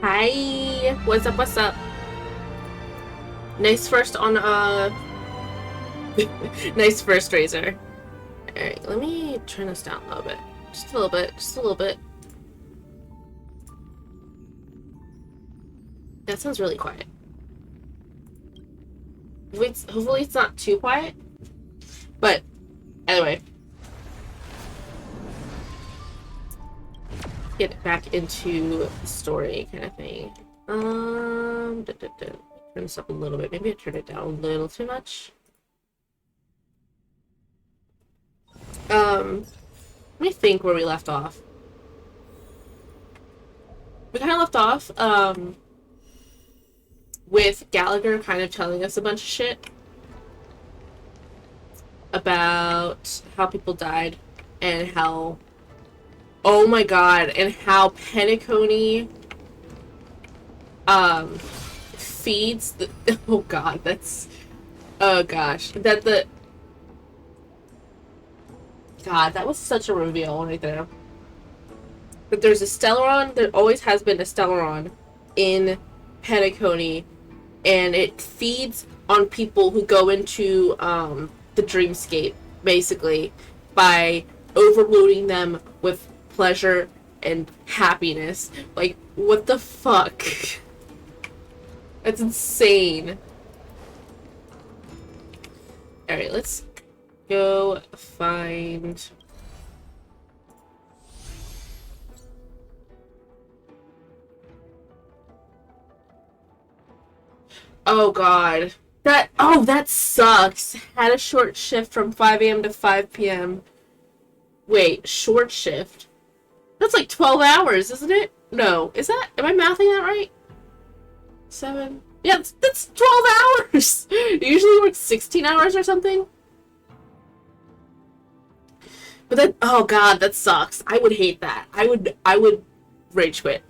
Hi, what's up, what's up? Nice first on, nice first Razor. Alright, let me turn this down a little bit. Just a little bit, just a little bit. That sounds really quiet. Hopefully it's not too quiet. But, anyway. Get back into the story kind of thing. Turn this up a little bit. Maybe I turned it down a little too much. Let me think where we left off. We kind of left off, with Gallagher kind of telling us a bunch of shit about how people died and how, oh my god, and how Pngtuber feeds the, oh god, that's, oh gosh, that the, god, that was such a reveal right there. But there's a Stellaron, there always has been a Stellaron in Pngtuber, and it feeds on people who go into the dreamscape, basically, by overloading them with pleasure and happiness. Like, what the fuck? That's insane. Alright, let's go find... Oh god. That sucks. Had a short shift from 5 a.m. to 5 p.m. Wait, short shift? That's like 12 hours, isn't it? No. Is that, am I mathing that right? 7. Yeah, that's 12 hours! You usually work 16 hours or something? But then, oh god, that sucks. I would hate that. I would rage quit.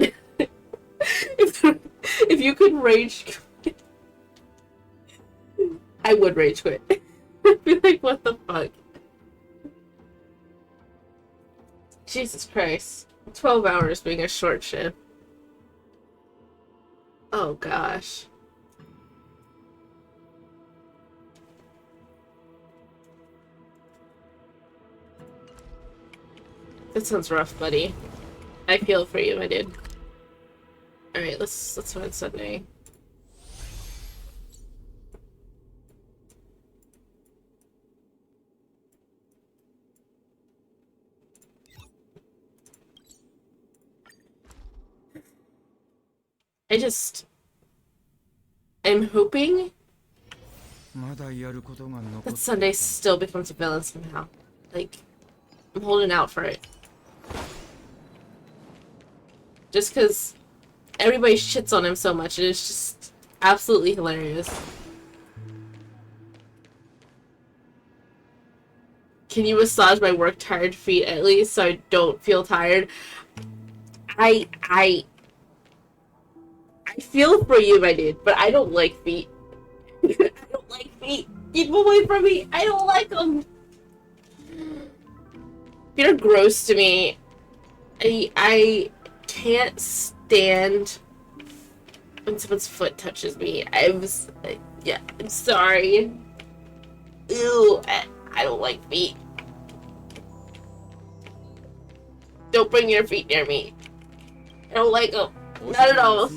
if you could rage I would rage quit. I'd be like, what the fuck? Jesus Christ. 12 hours being a short shift. Oh gosh. That sounds rough, buddy. I feel for you, my dude. Alright, let's find Sunday. I'm hoping that Sunday still becomes a villain somehow. Like, I'm holding out for it. Just because everybody shits on him so much, and it's just absolutely hilarious. Can you massage my work-tired feet at least so I don't feel tired? I feel for you, my dude, but I don't like feet. I don't like feet. Keep away from me. I don't like them. Feet are gross to me. I can't stand when someone's foot touches me. Yeah, I'm sorry. Ew, I don't like feet. Don't bring your feet near me. I don't like them. Not at all.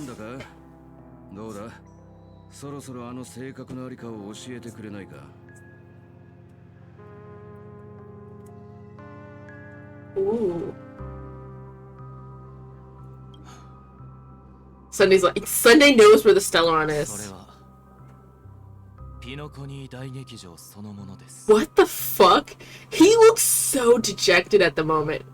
Ooh. Sunday's like, Sunday knows where the Stellaron is. What the fuck? He looks so dejected at the moment.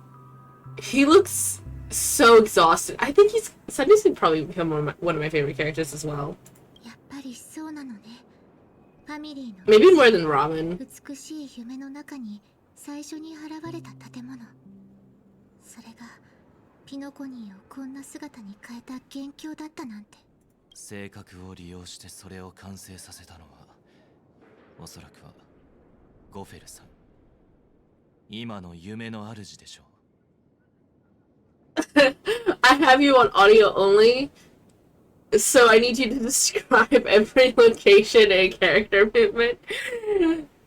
He looks so exhausted. I think Sunday's gonna probably become one of my favorite characters as well. Maybe more than Robin. I have you on audio only. So I need you to describe every location and character movement.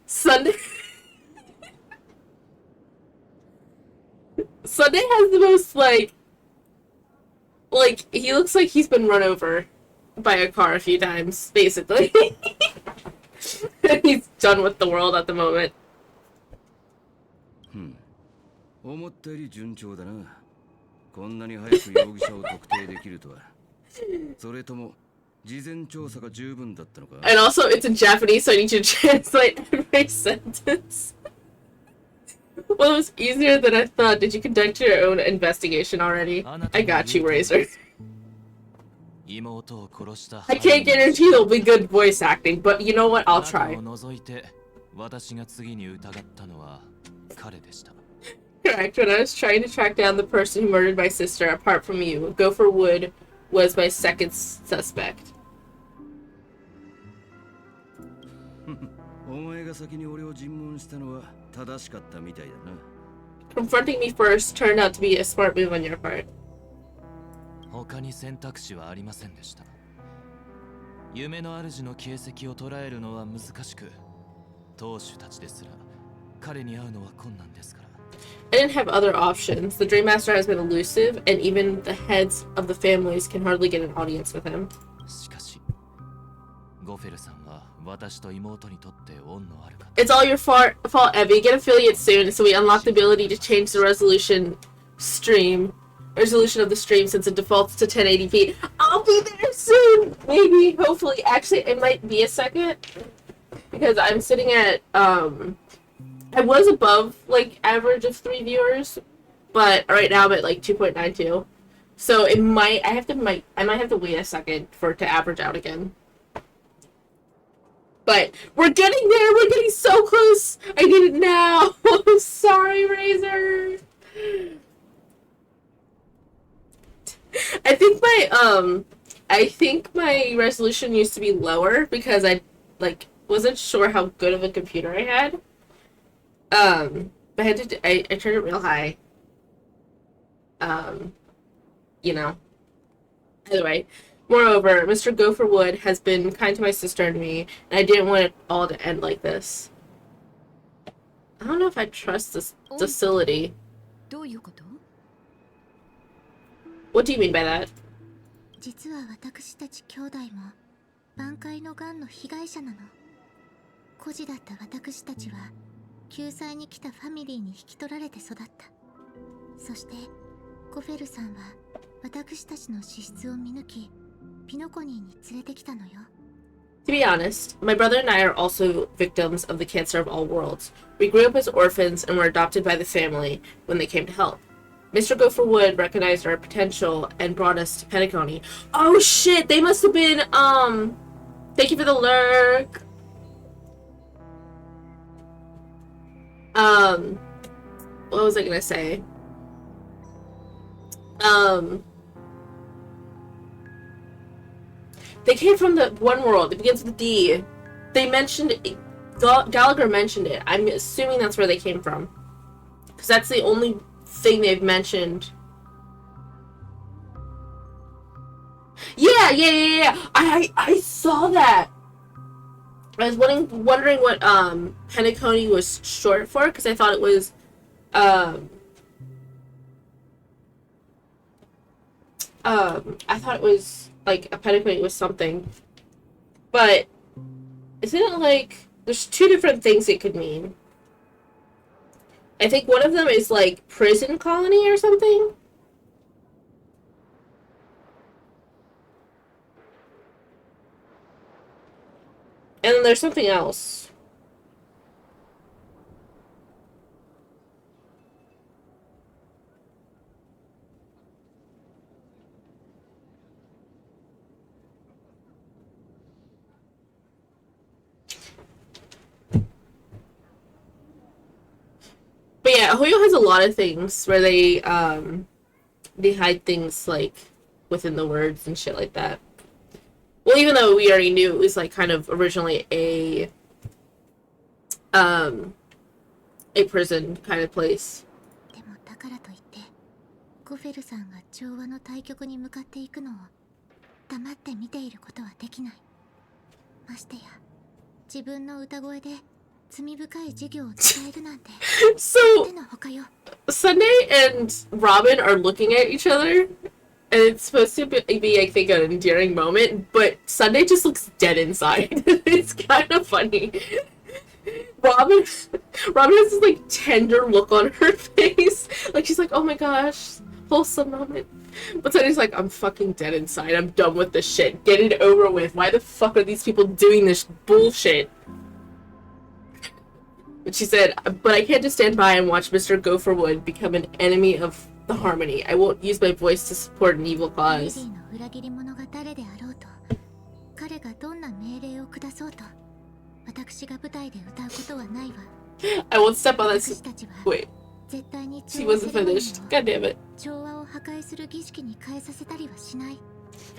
Sunday. Sunday has the most like he looks like he's been run over by a car a few times, basically. He's done with the world at the moment. 思ったより順調だな。こんなに早く容疑者を特定できるとは。それとも事前調査が十分だったのか。And also, it's in Japanese, so I need you to translate every sentence. Well, it was easier than I thought. Did you conduct your own investigation already? I got you, Razor. I can't guarantee there'll be good voice acting, but you know what? I'll try. Correct. When I was trying to track down the person who murdered my sister, apart from you, Gopher Wood was my second suspect. Confronting me first turned out to be a smart move on your part. 他に選択肢はありませんでした。夢の主の形跡を捉えるのは難しく、当主たちですら彼に会うのは困難ですから。I didn't have other options. The Dream Master has been elusive, and even the heads of the families can hardly get an audience with him. しかし、ゴフェルさんは私と妹にとって恩のある方。It's all your fault, Evie. Get affiliate soon, so we unlock the ability to change the resolution of the stream since it defaults to 1080p. I'll be there soon! Maybe, hopefully. Actually, it might be a second. Because I'm sitting at, I was above, like, average of 3 viewers. But right now I'm at, like, 2.92. So it might, I might have to wait a second for it to average out again. But we're getting there! We're getting so close! I need it now! Sorry, Razor! I think my resolution used to be lower because I wasn't sure how good of a computer I had. But I turned it real high. You know. Either way. Moreover, Mr. Gopher Wood has been kind to my sister and me, and I didn't want it all to end like this. I don't know if I trust this docility. What do you mean by that? 実は私たち兄弟も挽回の癌の被害者なの。孤児だった私たちは救済に来たファミリーに引き取られて育った。そしてゴフェルさんは私たちの資質を見抜き、ピノコニーに連れてきたのよ。To be honest, my brother and I are also victims of the cancer of all worlds. We grew up as orphans and were adopted by the family when they came to help. Mr. Gopher Wood recognized our potential and brought us to Pngtuber. Oh shit, they must have been, thank you for the lurk. What was I gonna say? They came from the one world. It begins with a D. They mentioned it. Gallagher mentioned it. I'm assuming that's where they came from. Because that's the only thing they've mentioned. Yeah. I saw that. I was wondering what Pngtuber was short for, because I thought it was I thought it was like a Pngtuber was something. But isn't it like there's two different things it could mean? I think one of them is like prison colony or something. And then there's something else. But yeah, Hoyo has a lot of things where they hide things like within the words and shit like that. Well, even though we already knew it was like kind of originally a prison kind of place. でもだからといって、ゴフェルさんが調和の対局に向かっていくのを黙って見ていることはできない。ましてや自分の歌声で罪深い授業を伝えるなんて So 手のほかよ。 Sunday and Robin are looking at each other, and it's supposed to be I think, an endearing moment, but Sunday just looks dead inside. It's kind of funny. Robin, Robin has this like tender look on her face, like she's like, "Oh my gosh, wholesome moment." But Sunday's like, "I'm fucking dead inside. I'm done with this shit. Get it over with. Why the fuck are these people doing this bullshit?" But she said, "But I can't just stand by and watch Mr. Gopherwood become an enemy of the Harmony. I won't use my voice to support an evil ファミリ cause." ーの裏切り者が誰であろうと、彼がどんな命令を下そうと、私が舞台で歌うことはないわ。 I won't step on that. 私たちは Wait, 絶対に she 調和 wasn't セレモニ finished. ーを God damn it. 調和を破壊する儀式に変えさせたりはしない。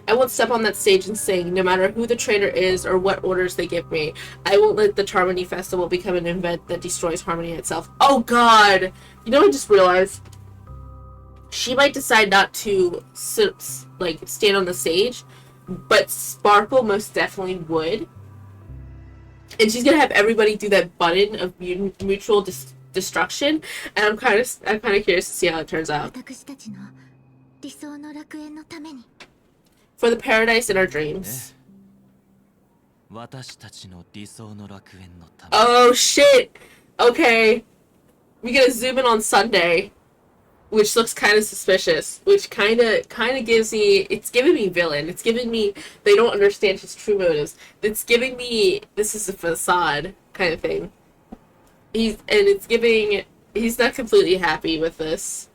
I won't step on that stage and sing, no matter who the traitor is or what orders they give me. I won't let the Harmony Festival become an event that destroys Harmony itself. Oh god! You know, I just realized she might decide not to stand on the stage, but Sparkle most definitely would. And she's gonna have everybody do that button of mutual destruction, and I'm kind of curious to see how it turns out. 私たちの理想の楽園のために。 For the paradise in our dreams. 私たちの理想の楽園のため。 Oh shit! Okay. We gotta zoom in on Sunday, which looks kind of suspicious, which kind of gives me, it's giving me villain. It's giving me they don't understand his true motives. It's giving me this is a facade kind of thing. It's giving he's not completely happy with this.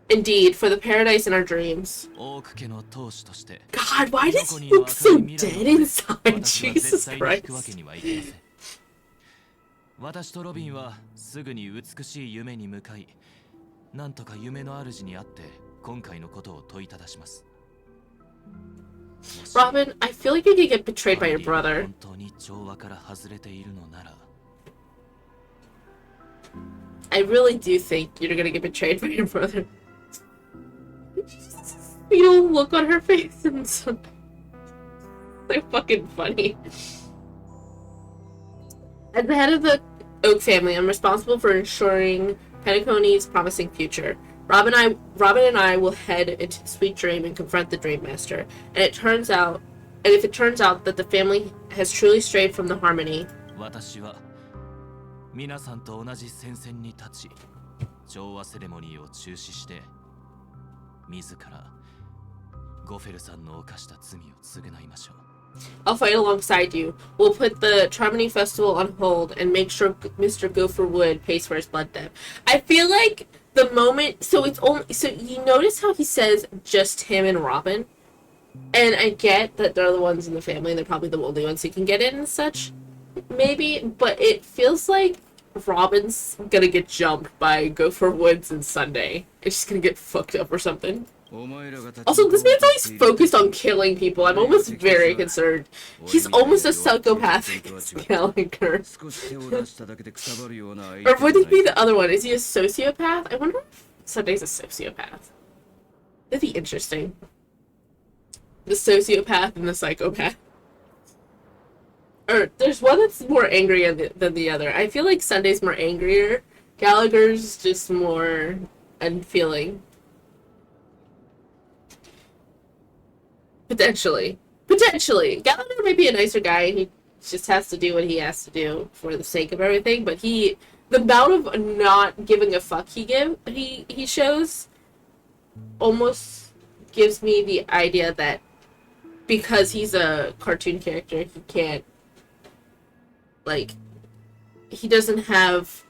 Indeed, for the paradise in our dreams. オーク家の当主として God, why does he look so dead inside? Jesus Christ. 私とロビンはすぐに美しい夢に向かい、なんとか夢の主に会って今回のことを問いただします。 Robin, I feel like you could get betrayed by your brother. 本当に調和から外れているのなら、 I really do think you're gonna get betrayed by your brother. You'll look on her face and so they're fucking funny. As the head of the Oak family, I'm responsible for ensuring Pngt's promising future. Robin and I will head into the Sweet Dream and confront the Dream Master. And if it turns out that the family has truly strayed from the Harmony, 私は皆さんと同じ戦線に立ち、調和セレモニーを中止して、自らゴフェルさんの犯した罪を償いましょう。 I'll fight alongside you. We'll put the Harmony Festival on hold and make sure Mr. Gopherwood pays for his blood debt. I feel like the moment, so you notice how he says just him and Robin, and I get that they're the ones in the family, and they're probably the only ones who can get in and such, maybe, but it feels like Robin's gonna get jumped by Gopherwoods and Sunday. It's just gonna get fucked up or something. Also, this man's always focused on killing people. I'm almost very concerned. He's almost a psychopathic character. Or would it be the other one? Is he a sociopath? I wonder if Sunday's a sociopath. That'd be interesting. The sociopath and the psychopath. Or there's one that's more angry than the other. I feel like Sunday's more angrier. Gallagher's just more unfeeling. Potentially. Gallagher might be a nicer guy. He just has to do what he has to do for the sake of everything. But the amount of not giving a fuck he shows almost gives me the idea that because he's a cartoon character, he can't, he doesn't have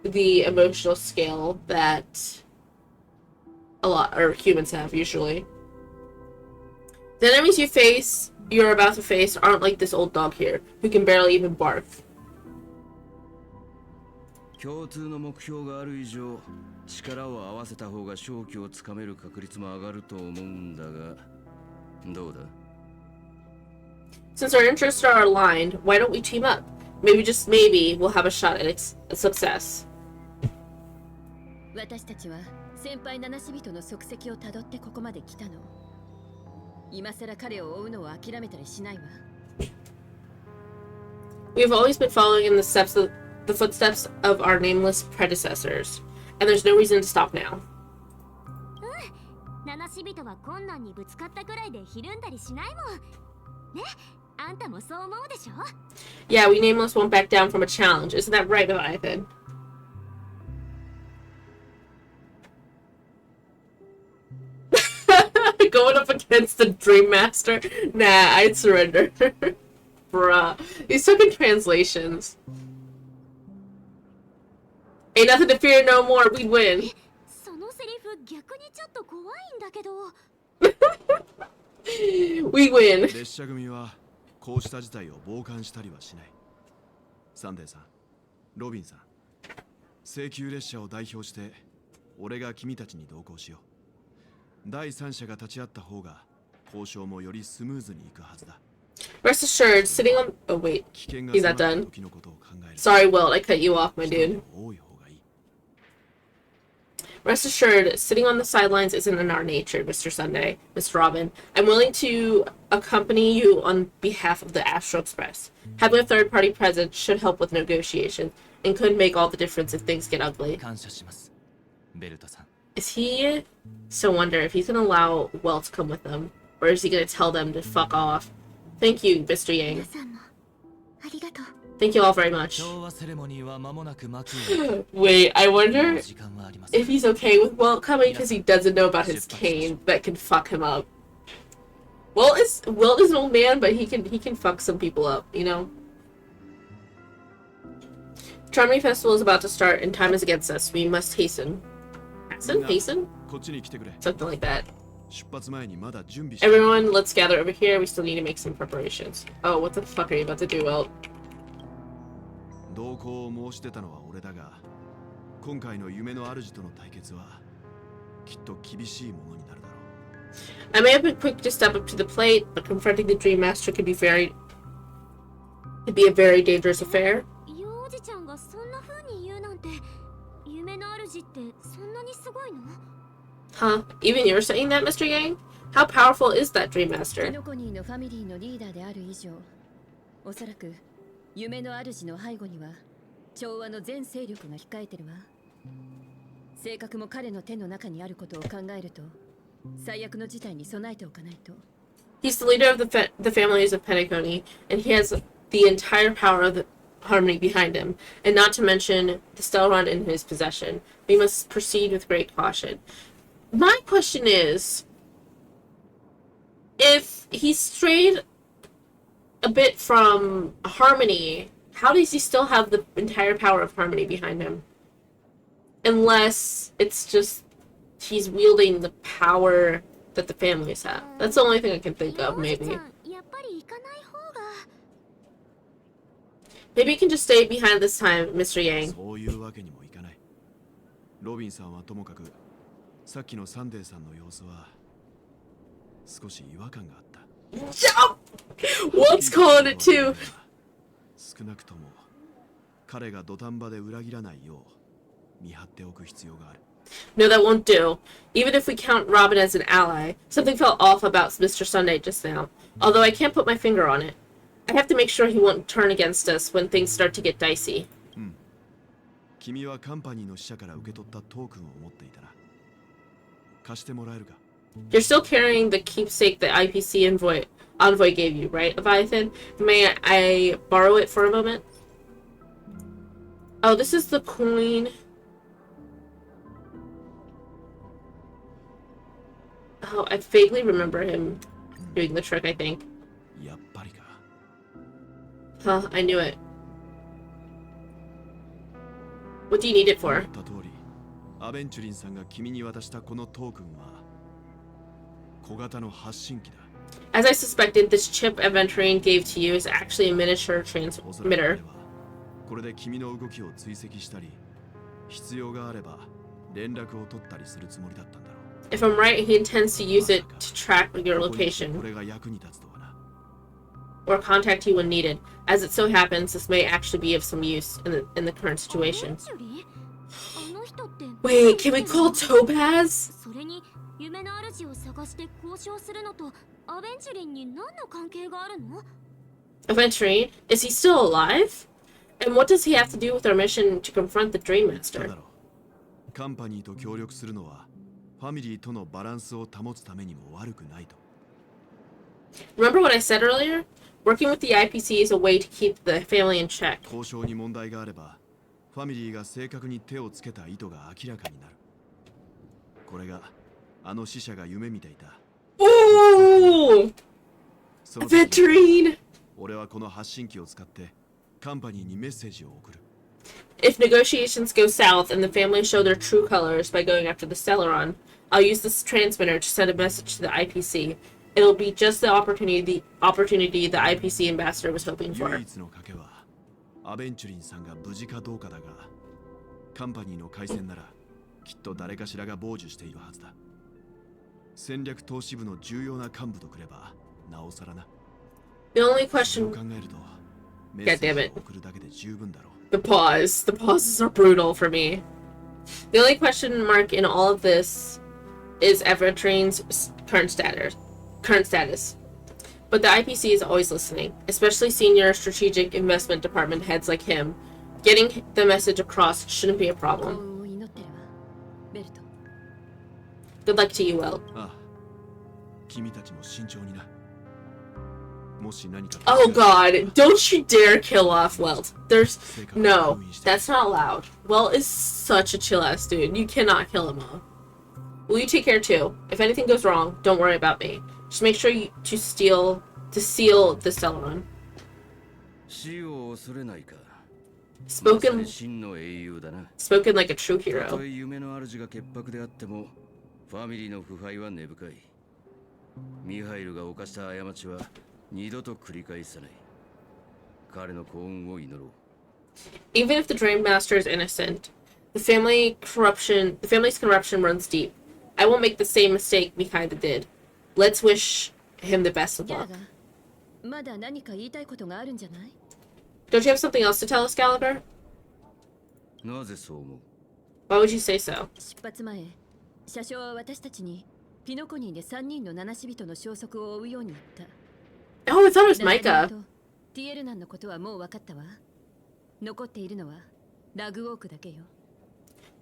the emotional scale that humans have usually. The enemies you're about to face aren't like this old dog here, who can barely even bark. 共通の目標がある以上、力を合わせた方が勝機をつかめる確率も上がると思うんだが、どうだ? Since our interests are aligned, why don't we team up? Maybe, just maybe, we'll have a shot at success. 私たちは先輩七死人の足跡をたどってここまで来たの。今更彼を追うのを諦めたりしないわ。 We have always been following in the footsteps of our nameless predecessors, and there's no reason to stop now. 七死人は困難にぶつかったくらいでひるんだりしないもん。ね、あんたもそう思うでしょ? Yeah, we nameless won't back down from a challenge. Isn't that right, Leviathan? Going up against the Dream Master? Nah, I'd surrender. Bruh. These fucking translations. Ain't nothing to fear no more, we'd win. そのセリフ逆にちょっと怖いんだけど。We win. 列車組はこうした事態を傍観したりはしない。サンデーさん、ロビンさん、請求列車を代表して俺が君たちに同行しよう。第三者が立ち会った方が交渉もよりスムーズにいくはずだ。Rest assured, sitting on... Oh, wait. He's not done. Sorry, Wilt, I cut you off, my dude. Rest assured, sitting on the sidelines isn't in our nature, Mr. Sunday, Mr. Robin. I'm willing to accompany you on behalf of the Astro Express. Having a third party present should help with negotiations, and could make all the difference if things get ugly. Is he... So wonder if he's gonna allow Wilt to come with them, or is he gonna tell them to fuck off? Thank you, Mr. Yang. 皆さんもありがとう。 Thank you all very much. Wait, I wonder if he's okay with Wilt coming because he doesn't know about his cane that can fuck him up. Wilt is an old man, but he can fuck some people up, you know? Charming Festival is about to start and time is against us. We must hasten. Hasten? Something like that. Everyone, let's gather over here. We still need to make some preparations. Oh, what the fuck are you about to do, Wilt? 同行を申し出たのは俺だが、今回の夢の主との対決はきっと厳しいものになるだろう。I may have been quick to step up to the plate, but confronting the Dream Master could be a very dangerous affair. 幼児ちゃんがそんな風に言うなんて、夢の主ってそんなにすごいの? Huh? Even you're saying that, Mr. Yang? How powerful is that Dream Master? キノコニーのファミリーのリーダーである以上、おそらく夢の主の背後には調和の全勢力が控えてるわ。性格も彼の手の中にあることを考えると、最悪の事態に備えておかないと。He's the leader of the families of Pngtuber, and he has the entire power of the harmony behind him, and not to mention the Stellron in his possession. We must proceed with great caution. My question is, if he strayed a bit from harmony, how does he still have the entire power of harmony behind him? Unless it's just he's wielding the power that the families have. That's the only thing I can think of, maybe. Maybe you can just stay behind this time, Mr. Yang. そういうわけにもいかない。ロビンさんはともかく、さっきのサンデーさんの様子は少し違和感があった。Jump! What's calling it too? 少なくとも彼が土壇場で裏切らないよう見張っておく必要がある。 No, that won't do. Even if we count Robin as an ally, something felt off about Mr. Sunday just now. Although I can't put my finger on it. I have to make sure he won't turn against us when things start to get dicey. 君はカンパニーの使者から受け取ったトークンを持っていたな。貸してもらえるか? You're still carrying the keepsake the IPC envoy gave you, right, Leviathan? May I borrow it for a moment? Oh, this is the coin. Oh, I vaguely remember him doing the trick, I think. やっぱりか。 Huh, I knew it. What do you need it for? 言った通り、アベンチュリンさんが君に渡したこのトークンは小型の発信機だ。 As I suspected, this chip Aventurine gave to you is actually a miniature transmitter. これで君の動きを追跡したり、必要があれば連絡を取ったりするつもりだったんだろう。 If I'm right, he intends to use it to track your location これが役に立つとはな。 or contact you when needed. As it so happens, this may actually be of some use in the current situation. Wait, can we call Topaz? それに夢の主を探して交渉するのとアベンチュリンに何の関係があるの？ Aventurine, is he still alive? And what does he have to do with our mission to confront the Dream だ Master? ろう。カンパニーと協力するのはファミリーとのバランスを保つためにも悪くないと。Remember what I said earlier? Working with the IPC is a way to keep the family in check. 交渉に問題があればファミリーが正確に手をつけた意図が明らかになる。これがあの死者が夢見ていた。Ooh! その時 Aventurine! 俺はこの発信機を使ってカンパニーにメッセージを送る。If negotiations go south and the family show their true colors by going after the Celeron, I'll use this transmitter to send a message to the IPC. It'll be just the opportunity the IPC ambassador was hoping 唯 for. 一の賭けはアベンチュリンさんが無事かどうかだが、カンパニーの回線ならきっと誰かしらが傍受しているはずだ。戦略投資部の重要な幹部とくればなおさらな。The only それを question... 考えるとメッ God セー damn ジ it. を送るだけで十分だろう。 The pause. The pauses are brutal for me. The only question mark in all of this is Aventurine's current status. But the IPC is always listening, especially senior strategic investment department heads like him. Getting the message across shouldn't be a 幸 problem. 運を祈ってるわベルト。 Good luck to you, Will. ああ、君たちも慎重にな。もし何か Oh god, don't you dare kill off Welt. There's... No, that's not allowed. Welt is such a chill-ass dude. You cannot kill him off. Will you take care too? If anything goes wrong, don't worry about me. Just make sure to seal the Celeron. 死を恐れないか。 Spoken 真の英雄だな。 spoken like a true たと hero. え夢の主が潔白であっても、ファミリーの腐敗は根深い。ミハイルが犯した過ちは二度と繰り返さない。彼の幸運を祈ろう。 Even if the Dream Master is innocent, the family's corruption runs deep. I won't make the same mistake Mikhaila did. Let's wish him the best of ギャラ luck. がまだ何か言いたいことがあるんじゃない？ Don't you have something else to tell us, Gallagher? なぜそう思う？ Why would you say so? 出発前車掌は私たちにピノコニーで3人の七死人の消息を追うように言った。 Oh, I thought it was ダイア Micah. ナとティエルナンのことはもう分かったわ。残っているのはラグウォークだけよ。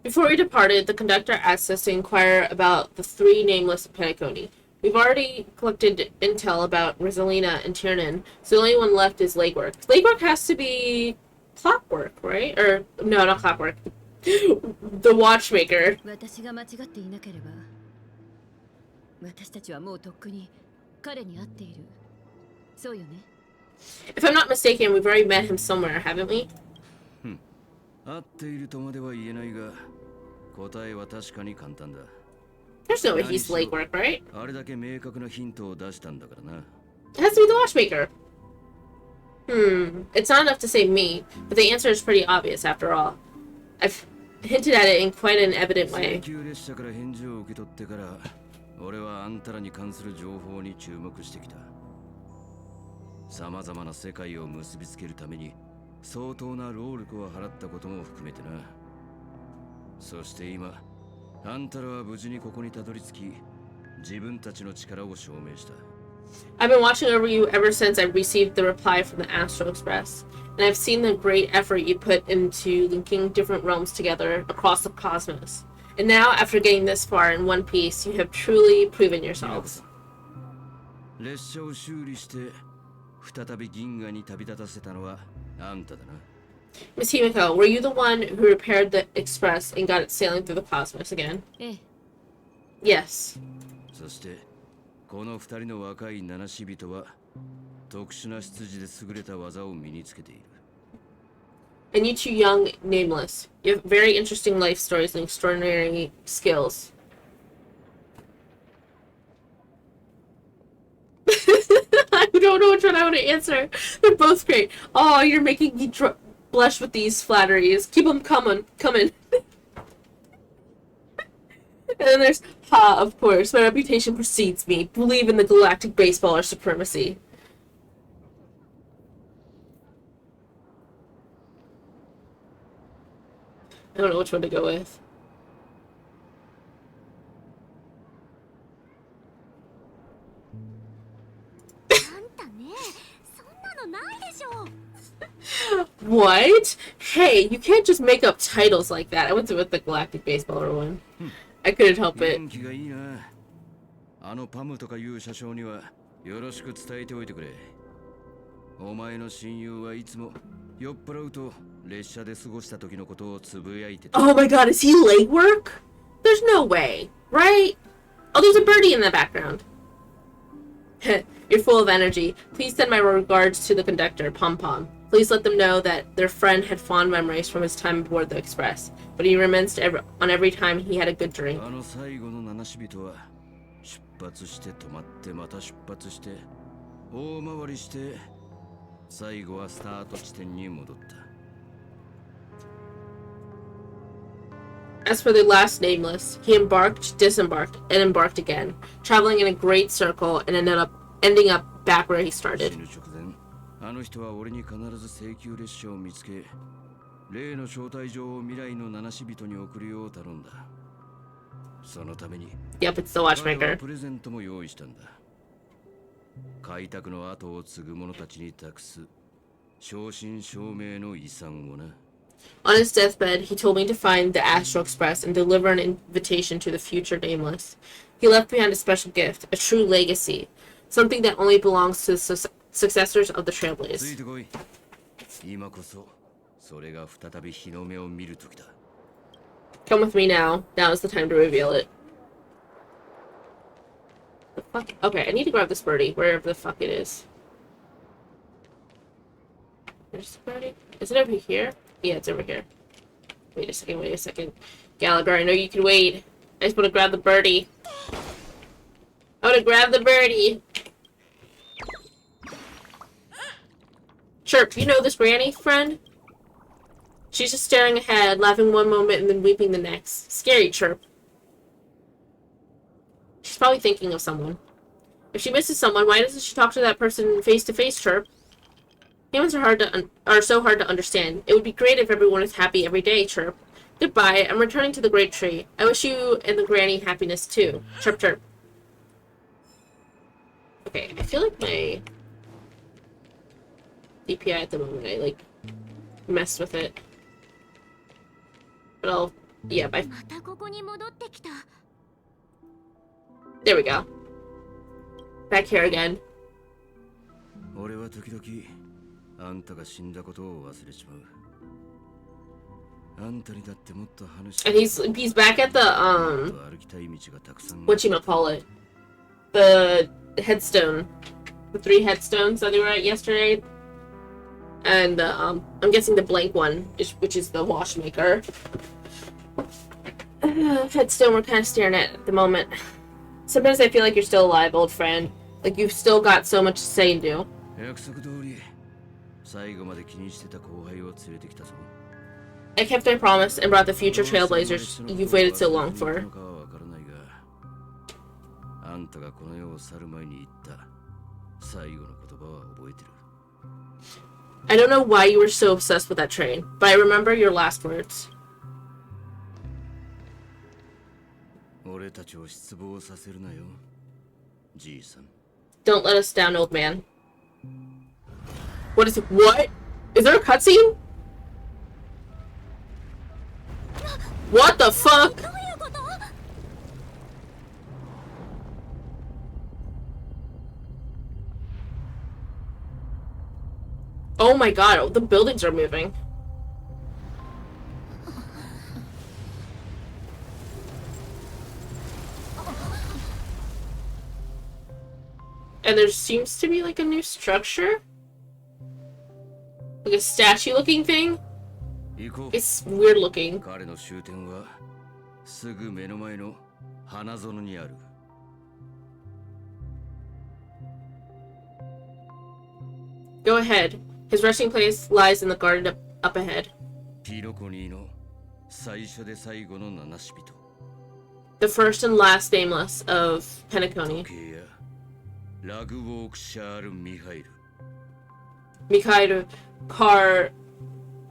Before we departed, the conductor asked us to inquire about the three nameless Penacony. We've already collected intel about Rosalina and Tiernan, so the only one left is legwork. Legwork has to be clockwork, right? Or, no, not clockwork. The watchmaker. 私が間違っていなければ私たちはもうとっくに彼に会っている。そうよね。 If I'm not mistaken, we've already met him somewhere, haven't we? 合っているとまでは言えないが、答えは確かに簡単だ。 There's no way he's legwork, right? あれだけ明確なヒントを出したんだからな。 It has to be the watchmaker. It's not enough to save me, but the answer is pretty obvious after all. I've hinted at it in quite an evident 請 way. 求列車から返事を受け取ってから、俺はあんたらに関する情報に注目してきた。さまざまな世界を結びつけるために相当な労力を払ったことも含めてな。そして今、あんたらは無事にここにたどり着き、自分たちの力を証明した。I've been watching over you ever since I received the reply from the Astro Express, and I've seen the great effort you put into linking different realms together across the cosmos. And now, after getting this far in one piece, you have truly proven yourselves. 列車を修理して再び銀河に旅立たせたのはあんただな。 Miss Himiko, were you the one who repaired the Express and got it sailing through the cosmos again? ええ。 Yes. そしてこの二人の若い七死人は特殊な出自で優れた技を身につけている。 And you two young nameless. You have very interesting life stories and extraordinary skills. I don't know which one I want to answer. They're both great. Oh, you're making me blush with these flatteries. Keep them coming. And then there's, ha, of course, my reputation precedes me. Believe in the galactic baseballer supremacy. I don't know which one to go with. What? Hey, you can't just make up titles like that. I went with the Galactic Baseballer one. I couldn't help it. 元気がいいな。あのパムとかいう車掌にはよろしく伝えておいてくれ。お前の親友はいつも酔っ払うと列車で過ごした時のことをつぶやいてた。 Oh my god, is he legwork? There's no way, right? Oh, there's a birdie in the background. You're full of energy. Please send my regards to the conductor, Pom Pom. Please let them know that their friend had fond memories from his time aboard the Express, but he reminisced on every time he had a good drink. あの最後の七死人は出発して止まってまた出発して大回りして最後はスタート地点に戻った。 As for the last nameless, he embarked, disembarked, and embarked again, traveling in a great circle and ending up back where he started. 死ぬ直前、あの人は俺に必ず請求列車を見つけ、例の招待状を未来の七死人に送るよう頼んだ。そのために、Yep, it's the 彼は watchmaker. プレゼントも用意したんだ。開拓の後を継ぐ者たちに託す正真正銘の遺産をな。 On his deathbed, he told me to find the Astral Express and deliver an invitation to the future nameless. He left behind a special gift, a true legacy, something that only belongs to the successors of the つい Trailblaze. てこい。今こそそれが再び日の目を見る時だ。 Come with me now. Now is the time to reveal it. The fuck? Okay, I need to grab this birdie, wherever the fuck it is. There's the birdie. Is it over here? Yeah, it's over here. Wait a second. Gallagher, I know you can wait. I just want to grab the birdie. I want to grab the birdie. Chirp, you know this granny, friend? She's just staring ahead, laughing one moment and then weeping the next. Scary, Chirp. She's probably thinking of someone. If she misses someone, why doesn't she talk to that person face to face, Chirp? Humans are so hard to understand. It would be great if everyone was happy every day, Chirp. Goodbye, I'm returning to the Great Tree. I wish you and the granny happiness too. Chirp, chirp. Okay, I feel like my DPI at the moment, I like messed with it. But I'll, yeah, bye. またここに戻ってきた。 There we go. Back here again. 俺は時々あんたが死んだことを忘れちまう。あんたにだってもっと話し And he's back at the 歩きたい道がたくさん whatchamacallit. The headstone. The 3 headstones that they were at yesterday. And I'm guessing the blank one, which is the watchmaker. Headstone we're kind of staring at the moment. Sometimes I feel like you're still alive, old friend. Like you've still got so much to say and do. 約束通り最後まで気にしてた後輩を連れてきたぞ。 I kept my promise and brought the future Trailblazers you've waited so long for. あんたがこの世を去る前に言った最後の言葉は覚えてる。 I don't know why you were so obsessed with that train, but I remember your last words. 俺たちを失望させるなよ、じいさん。 Don't let us down, old man. What is it? What? Is there a cutscene? What the fuck? どういうこと？ Oh my god, the buildings are moving. And there seems to be like a new structure? Like a statue-looking thing? 行こう。 It's weird looking. 彼の終点はすぐ目の前の花園にある。 Go ahead. His resting place lies in the garden up ahead. ピロコニーの最初で最後の七死人。 The first and last nameless of Pngtuber. 時計やラグウォークシャール・ミハイル。 Mikhail Car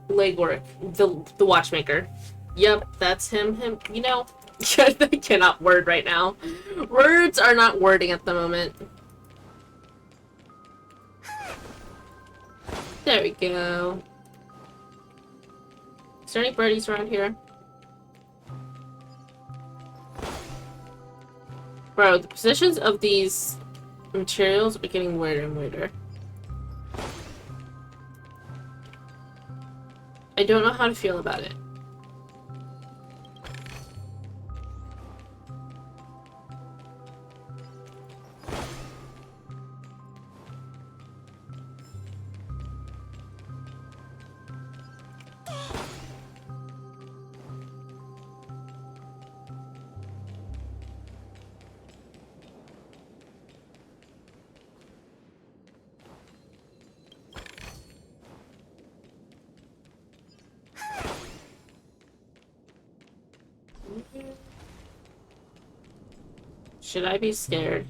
Legwork, the watchmaker. Yep, that's him. You know, I cannot word right now. Words are not wording at the moment. There we go. there any birdies around here? Bro, the positions of these materials are getting weirder and weirder. I don't know how to feel about it. Should I be scared?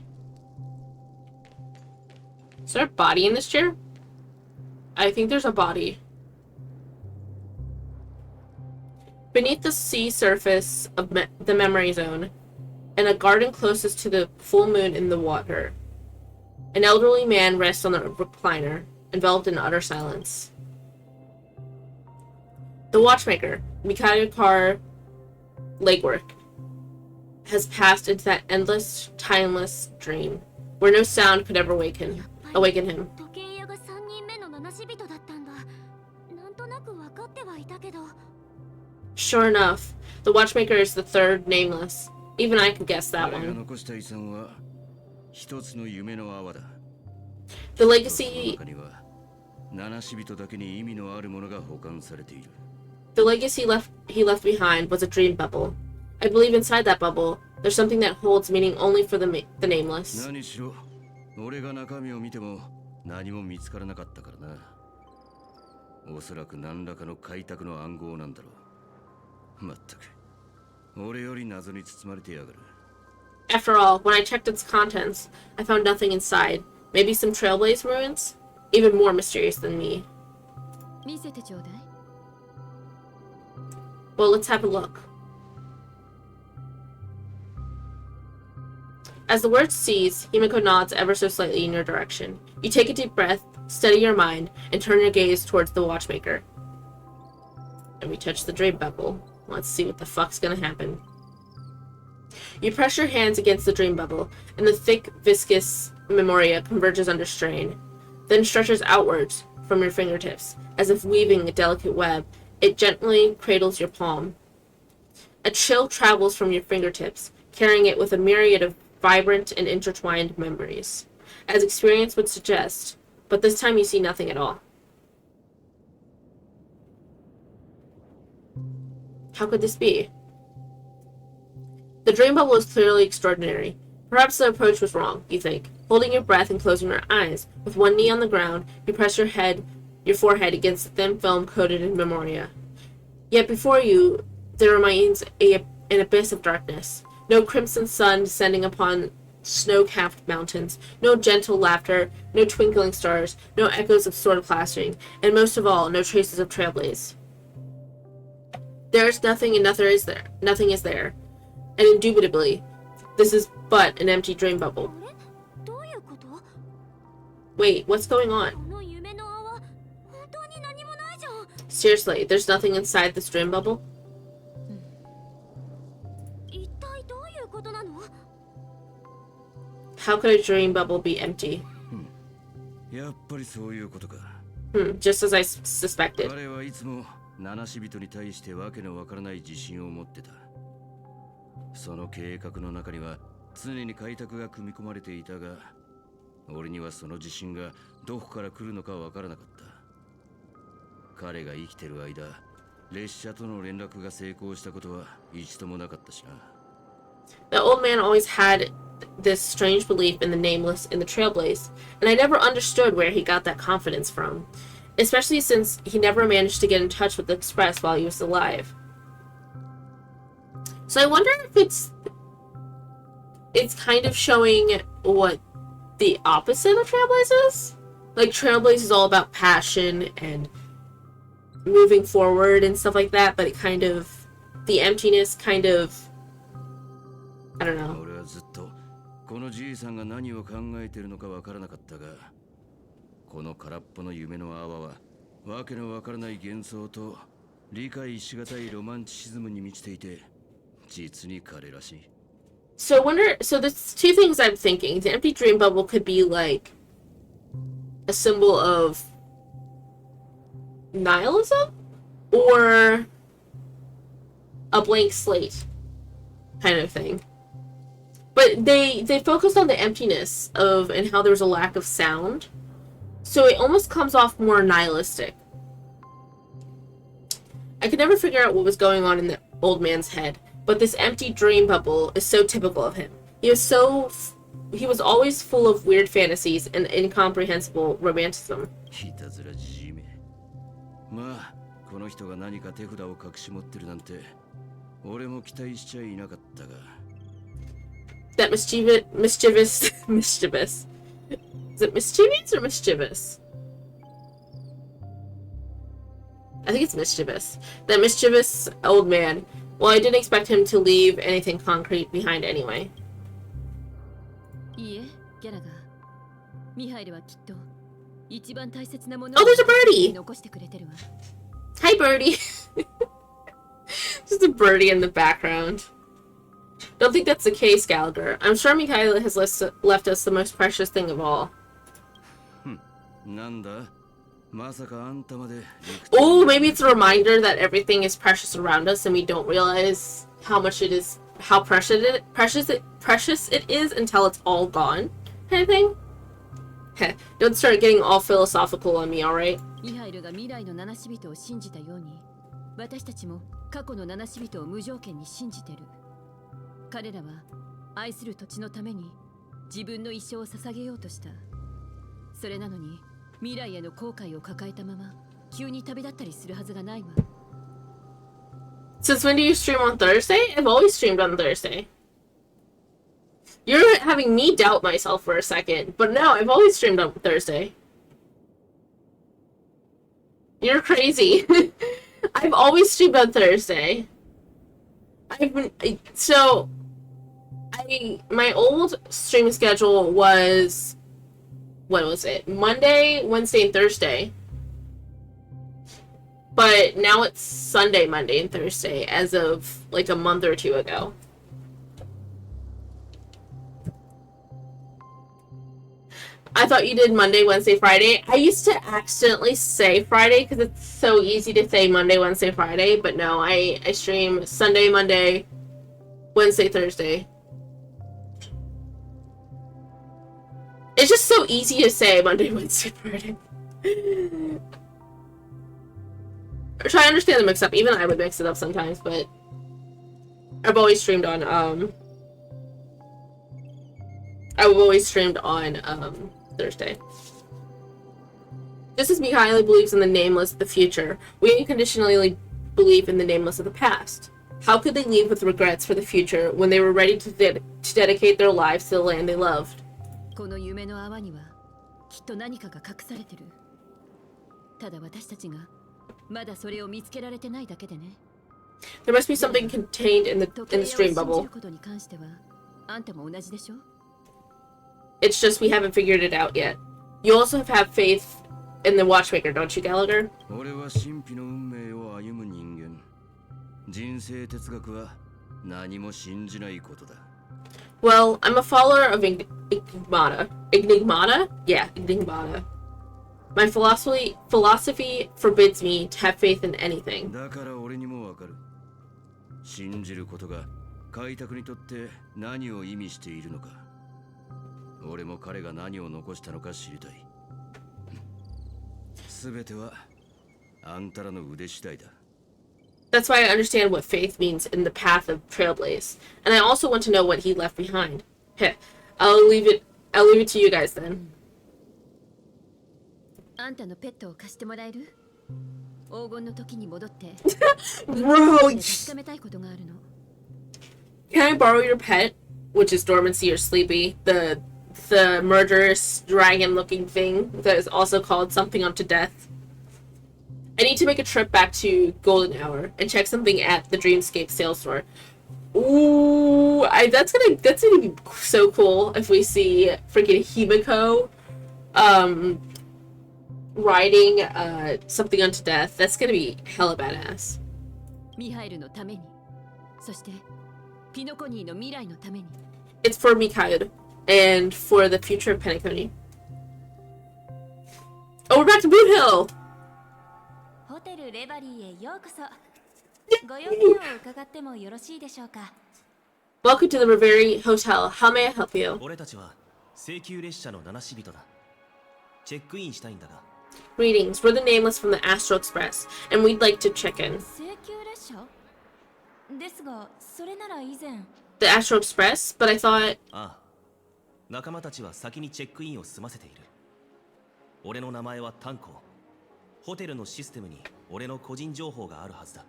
Is there a body in this chair? I think there's a body. Beneath the sea surface of the memory zone, in a garden closest to the full moon in the water, an elderly man rests on the recliner, enveloped in utter silence. The watchmaker, Mikhail Kar legwork, has passed into that endless, timeless dream, where no sound could ever awaken him. 時計屋が3人目の七死人だったんだ。なんとなく分かってはいたけど。 Sure enough, the watchmaker is the third nameless. Even I could guess that 彼が one. 残した遺産は一つの夢の泡だ。 The その legacy 中には七死人だけに意味のあるものが保管されている。The legacy he left behind was a dream bubble. I believe inside that bubble, there's something that holds meaning only for the nameless. 何しろ、俺が中身を見ても何も見つからなかったからな。おそらく何らかの開拓の暗号なんだろう。まったく、俺より謎に包まれてやがる。 After all, when I checked its contents, I found nothing inside. Maybe some Trailblaze ruins? Even more mysterious than me. 見せてちょうだい。 Well, let's have a look. As the word cease, Himiko nods ever so slightly in your direction. You take a deep breath, steady your mind, and turn your gaze towards the watchmaker. And we touch the dream bubble. Let's see what the fuck's gonna happen. You press your hands against the dream bubble, and the thick, viscous memoria converges under strain, then stretches outwards from your fingertips, as if weaving a delicate web. It gently cradles your palm. A chill travels from your fingertips, carrying it with a myriad of vibrant and intertwined memories, as experience would suggest, but this time you see nothing at all. How could this be? The dream bubble is clearly extraordinary. Perhaps the approach was wrong, you think. Holding your breath and closing your eyes, with one knee on the ground, you press your forehead against the thin film coated in memoria. Yet before you, there remains an abyss of darkness. No crimson sun descending upon snow-capped mountains, no gentle laughter, no twinkling stars, no echoes of sword clashing, and most of all, no traces of Trailblaze. There is nothing and nothing is there. Nothing is there. And indubitably, this is but an empty dream bubble. あれ？どういうこと？ Wait, what's going on? この夢の泡、本当に何もないじゃん。 Seriously, there's nothing inside this dream bubble? 一体どういうことなの？ How could a dream bubble be empty? やっぱりそういうことか。Just as I suspected. 彼はいつも七死人に対してわけのわからない自信を持ってた。その計画の中には常に開拓が組み込まれていたが、俺にはその自信がどこから来るのかわからなかった。彼が生きてる間、列車との連絡が成功したことは一度もなかったしな。The old man always had this strange belief in the nameless in the Trailblaze, and I never understood where he got that confidence from, especially since he never managed to get in touch with the Express while he was alive. So I wonder if it's kind of showing what the opposite of Trailblaze is? Like, Trailblaze is all about passion and moving forward and stuff like that, but it kind of, the emptiness kind of, I don't know. 俺はずっとこのじいさんが何を考えているのかわからなかったが、この空っぽの夢の泡はわけのわからない幻想と理解しがたいロマンチシズムに満ちていて、実に彼らしい。So there's two things I'm thinking. The empty dream bubble could be like a symbol of nihilism or a blank slate kind of thing. But they focused on the emptiness of and how there's a lack of sound. So it almost comes off more nihilistic. I could never figure out what was going on in the old man's head, but this empty dream bubble is so typical of him. He was always full of weird fantasies and incomprehensible romanticism. いたずらじじめ。まあ、この人が何か手札を隠し持ってるなんて、俺も期待しちゃいなかったが。That mischievous. Is it mischievous or mischievous? I think it's mischievous. That mischievous old man. Well, I didn't expect him to leave anything concrete behind anyway. いいえ、ギャラが。ミハイルはきっと一番大切なもの Oh, there's a birdie! 残してくれてるわ。Hi, birdie. Just a birdie in the background. Don't think that's the case, Gallagher. I'm sure Mikhaila has left us the most precious thing of all. なんだ? まさかあんたまで。Oh, maybe it's a reminder that everything is precious around us and we don't realize how much it is, how precious it is until it's all gone, kind of thing. Heh, don't start getting all philosophical on me, alright? ミハイルが未来の七死人を信じたように、私たちも過去の七死人を無条件に信じてる。彼らは愛する土地のために自分の一生を捧げようとした。それなのに未来への後悔を抱えたまま急に旅立ったりするはずがないわ。Since when do you stream on Thursday? I've always streamed on Thursday. You're having me doubt myself for a second, but no, I've always streamed on Thursday. You're crazy. I've always streamed on Thursday. My old stream schedule was, what was it? Monday, Wednesday, and Thursday. But now it's Sunday, Monday, and Thursday as of like a month or two ago. I thought you did Monday, Wednesday, Friday. I used to accidentally say Friday because it's so easy to say Monday, Wednesday, Friday. But no, I stream Sunday, Monday, Wednesday, Thursday. It's just so easy to say Monday, Wednesday, Friday. So I understand the mix-up. Even I would mix it up sometimes, but I've always streamed on, Thursday. Just as Mikhaila believes in the nameless of the future, we unconditionally believe in the nameless of the past. How could they leave with regrets for the future when they were ready to dedicate their lives to the land they loved? この夢の泡にはきっと何かが隠されてる。ただ私たちがまだそれを見つけられてないだけでね。There must be something contained in the stream bubble. ことに関してはあんたも同じでしょ? It's just we haven't figured it out yet. You also have faith in the Watchmaker, don't you, Gallagher? 俺は神秘の運命を歩む人間。人生哲学は何も信じないことだ。Well, I'm a follower of Enigmata. Enigmata? Yeah, Enigmata. My philosophy forbids me to have faith in anything. だから俺にもわかる。信じることが開拓にとって何を意味しているのか。俺も彼が何を残したのか知りたい。すべてはあんたらの腕次第だ。That's why I understand what faith means in the path of Trailblaze. And I also want to know what he left behind. Heh. I'll leave it to you guys then. あんたのペットを貸してもらえる? 黄金の時に戻って Bro, 確かめたいことがあるの。 Can I borrow your pet? Which is Dormancy or Sleepy. The murderous dragon-looking thing that is also called something unto death. I need to make a trip back to Golden Hour and check something at the Dreamscape sales store. Ooh, that's gonna be so cool if we see freaking Himiko, riding something unto death. That's gonna be hella badass. ミハイルのために、そしてピノコニーの未来のために。 It's for Mikhail and for the future of Penacony. Oh, we're back to Boot Hill! ホテルレバリーへようこそ。ご用件を伺ってもよろしいでしょうか。 Welcome to the Reverie Hotel. How may I help you? 俺たちは請求列車の七死人だ。チェックインしたいんだが。 Greetings. We're the nameless from the Astro Express, and we'd like to check in. 請求列車ですが、それなら以前。 The Astro Express? But I thought... ああ。仲間たちは先にチェックインを済ませている。俺の名前はタンコ。ホテルのシステムに俺の個人情報があるはずだ。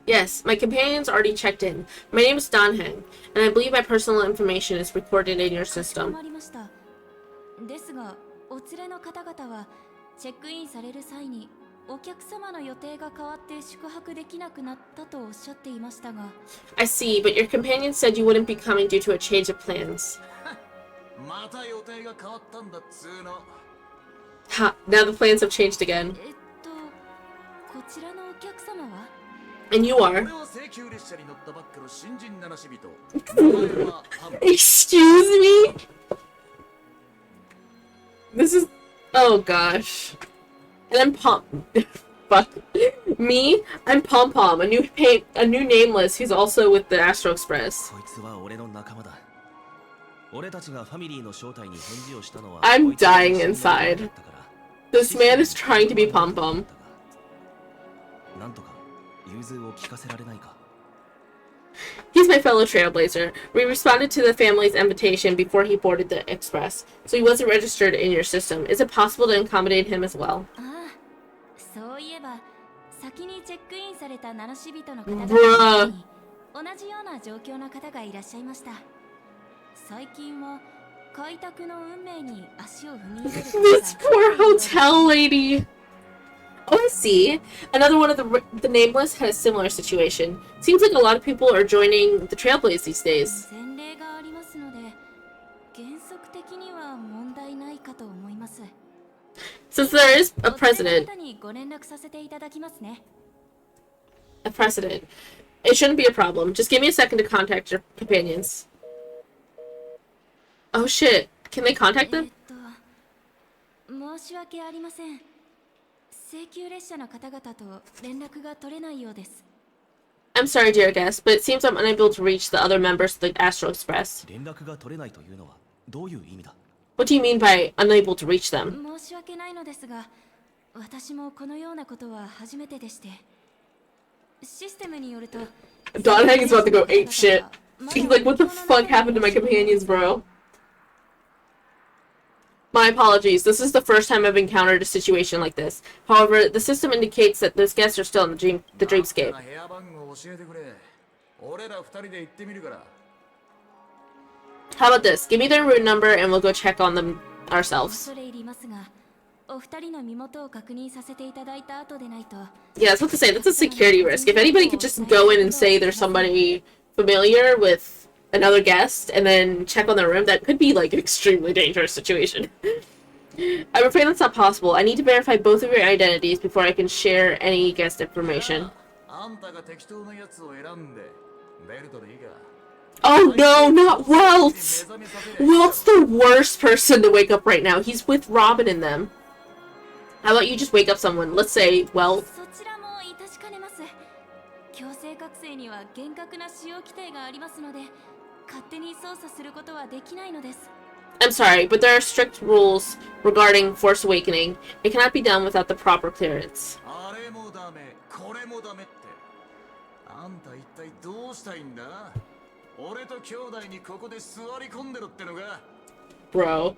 Yes, my companions already checked in. My name is Donheng, and I believe my personal information is recorded in your かしこ system. まりました。ですが、お連れの方々はチェックインされる際にお客様の予定が変わって宿泊できなくなったとおっしゃっていましたが。 I see, but your companion said you wouldn't be coming due to a change of plans. また予定が変わったんだっつーの。 Ha, now the plans have changed again. こちらのお客様は And you are... 俺は請求列車に乗ったばっかの新人七死人。名前はハム。 Excuse me? This is... Oh gosh. And I'm Pom... Fuck. Me? I'm Pom Pom, a new nameless who's also with the Astro Express. こいつは俺の仲間だ。俺たちがファミリーの正体に返事をしたのは。 I'm dying inside. This man is trying to be Pom Pom. なんとか融通を聞かせられないか。 He's my fellow Trailblazer. We responded to the family's invitation before he boarded the express, so he wasn't registered in your system. Is it possible to accommodate him as well? ああ、そういえば先にチェックインされた七死人の方々 Bruh. に同じような状況の方がいらっしゃいました。最近は開拓の運命に足を踏み入れる方が This poor hotel lady. Oh, I see. Another one of the nameless had a similar situation. Seems like a lot of people are joining the Trailblaze these days. 前例がありますので、原則的には問題ないかと思います。 Since there is a お連れ precedent, の方にご連絡させていただきますね。it shouldn't be a problem. Just give me a second to contact your companions. Oh shit. Can they contact them? 申し訳ありません。請求列車の方々と連絡が取れないようです。 I'm sorry, dear guest, but it seems I'm unable to reach the other members of the Astro Express. 連絡が取れないというのはどういう意味だ。 What do you mean by unable to reach them? 申し訳ないのですが、私もこのようなことは初めてでして。システムによると、 Donheng is about to go ape shit. He's like, what the fuck happened to my companions, bro? My apologies. This is the first time I've encountered a situation like this. However, the system indicates that those guests are still in the dreamscape. 部屋番号教えてくれ。俺ら二人で行ってみるから。 How about this? Give me their room number and we'll go check on them ourselves. 恐れ入りますが、お二人の身元を確認させていただいた後でないと。 Yeah, I was about to say, that's a security risk. If anybody could just go in and say there's somebody familiar with another guest and then check on their room, that could be like an extremely dangerous situation. I'm afraid that's not possible. I need to verify both of your identities before I can share any guest information. あんたが適当なやつを選んで、ベルトでいいか。 Oh no, not Welts! Welt's the worst person to wake up right now. He's with Robin and them. How about you just wake up someone? Let's say, well... そちらも致しかねます。強制覚醒には厳格な使用規定がありますので、勝手に操作することはできないのです。 I'm sorry, but there are strict rules regarding Force Awakening. It cannot be done without the proper clearance. あれもダメ、これもダメって。あんた一体どうしたいんだ？俺と兄弟にここで座り込んでろってのが。 Bro.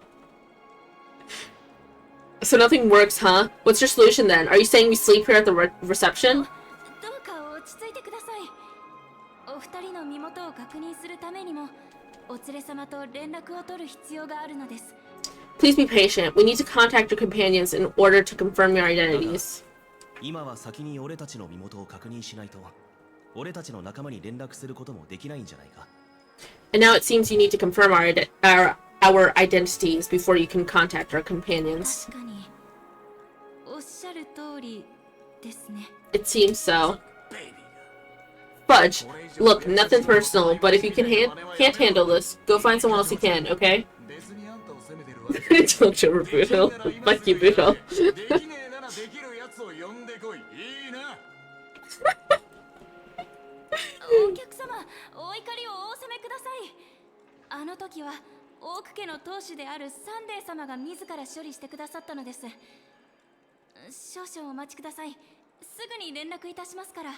So nothing works, huh? What's your solution then? Are you saying we sleep here at the reception? どうか落ち着いてください。お二人の身元を確認するためにも、お連れ様と連絡を取る必要があるのです。 Please be patient. We need to contact your companions in order to confirm your identities. 今は先に俺たちの身元を確認しないと、俺たちの仲間に連絡することもできないんじゃないか。 And now it seems you need to confirm our identities before you can contact our companions. 確かに。おっる通りですね。 It seems so. Fudge. Look, nothing personal, but if you can't handle this, go find someone else who can, okay? Don't you over Boodle. Fuck you, Boodle. お客様、お怒りをお収めください。あの時はオーク家の当主であるサンデー様が自ら処理してくださったのです。少々お待ちください。すぐに連絡いたしますから。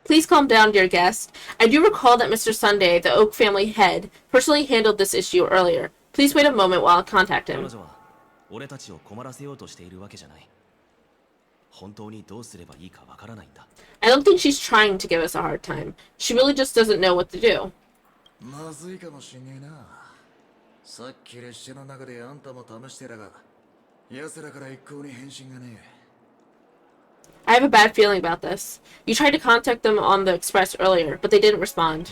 Please calm down, dear guest. I do recall that Mr. Sunday, the Oak family head, personally handled this issue earlier. Please wait a moment while I contact him. 彼女は俺たちを困らせようとしているわけじゃない。本当にどうすればいいかわからないんだ。I don't think she's trying to give us a hard time. She really just doesn't know what to do. まずいかもしんねえな。さっき列車の中であんたも試してたが、奴らから一向に返信がねえ。 I have a bad feeling about this. You tried to contact them on the express earlier, but they didn't respond.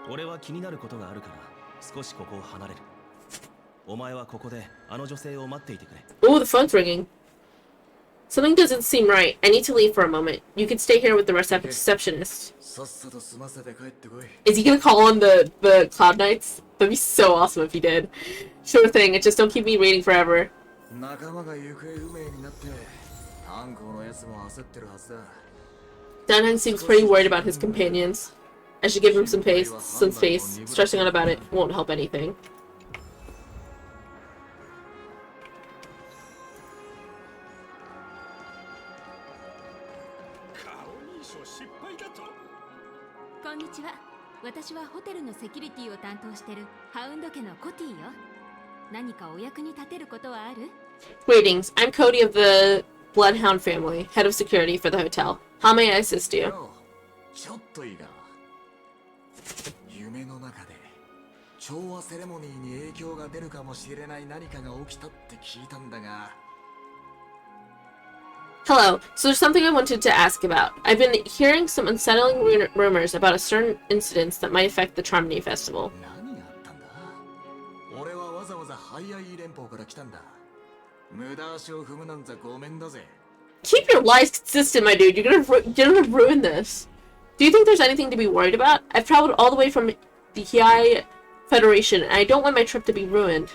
俺は気になることがあるから少しここを離れる。お前はここであの女性を待っていてくれ。 Ooh, the phone's ringing. Something doesn't seem right. I need to leave for a moment. You can stay here with the receptionist. さっさと済ませて帰ってこい。 Is he gonna call on the Cloud Knights? That'd be so awesome if he did. Sure thing, it just don't keep me waiting forever. 仲間が行方不明になって、炭鉱のやつも焦ってるはずだ。 Danheng seems pretty worried about his companions. I should give him some space. Stressing out about it won't help anything. こんにちは。私はホテルのセキュリティを担当してるハウンド家のコティよ。何かお役に立てることはある？ Greetings, I'm Cody of the Bloodhound family, head of security for the hotel. How may I assist you? ちょっといいか。夢の中で調和セレモニーに影響が出るかもしれない何かが起きたって聞いたんだが。 Hello, so there's something I wanted to ask about. I've been hearing some unsettling rumors about a certain incidents that might affect the Charmony Festival. 何があったんだ？俺はわざわざハイアイ連邦から来たんだ。無駄足を踏むなんざごめんだぜ。 Keep your lies consistent, my dude. You're gonna ruin this. Do you think there's anything to be worried about? I've traveled all the way from the Hiei Federation, and I don't want my trip to be ruined.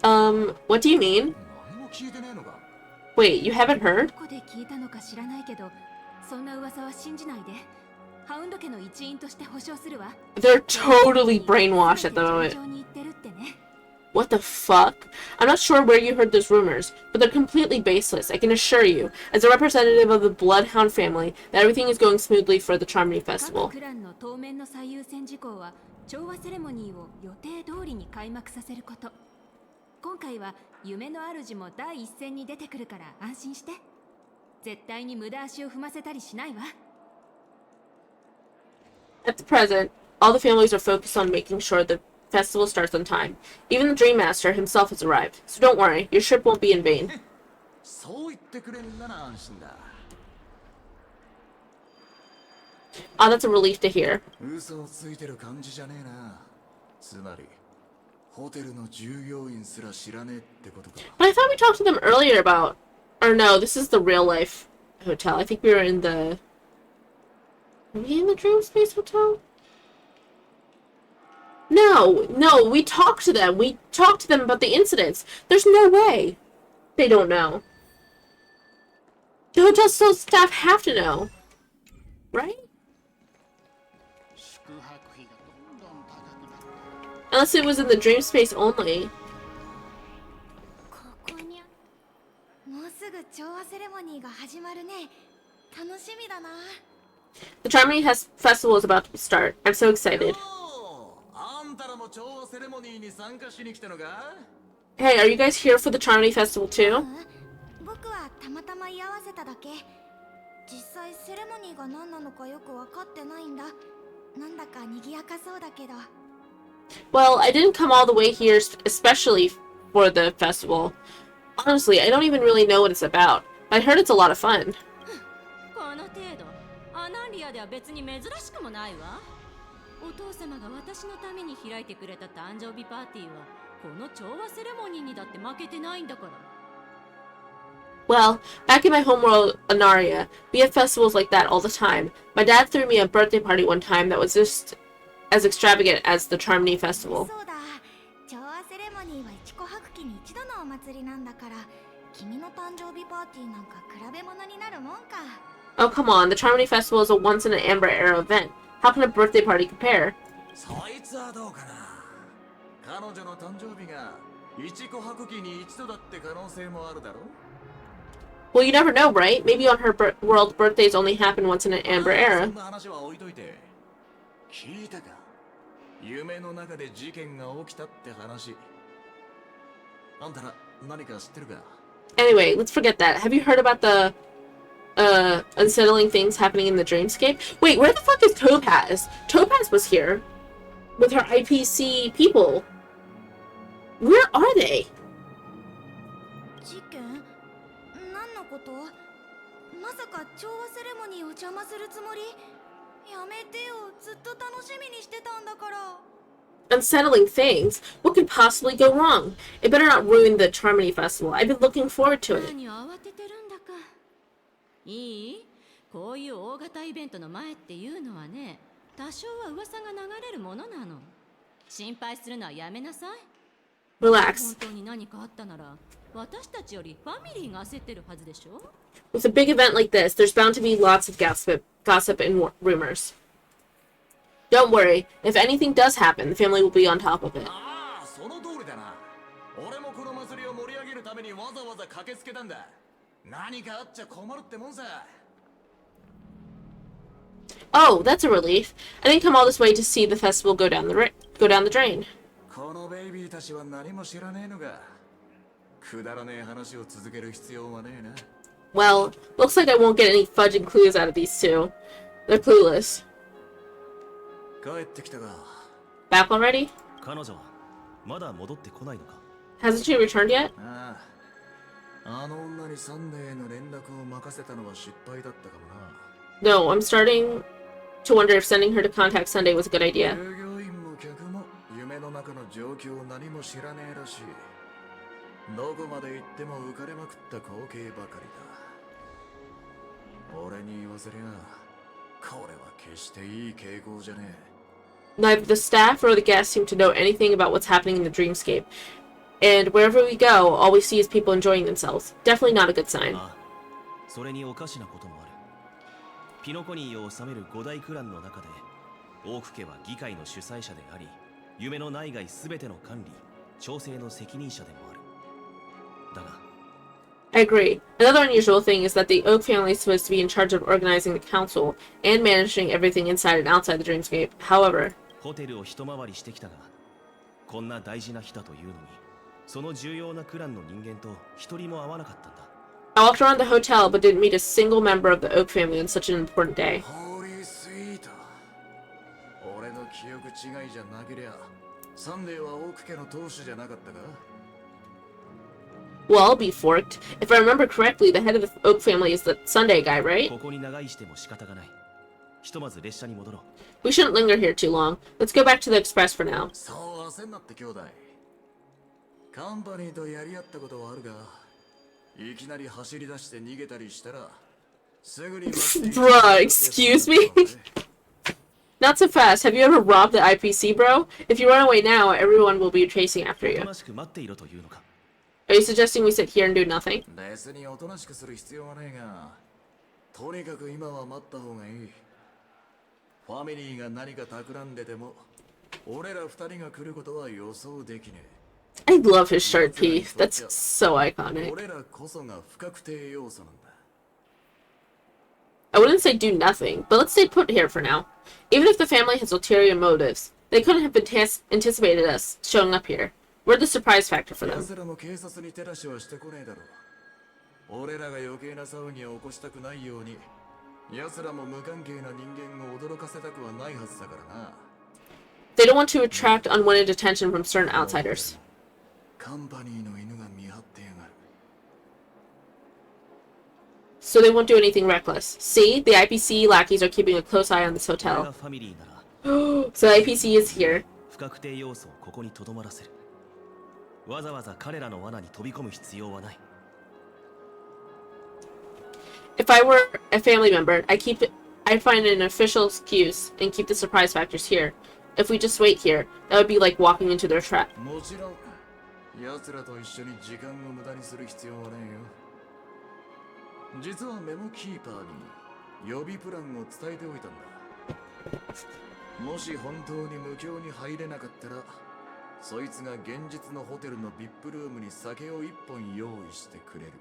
What do you mean? 何も聞いてねえのか？ Wait, you haven't heard? どこで聞いたのか知らないけど、そんな噂は信じないで。ハウンド家の一員として保証するわ。 They're totally brainwashed at the moment. 順調に言ってるってね。 What the fuck? I'm not sure where you heard those rumors, but they're completely baseless, I can assure you, as a representative of the Bloodhound family, that everything is going smoothly for the Charmony 各 Festival. クランの当面の最優先事項は調和セレモニーを予定通りに開幕させること。今回は夢の主も第一線に出てくるから安心して。絶対に無駄足を踏ませたりしないわ。 At the present, all the families are focused on making sure the festival starts on time. Even the Dream Master himself has arrived, so don't worry, your trip won't be in vain. そう言ってくれんなら安心だ。 Ah, that's a relief to hear. 嘘をついてる感じじゃねえな。つまり、ホテルの従業員すら知らねえってことか。 But I thought we talked to them earlier about... Or no, this is the real life hotel. I think we were in the... Were we in the Dream Space Hotel? No, we talked to them. We talked to them about the incidents. There's no way. They don't know. The hotel staff have to know. Right? Unless it was in the dream space only. ここにもうすぐ調和セレモニーが始まるね。楽しみだな。 The Charmony Festival is about to start. I'm so excited. あんたらも調和セレモニーに参加しに来たのか？ Hey, are you guys here for the Charmony Festival too? 僕はたまたま居合わせただけ。実際セレモニーが何なのかよく分かってないんだ。なんだか賑やかそうだけど。 Well, I didn't come all the way here especially for the festival. Honestly, I don't even really know what it's about. But I heard it's a lot of fun. この程度、アナンリアでは別に珍しくもないわ。お父様が私のために開いてくれた誕生日パーティーはこの調和セレモニーにだって負けてないんだから。 Well, back in my homeworld, Anaria, we have festivals like that all the time. My dad threw me a birthday party one time that was just as extravagant as the Charmony Festival. そうだ、調和セレモニーは一琥珀期に一度のお祭りなんだから、君の誕生日パーティーなんか比べ物になるもんか。 Oh, come on, the Charmony Festival is a once-in-an-Amber era event. How can a birthday party compare? そいつはどうかな。彼女の誕生日が一琥珀期に一度だって可能性もあるだろ。 Well, you never know, right? Maybe on her world, birthdays only happen once in an Amber era. そんな話は置いといて。聞いたか？夢の中で事件が起きたって話。あんたら何か知ってるか？ Anyway, let's forget that. Have you heard about the unsettling things happening in the dreamscape? Wait, where the fuck is Topaz? Topaz was here with her IPC people. Where are they? 事件？何のこと？まさか調和セレモニーを邪魔するつもり？やめてよ、ずっと楽しみにしてたんだから。 Unsettling things? What could possibly go wrong? It better not ruin the Charmony Festival. I've been looking forward to it. 何慌ててるんだか。いい？こういう大型イベントの前っていうのはね、多少は噂が流れるものなの。心配するのはやめなさい。 Relax. 本当に何かあったなら、私たちよりファミリーが焦ってるはずでしょ。 With a big event like this, there's bound to be lots of gossip and rumors. Don't worry. If anything does happen, the family will be on top of it. ああ、その通りだな。俺もこの祭りを盛り上げるためにわざわざ駆けつけたんだ。何かあっちゃ困るってもんさ。 Oh, that's a relief. I didn't come all this way to see the festival go down the drain. このベイビーたちは何も知らねえのか。くだらねえ話を続ける必要はねえな。 Well, looks like I won't get any fudging clues out of these two. They're clueless. 帰ってきたか。 Back already? 彼女はまだ戻ってこないのか？ Hasn't she returned yet? ああ、あの女にサンデーへの連絡を任せたのは失敗だったかもな。 No, I'm starting to wonder if sending her to contact Sunday was a good idea. 従業員も客も夢の中の状況を何も知らねえらしい。どこまで行っても浮かれまくった光景ばかりだ。俺に言わせりゃ、これは決していい傾向じゃねえ。 Neither the staff or the guests seem to know anything about what's happening in the dreamscape. And wherever we go, all we see is people enjoying themselves. Definitely not a good sign. ああ、それにおかしなこともある。ピノコニーを治める五大クランの中で、オーク家は議会の主催者であり、夢の内外すべての管理、調整の責任者でもある。だが、 I agree. Another unusual thing is that the Oak family is supposed to be in charge of organizing the council and managing everything inside and outside the dreamscape. However, ホテルを一回りしてきたが、こんな大事な日だというのに、その重要なクランの人間と一人も会わなかったんだ。I walked around the hotel but didn't meet a single member of the Oak family on such an important day. ホーリースイート。俺の記憶違いじゃなけりゃ、サンデーはオーク家の当主じゃなかったか？ Well, I'll be forked. If I remember correctly, the head of the Oak family is the Sunday guy, right? ここに長居しても仕方がない。ひとまず列車に戻ろう。We shouldn't linger here too long. Let's go back to the express for now. そう焦んなって兄弟。カンパニーとやり合ったことはあるが、いきなり走り出して逃げたりしたら、すぐに Bruh, excuse me? Not so fast. Have you ever robbed the IPC, bro? If you run away now, everyone will be chasing after おと you. なしく待っていろというのか。 Are you suggesting we sit here and do nothing? 別におとなしくする必要はねえが、とにかく今は待った方がいい。ファミリーが何か企んでても、俺ら二人が来ることは予想できねえ。 I love his shirt piece. That's so iconic. 俺らこそが不確定要素なんだ。 I wouldn't say do nothing, but let's stay put here for now. Even if the family has ulterior motives, they couldn't have anticipated us showing up here. We're the surprise factor for them. 奴らも警察に手出しはしてこねえだろう。俺らが余計な騒ぎを起こしたくないように、奴らも無関係な人間を驚かせたくはないはずだからな。 They don't want to attract unwanted attention from certain outsiders. カンパニーの犬が見張ってやがる。 So they won't do anything reckless. See? The IPC lackeys are keeping a close eye on this 俺 hotel. がファミリーなら、 So the IPC is here. 不確定要素をここに留まらせる。わざわざ彼らの罠に飛び込む必要はない。 If I were a family member, I'd find an official excuse and keep the surprise factors here. If we just wait here, that would be like walking into their trap. もちろん奴らと一緒に時間を無駄にする必要はねえよ。実はメモキーパーに予備プランを伝えておいたんだ。もし本当に無境に入れなかったら、そいつが現実のホテルの VIP ルームに酒を一本用意してくれる。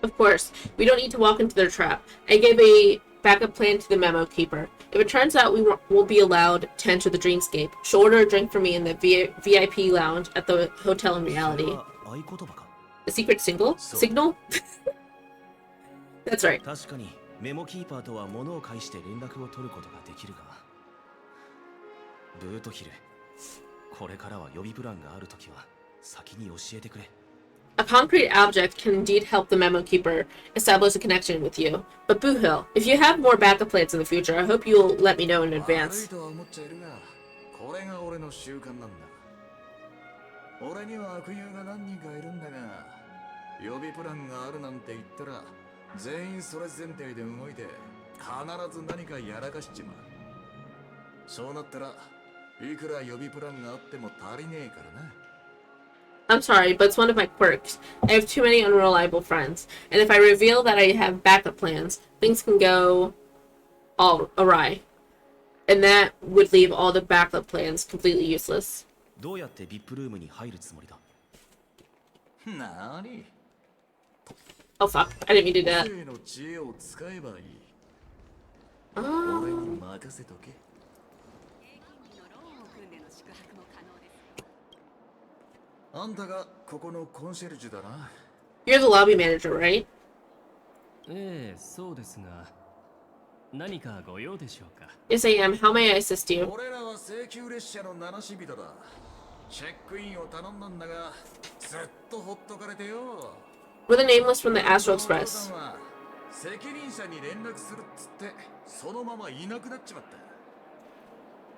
Of course, we don't need to walk into their trap. I gave a backup plan to the memo keeper. If it turns out we won't be allowed to enter the dreamscape, she'll order a drink for me in the VIP lounge at the hotel in reality. A secret signal? That's right. 確かにメモキーパーとは物を介して連絡を取ることができるが、ブートヒル、これからは予備プランがあるときは先に教えてくれ。 A concrete object can indeed help the memo keeper establish a connection with you. But Boohill, if you have more backup plans in the future, I hope you'll let me know in advance. これが俺の習慣なんだ。俺には悪友が何人かいるんだが、予備プランがあるなんて言ったら、全員それ前提で動いて、必ず何かやらかしちまう。そうなったら、いくら予備プランがあっても足りねえからな。 I'm sorry, but it's one of my quirks. I have too many unreliable friends, and if I reveal that I have backup plans, things can go all awry. And that would leave all the backup plans completely useless. どうやって VIP ルームに入るつもりだ？なに？ Oh fuck, I didn't mean to do that. 個性の知恵を使えばいい。Oh. 俺に任せとけ。 あんたがここのコンシェルジュだな。 You're the lobby manager, right? ええ、そうですが、何かご用でしょうか。 Yes, I am. How may I assist you? 俺らは請求列車の名なし人だ。チェックインを頼んだんだが、ずっとほっとかれてよ。 We're the nameless from the Astro Express. 責任者に連絡するっつって、そのままいなくなっちまった。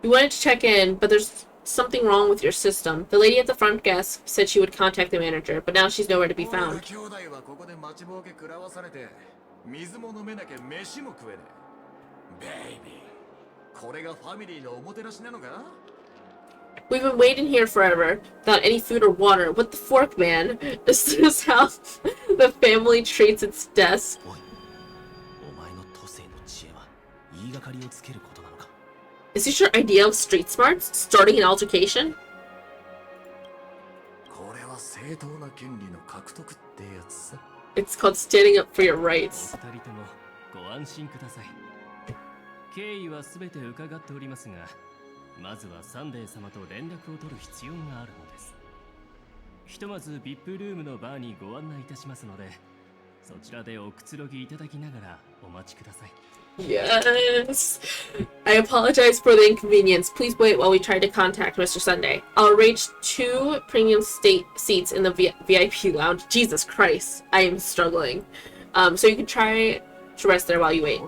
We wanted to check in, but there's something wrong with your system. The lady at the front desk said she would contact the manager, but now she's nowhere to be found. 兄弟はここで待ちぼうけ食らわされて、水も飲めなきゃ飯も食えねえ。ベイビー、これがファミリーのおもてなしなのか？ We've been waiting here forever, without any food or water. What the fork, man? Is this how the family treats its guests? おい、お前の都政の知恵は言いがかりをつけることなのか？ Is this your idea of street smarts? Starting an altercation? これは正当な権利の獲得ってやつさ。 It's called standing up for your rights. お二人ともご安心ください。経緯はすべて伺っておりますが、まずはサンデー様と連絡を取る必要があるのです。ひとまず VIP ルームのバーにご案内いたしますので、そちらでおくつろぎいただきながらお待ちください。 Yes! I apologize for the inconvenience. Please wait while we try to contact Mr. Sunday. I'll arrange 2 premium seats in the VIP lounge. Jesus Christ, I am struggling. So you can try to rest there while you wait.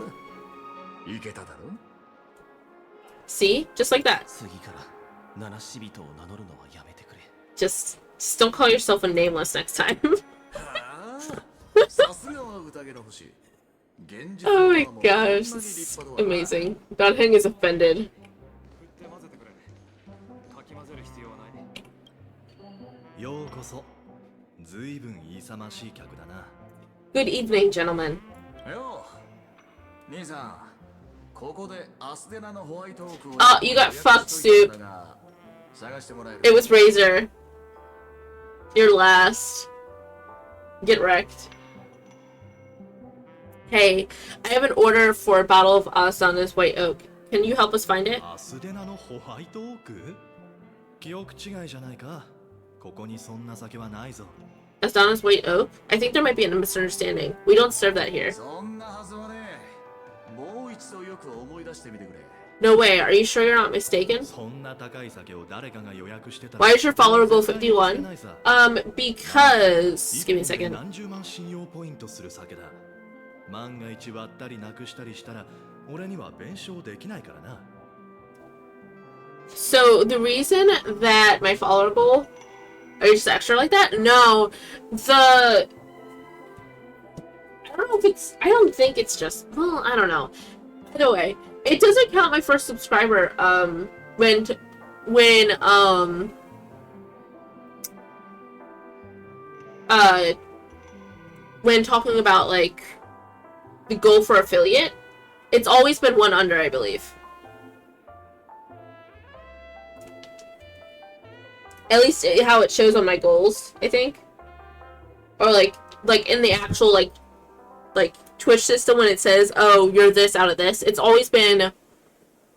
いけただろ？ See? Just like that. 次から名なし人を名乗るのはやめてくれ。 Just don't call yourself a nameless next time. さすがは宴の星。 Oh my gosh, this is amazing. Donheng is offended. ようこそ。ずいぶん勇ましい客だな。 Good evening, gentlemen. よう、兄さん、ここでアスデナのホワイトオークを Oh, you got fucked, Soup. 探してもらえる。 It was Razor. You're last. Get wrecked. Hey, I have an order for a bottle of Asana's White Oak. Can you help us find it? アスデナのホワイトオーク？記憶違いじゃないか。ここにそんな酒はないぞ。 Asana's White Oak? I think there might be a misunderstanding. We don't serve that here. そんなはずはね。もう一度よく思い出してみてくれ。 No way, are you sure you're not mistaken? そんな高い酒を誰かが予約してた。 Why is your follower goal 51? Because... Give me a second. 何十万信用ポイントする酒だ。万が一割ったりなくしたりしたら俺には弁償できないからな。So the reason that my follower goal are you just extra like that? No, I don't know if it's. I don't think it's just. Well, I don't know. Either way, it doesn't count my first subscriber. When when uh when talking about like the goal for affiliate, it's always been one under, I believe. At least how it shows on my goals, I think. Or like in the actual like Twitch system when it says, oh, you're this out of this, it's always been,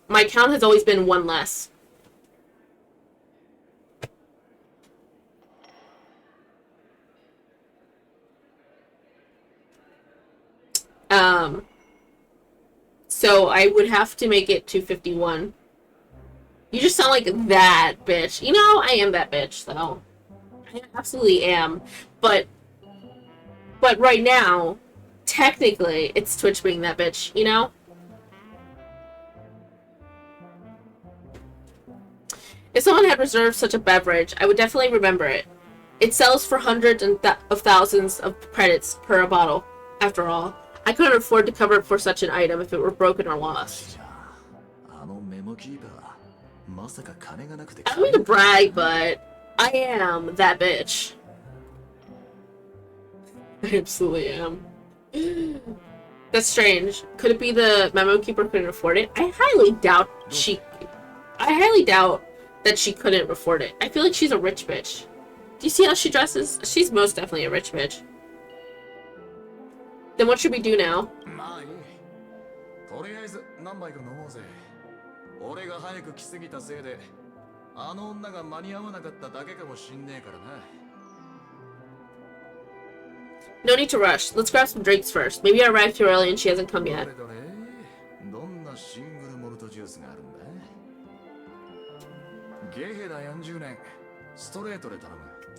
my count has always been one less. So I would have to make it to 51. You just sound like that bitch. You know, I am that bitch, though. I absolutely am. But right now, technically, it's Twitch being that bitch, you know? If someone had reserved such a beverage, I would definitely remember it. It sells for hundreds of thousands of credits per bottle, after all. I couldn't afford to cover for such an item if it were broken or lost. I don't mean to brag, but I am that bitch. I absolutely am. That's strange. Could it be the memo keeper couldn't afford it? I highly doubt that she couldn't afford it. I feel like she's a rich bitch. Do you see how she dresses? She's most definitely a rich bitch. Then what should we do now? No need to rush. Let's grab some drinks first. Maybe I arrived too early and she hasn't come yet.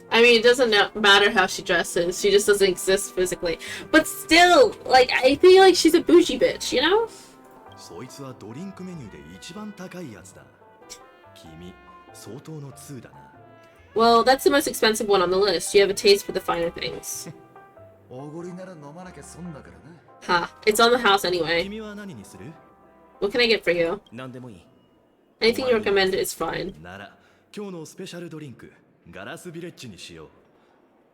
I mean, it doesn't matter how she dresses. She just doesn't exist physically. But still, like, I feel like she's a bougie bitch, you know? Well, that's the most expensive one on the list. You have a taste for the finer things. Ha, it's on the house anyway. What can I get for you? Anything you recommend is fine. ガラスビレッジにしよう。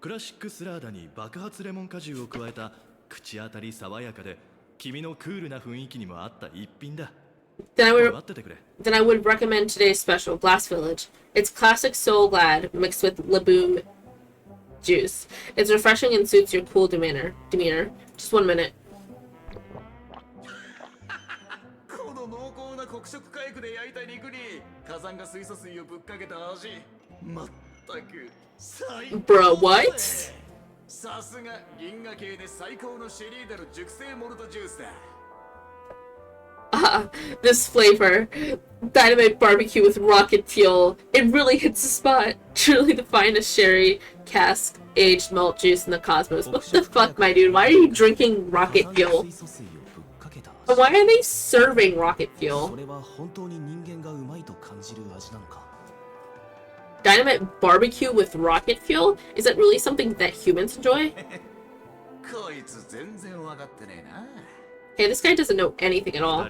クラシックスラーダに爆発レモン果汁を加えた口当たり爽やかで君のクールな雰囲気にも合った一品だ。Then I would recommend today's special, Glass Village. It's classic soul glad mixed with Laboom juice. It's refreshing and suits your cool demeanor. Just 1 minute. この濃厚な黒色火薬で焼いた肉に火山ガ水素水をぶっかけた味。Bro, what? This flavor. Dynamite barbecue with rocket fuel. It really hits the spot. Truly the finest sherry cask aged malt juice in the cosmos. What the fuck, my dude? Why are you drinking rocket fuel? And why are they serving rocket fuel? Dynamite barbecue with rocket fuel? Is that really something that humans enjoy? Hey, this guy doesn't know anything at all.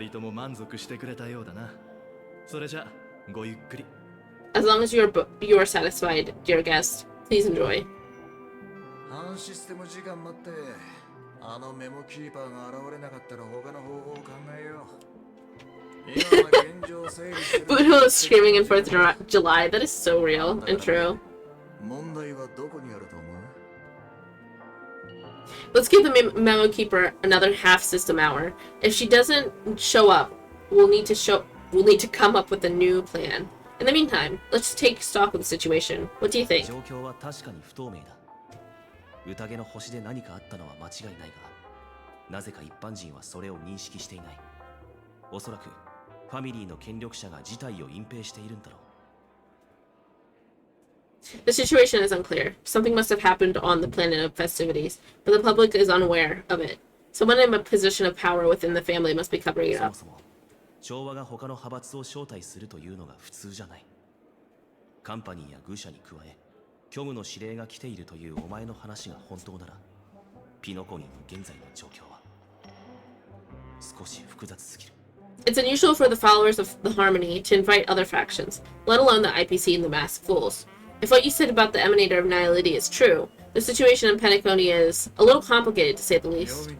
As long as you are satisfied, dear guest, please enjoy. Buddha is screaming in 4th of July. That is so real and true. Let's give the memo keeper another half-system hour. If she doesn't show up, we'll need to come up with a new plan. In the meantime, let's take stock of the situation. What do you think? 宴の星で何かあったのは間違いないが、なぜか一般人はそれを認識していない。おそらくファミリーの権力者が事態を隠蔽しているんだろう。The situation is unclear. Something must have happened on the planet of festivities, but the public is unaware of it. Someone in a position of power within the family must be covering it up. 調和が他の派閥を招待するというのが普通じゃない。カンパニーや愚者に加え虚無の指令が来ているというお前の話が本当なら、ピノコニーの現在の状況は少し複雑すぎる。 It's unusual for the followers of the Harmony to invite other factions, let alone the IPC and the Masked Fools. If what you said about the Emanator of Nihility is true, the situation in Penacony is a little complicated to say the least.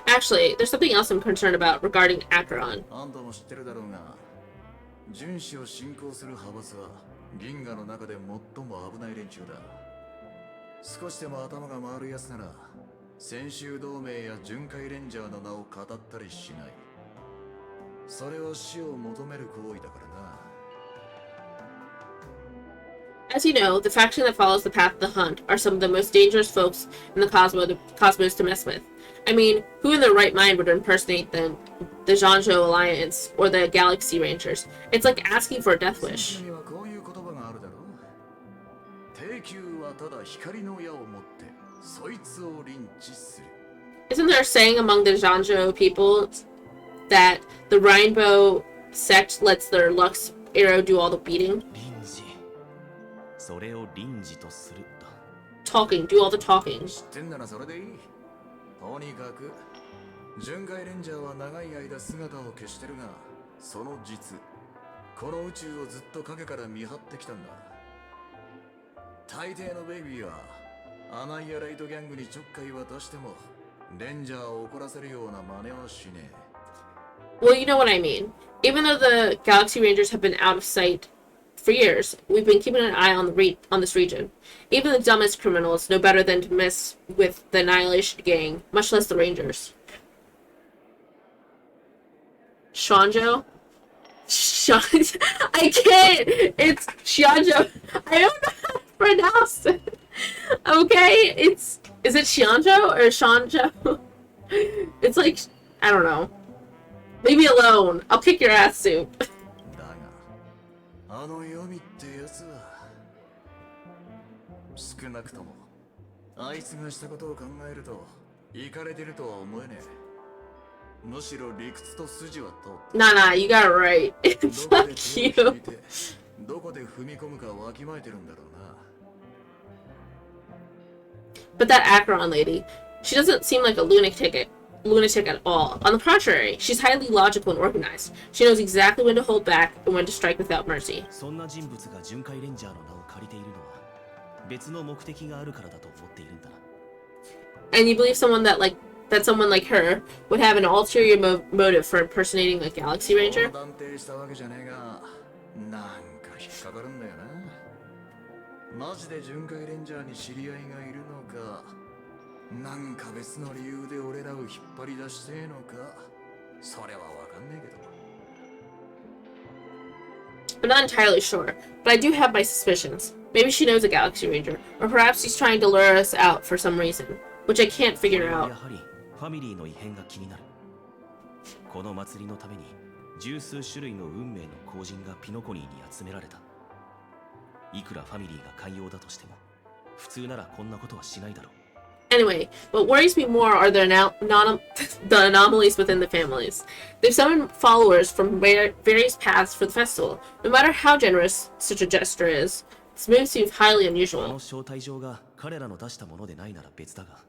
Actually, there's something else I'm concerned about regarding Acheron. 巡視を信仰する派閥は銀河の中で最も危ない連中だ。少しでも頭が回るやつなら先週同盟や巡回レンジャーの名を語ったりしない。それは死を求める行為だからな。As you know, the faction that follows the path of the Hunt are some of the most dangerous folks in the cosmos to mess with. I mean, who in their right mind would impersonate the Zhanzhou Alliance or the Galaxy Rangers? It's like asking for a death wish. Isn't there a saying among the Zhanzhou people that the Rainbow sect lets their Lux arrow do all the beating? Talking, do all the talking. とにかく巡回レンジャーは長い間姿を消してるが、その実この宇宙をずっと影から見張ってきたんだ。大抵のベイビーはアナイアライトギャングにちょっかい渡してもレンジャーを怒らせるような真似はしねえ。 Well, you know what I mean. Even though the Galaxy Rangers have been out of sight for years, we've been keeping an eye on this region. Even the dumbest criminals know better than to mess with the Annihilation Gang, much less the Rangers. Shanjo? I can't! It's Shanjo. I don't know how to pronounce it. Okay? Is it Shanjo or Shanjo? It's like, I don't know. Leave me alone. I'll kick your ass soon. あの読みってやつは少なくともあいつがしたことを考えるとイカれてるとは思えねえ。むしろ理屈と筋は通って。Nah, you got it right. Fuck you. どこで踏み込むかわきまえてるんだろうな。 But that Acheron lady, she doesn't seem like a lunatic at all. On the contrary, she's highly logical and organized. She knows exactly when to hold back and when to strike without mercy. そんな人物が巡回レンジャーの名を借りているのは別の目的があるからだと思っているんだな。 And you believe someone like her would have an ulterior motive for impersonating a Galaxy Ranger? 断定したわけじゃねえが、なんか引っかかるんだよな。マジで巡回レンジャーに知り合いがいるのか。 なんか別の理由で俺らを引っ張り出してえのか、それはわかんねえけど。 I'm not entirely sure, but I do have my suspicions. Maybe she knows a Galaxy Ranger, or perhaps she's trying to lure us out for some reason, which I can't figure out. やはりファミリーの異変が気になる。この祭りのために十数種類の運命の後人がピノコニーに集められた。いくらファミリーが寛容だとしても、普通ならこんなことはしないだろう。 Anyway, what worries me more are the anomalies within the families. They've summoned followers from various paths for the festival. No matter how generous such a gesture is, this move seems highly こ unusual. の招待状が彼らの出したものでないなら別だが、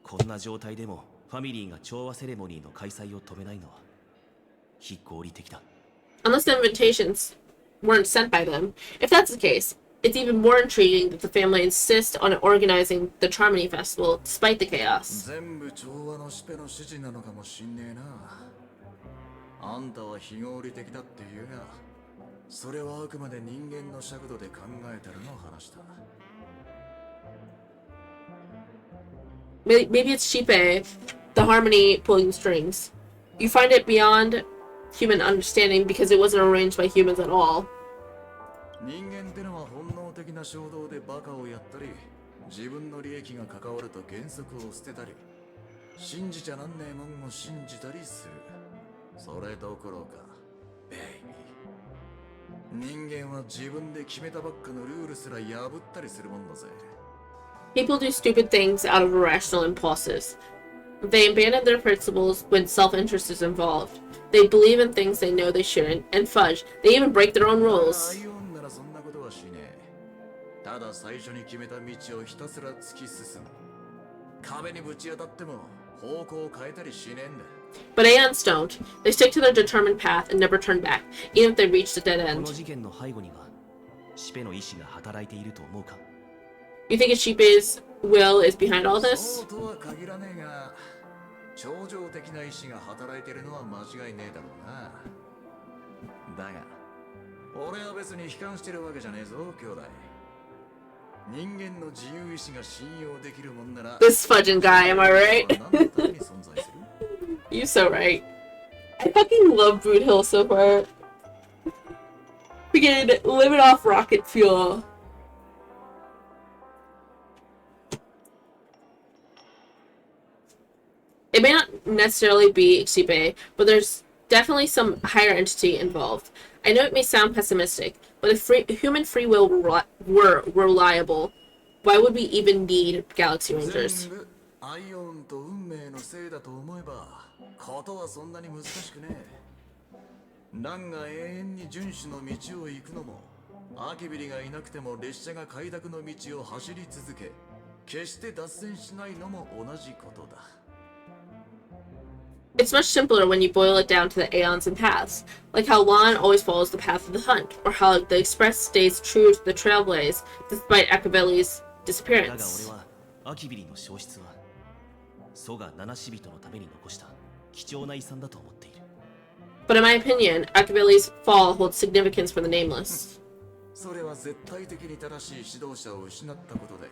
こんな状態でもファミリーが調和セレモニーの開催を止めないのは非合理的だ。 Unless the invitations weren't sent by them. If that's the case, it's even more intriguing that the family insists on organizing the Charmony Festival despite the chaos. 全部調和のスペの指示なのかもしんねえな。あんたは非合理的だって言うが、それはあくまで人間の尺度で考えたらの話だ。 Maybe it's Shipe, the Harmony pulling the strings. You find it beyond human understanding because it wasn't arranged by humans at all. 人間ってのは本能的な衝動でバカをやったり、自分の利益が関わると原則を捨てたり、信じちゃなんねえもんを信じたりする。それどころか、ベイビー。人間は自分で決めたばっかのルールすら破ったりするもんだぜ。 People do stupid things out of irrational impulses. They abandon their principles when self-interest is involved. They believe in things they know they shouldn't, and fudge. They even break their own ア rules. イオンならそんなことはしねえ。ただ最初に決めた道をひたすら突き進む。壁にぶち当たっても方向を変えたりしねえんだ。But Aeons don't. They stick to their determined path and never turn back, even if they reach a dead この end. 事件の背後にはシペの意志が働いていると思うか？ You think Ishibe's will is behind all そ this? うとは限らねえが、超常的な意志が働いているのは間違いねえだろうな。だが、俺は別に悲観してるわけじゃねえぞ、兄弟。人間の自由意志が信用できるもんなら、 This fudging guy, am I right? 何のために存在する？ You're so right. I fucking love Boot Hill so far. Freaking living off rocket fuel. It may not necessarily be Ichibe, but there's definitely some higher entity involved. I know it may sound pessimistic, but if human free will were reliable, why would we even need Galaxy Rangers? 全部アイオンと運命のせいだと思えば、ことはそんなに難しくねえ。ランが永遠に遵守の道を行くのも、アキビリがいなくても列車が快諾の道を走り続け、決して脱線しないのも同じことだ。It's much simpler when you boil it down to the aeons and paths, like how Lan always follows the path of the hunt, or how the Express stays true to the Trailblaze despite Akabeli's だが俺 disappearance. はアキビリの消失は蘇が七死人のために残した貴重な遺産だと思っている。 But in my opinion, Akabeli's fall holds significance for the Nameless. それは絶対的に正しい指導者を失ったことで、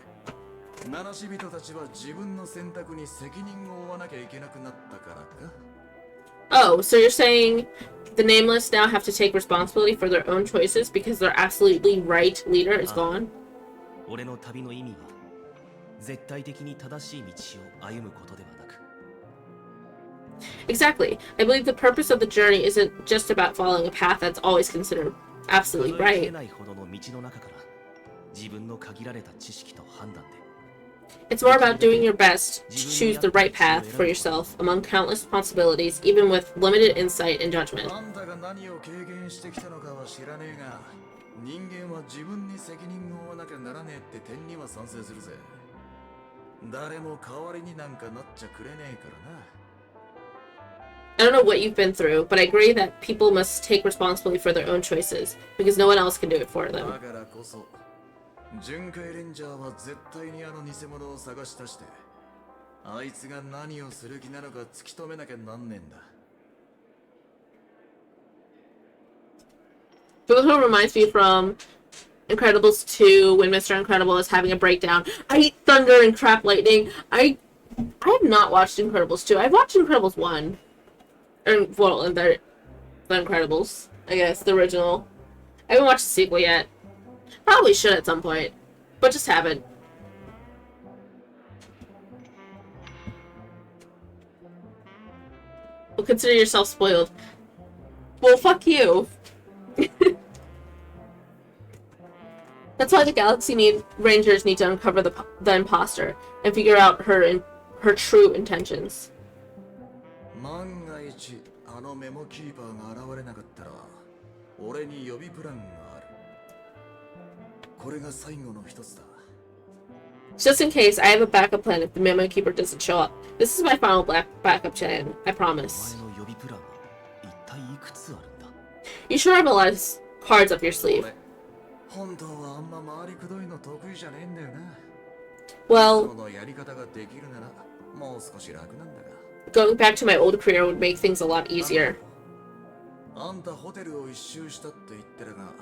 七死人たちは自分の選択に責任を負わなきゃいけなくなったからか。 Oh, so you're saying the Nameless now have to take responsibility for their own choices because their absolutely right leader is gone? 俺の旅の意味は絶対的に正しい道を歩むことではなく、 Exactly. I believe the purpose of the journey isn't just about following a path that's always considered absolutely 数えきれ right. ないほどの道の中から自分の限られた知識と判断で It's more about doing your best to choose the right path for yourself among countless possibilities, even with limited insight and judgment. あんたが何を経験してきたのかは知らねえが、人間は自分に責任を負わなきゃならねえって点には賛成するぜ。誰も代わりになんかなっちゃくれねえからな。 I don't know what you've been through, but I agree that people must take responsibility for their own choices, because no one else can do it for だ them. からこそ、巡回レンジャーは絶対にあの偽物を探し出して、あいつが何をする気なのか突き止めなきゃなんねえんだ。 Boohoo reminds me from Incredibles 2 when Mr. Incredible is having a breakdown. I hate thunder and crap lightning. I have not watched Incredibles 2. I've watched Incredibles 1. Well, and the Incredibles, I guess, the original. I haven't watched the sequel yet. Probably should at some point, but just haven't. Well, consider yourself spoiled. Well, fuck you. That's why the Galaxy Rangers need to uncover the imposter and figure out her true intentions. 万が一あのメモキーパーが現れなかったら、俺に予備プランがある。これが最後の一つだ。 Just in case, I have a backup plan if the Memo Keeper doesn't show up. This is my final backup plan, I お promise. 前の予備プランは一体いくつあるんだ？ You sure have a lot of cards up your sleeve. 俺、本当はあんま回りくどいの得意じゃねえんだよな。 Well, そのやり方ができるなら、もう少し楽なんだが。 going back to my old career would make things a lot easier. あんたホテルを一周したって言ってるが、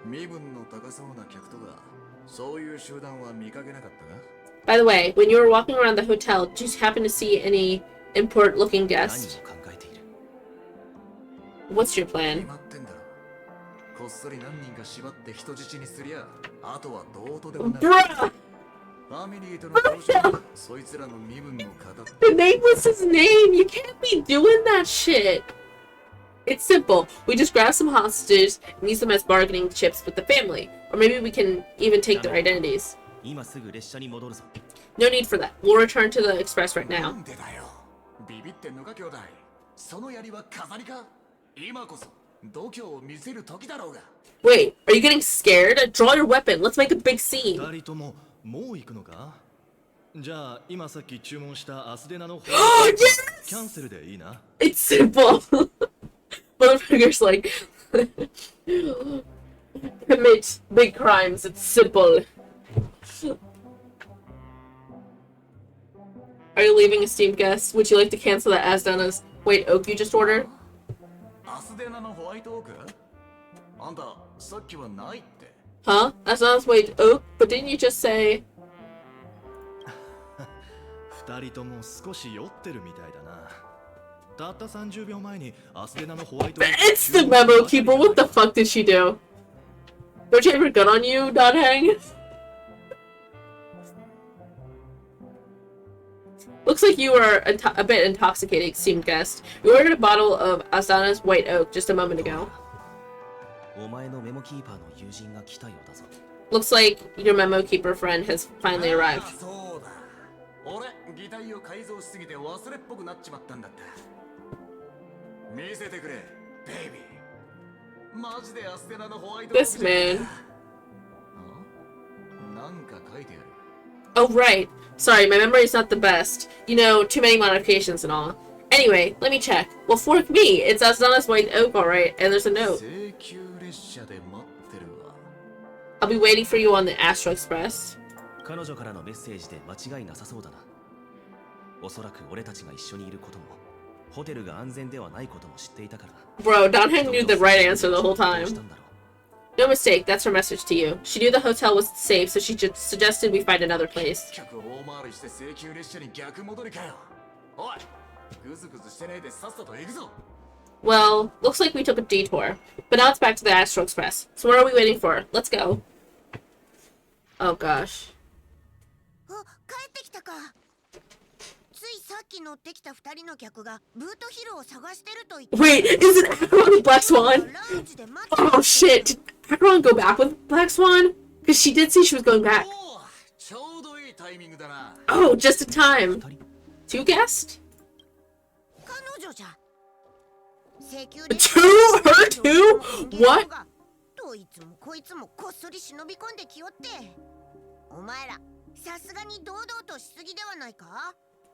身分の高そうな客とか、そういう集団は見かけなかったが？ By the way, when you were walking around the hotel, did you happen to see any import-looking 何 guests? を考えている？ What's your 決 plan? まってんだろ。こっそり何人か縛って人質にすりゃ、あとはどうとでもなる。 Bruh! ファミリーとの交渉でそいつらの身分を語って The name was his name! You can't be doing that shit! It's simple. We just grab some hostages and use them as bargaining chips with the family. Or maybe we can even take their identities. 今すぐ列車に戻るぞ。 No need for that. We'll return to the express right な now. んでだよ。ビビってんのか兄弟。その槍は飾りか。今こそ度胸を見せる時だろうが。 Wait, are you getting scared? Draw your weapon. Let's make a big scene. 二人とももう行くのか？じゃあ今さっき注文したアスデナの方 Yes! キャンセルでいいな。 It's simple. Motherfuckers like commit big crimes. It's simple. Are you leaving, esteemed guest? Would you like to cancel that Asdana's White Oak you just ordered? アスデナのホワイトオーク？あんたさっきはないって。 Huh? Asdana's White Oak? But didn't you just say... 二人とも少し酔ってるみたいだな。たった30秒前にアスデナのホワイト It's the memo keeper. What the fuck did she do? Don't you have a gun on you, Donhang? Looks like you were a bit intoxicated, esteemed guest. We ordered a bottle of Asana's White Oak just a moment ago. お前のメモキーパーの友人が来たようだぞ。 Looks like your memo keeper friend has finally arrived. そうだ。俺擬態を改造しすぎて忘れっぽくなっちまったんだった。見せてくれ、ベイビー。マジでアステナのホワイトオーク。 This man. なんか書いてある。 Oh, right. Sorry, my memory's not the best. You know, too many modifications and all. Anyway, let me check. Well, for me, it's Asana's White Oak, alright, and there's a note. I'll be waiting for you on the Astro Express. 彼女からのメッセージで間違いなさそうだな。おそらく俺たちが一緒にいることも、ホテルが安全ではないことも知っていたから。Bro, Donheng knew the right answer the whole time. No mistake, that's her message to you. She knew the hotel was safe, so she just suggested we find another place. Well, looks like we took a detour. But now it's back to the Astro Express. So what are we waiting for? Let's go. Oh gosh. Wait, is it Acheron with Black Swan? Oh shit, did Acheron go back with Black Swan? Because she did say she was going back. Oh, just in time. Two guests? Two? Her two? What?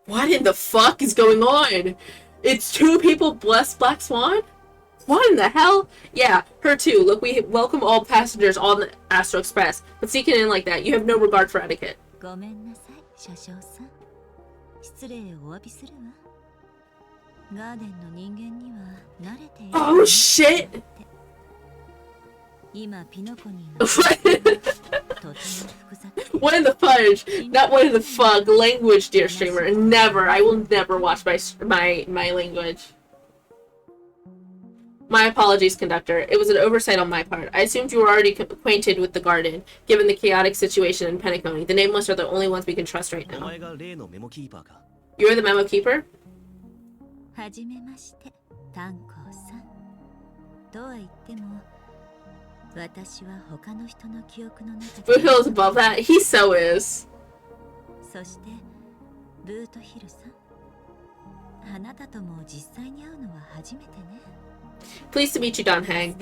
What in the fuck is going on? It's two people bless Black Swan? What in the hell? Yeah, her too. Look, we welcome all passengers on the Astro Express. But sneaking in like that, you have no regard for etiquette. Oh shit! What in the fudge? Not what in the fuck. Language, dear streamer. Never. I will never watch my language. My apologies, conductor. It was an oversight on my part. I assumed you were already acquainted with the garden, given the chaotic situation in Pngtuber. The nameless are the only ones we can trust right now. You're the memo keeper? Boothill is above that? He so is. Pleased to meet you, Donheng.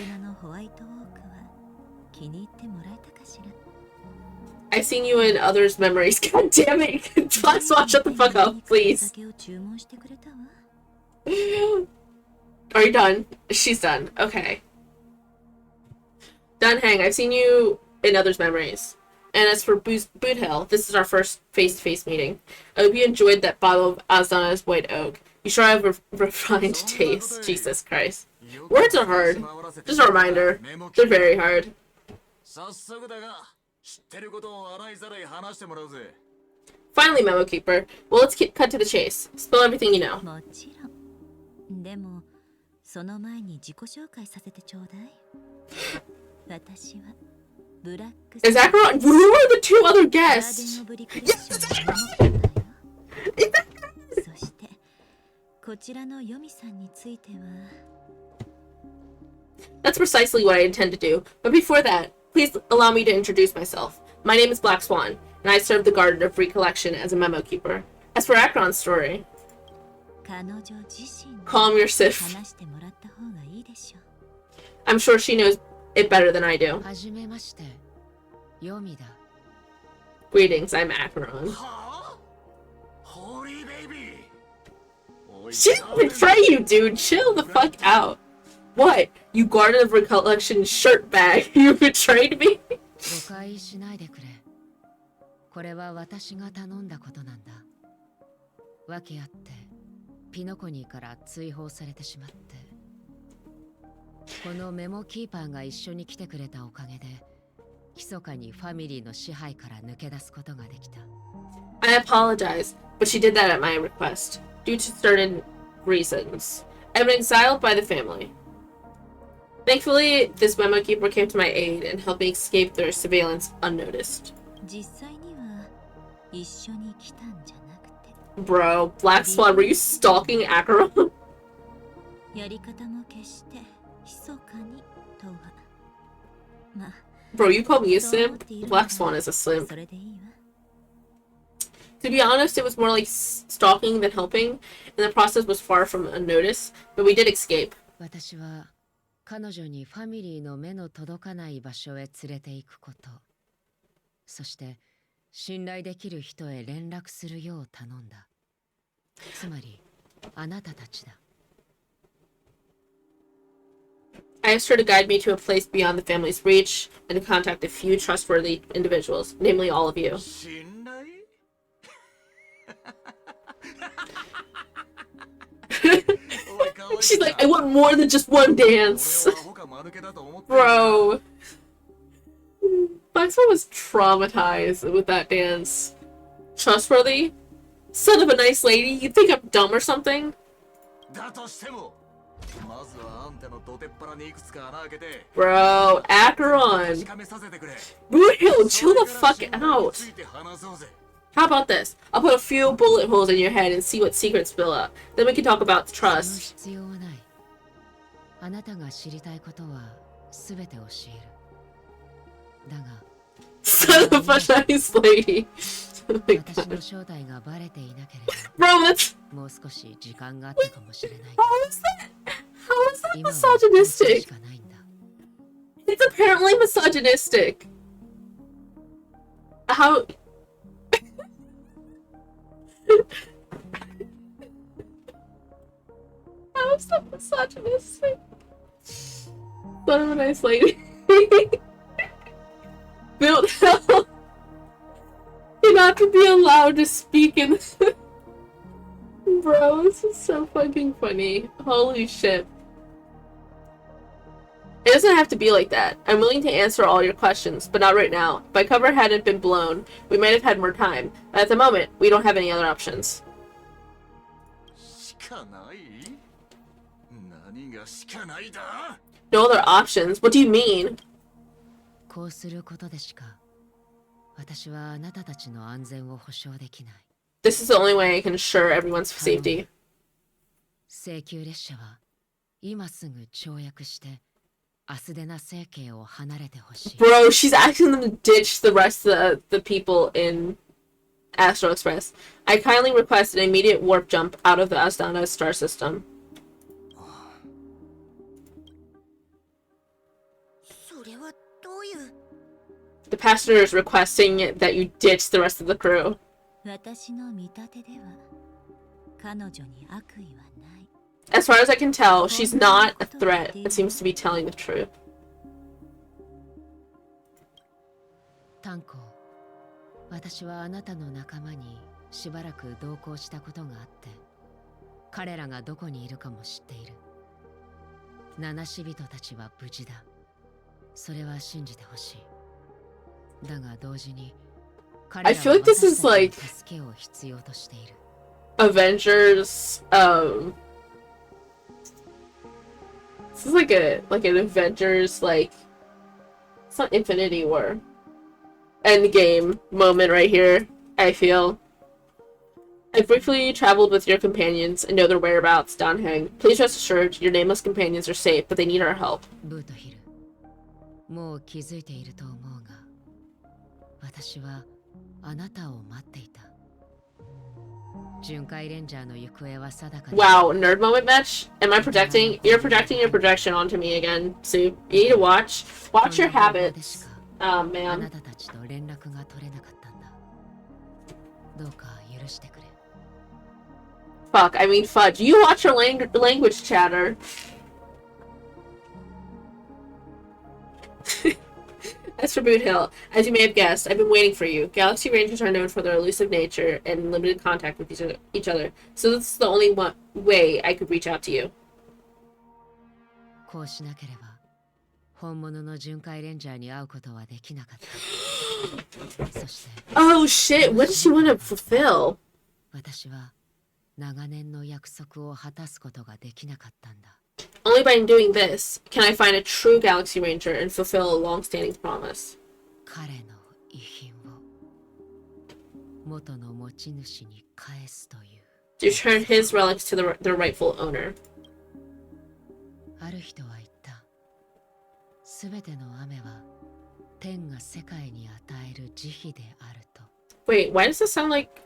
I've seen you in others' memories. God damn it! Black Swan, shut the fuck up, please. Are you done? She's done. Okay. Donheng, I've seen you in others' memories. And as for Boothill, this is our first face-to-face meeting. I hope you enjoyed that bottle of Asana's White Oak. You sure have a refined taste. Jesus Christ. Words are hard. Just a reminder. They're very hard. Finally, Memo Keeper. Well, let's cut to the chase. Spill everything you know. Is Acheron? Who are the two other guests? That's precisely what I intend to do. But before that, please allow me to introduce myself. My name is Black Swan, and I serve the Garden of Recollection as a memo keeper. As for Acheron's story... Calm your sif. I'm sure she knows it better than I do. はじめまして、ヨミだ。Greetings, I'm Acheron. ホーリーベイビー She didn't betray you, dude. Chill the fuck out. What? You guarded of recollection shirt bag. You betrayed me? 誤解しないでくれ。これは私が頼んだことなんだ。わけあって、ピノコニーから追放されてしまって。このメモキーパーが一緒に来てくれたおかげで、密かにファミリーの支配から抜け出すことができた。I apologize, but she did that at my request, due to certain reasons. I've been exiled by the family. Thankfully, this memo keeper came to my aid and helped me escape their surveillance unnoticed. Bro, Black Swan, were you stalking Acheron? Bro, you call me a simp? Black Swan is a simp. To be honest, it was more like stalking than helping, and the process was far from unnoticed, but we did escape. 私は彼女にファミリーの目の届かない場所へ連れて行くこと、そして信頼できる人へ連絡するよう頼んだ。つまり、あなたたちだ。I asked her to guide me to a place beyond the family's reach and to contact a few trustworthy individuals, namely all of you. She's like, I want more than just one dance. Bro. Black Swan was traumatized with that dance. Trustworthy? Son of a nice lady, you think I'm dumb or something? Bro, Acheron. Boot Hill, chill the fuck out. How about this? I'll put a few bullet holes in your head and see what secrets spill out. Then we can talk about trust. Son of a nice lady. Oh my God. Bro, that's... How is that? How is that misogynistic? It's apparently misogynistic. How... How is that misogynistic? Son of a nice lady. Built hell. You're not to be allowed to speak in. Bro, this is so fucking funny. Holy shit. It doesn't have to be like that. I'm willing to answer all your questions, but not right now. If my cover hadn't been blown, we might have had more time. But at the moment, we don't have any other options. No other options? What do you mean? This is the only way I can ensure everyone's safety. Bro, she's asking them to ditch the rest of the people in Astro Express. I kindly request an immediate warp jump out of the Astana star system. The passenger is requesting that you ditch the rest of the crew. As far as I can tell, she's not a threat and seems to be telling the truth. Tanko, 私はあなたの仲間にしばらく同行したことがあって、彼らがどこにいるかも知っている。七死人たちは無事だ。それは信じてほしい。だが同時に、彼らは私たちの助けを必要としている。Avengers, this is like an Avengers, like, it's not Infinity War. Endgame moment right here, I feel. I briefly traveled with your companions and know their whereabouts, Donhang. Please rest assured, your nameless companions are safe, but they need our help. もう気づいていると思うが、私はあなたを待っていた。巡回レンジャーの行方は定かで Wow, nerd moment match? Am I projecting? You're projecting your projection onto me again, Soup. You need to watch your habits. Oh, あ man. なたたちと連絡が取れなかったんだ。どうか許してくれ。 Fuck, I mean fudge. You watch your language chatter. As for Boot Hill, as you may have guessed, I've been waiting for you. Galaxy Rangers are known for their elusive nature and limited contact with each other, so this is the only way I could reach out to you. こうしなければ本物の巡回レンジャーに会うことはできなかった。そして Oh shit, what does she want to fulfill? 私は長年の約束を果たすことができなかったんだ。 Only by doing this can I find a true Galaxy Ranger and fulfill a long-standing promise. 彼の遺品を元の持ち主に返すという。 To return his relics to their rightful owner. ある人は言った。すべての雨は天が世界に与える慈悲であると。 Wait, why does this sound like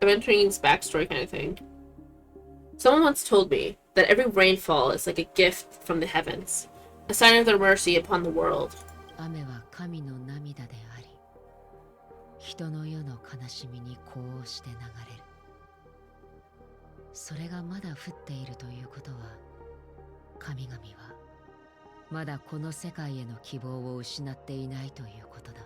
Aventuring's backstory kind of thing? Someone once told me that every rainfall is like a gift from the heavens, a sign of their mercy upon the world. 雨は神の涙であり、人の世の悲しみに呼応して流れる。それがまだ降っているということは、神々はまだこの世界への希望を失っていないということだ。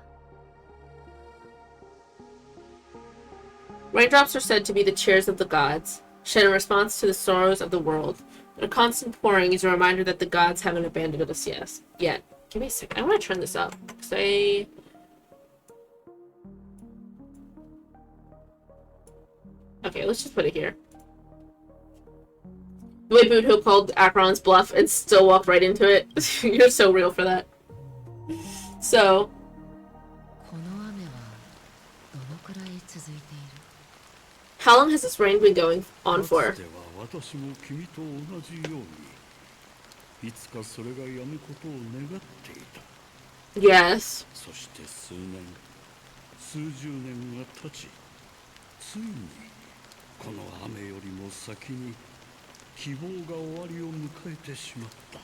Raindrops are said to be the tears of the gods, shed in response to the sorrows of the world. Their constant pouring is a reminder that the gods haven't abandoned us yet. Give me a sec. I want to turn this up. Okay, let's just put it here. The way Boot Hill called Acheron's bluff and still walked right into it. You're so real for that. So, この雨はどのくらい続いている？ how long has this rain been going on for? 私も君と同じようにいつかそれが止むことを願っていた。 Yes. そして数十年が経ち、ついにこの雨よりも先に希望が終わりを迎えてしまった。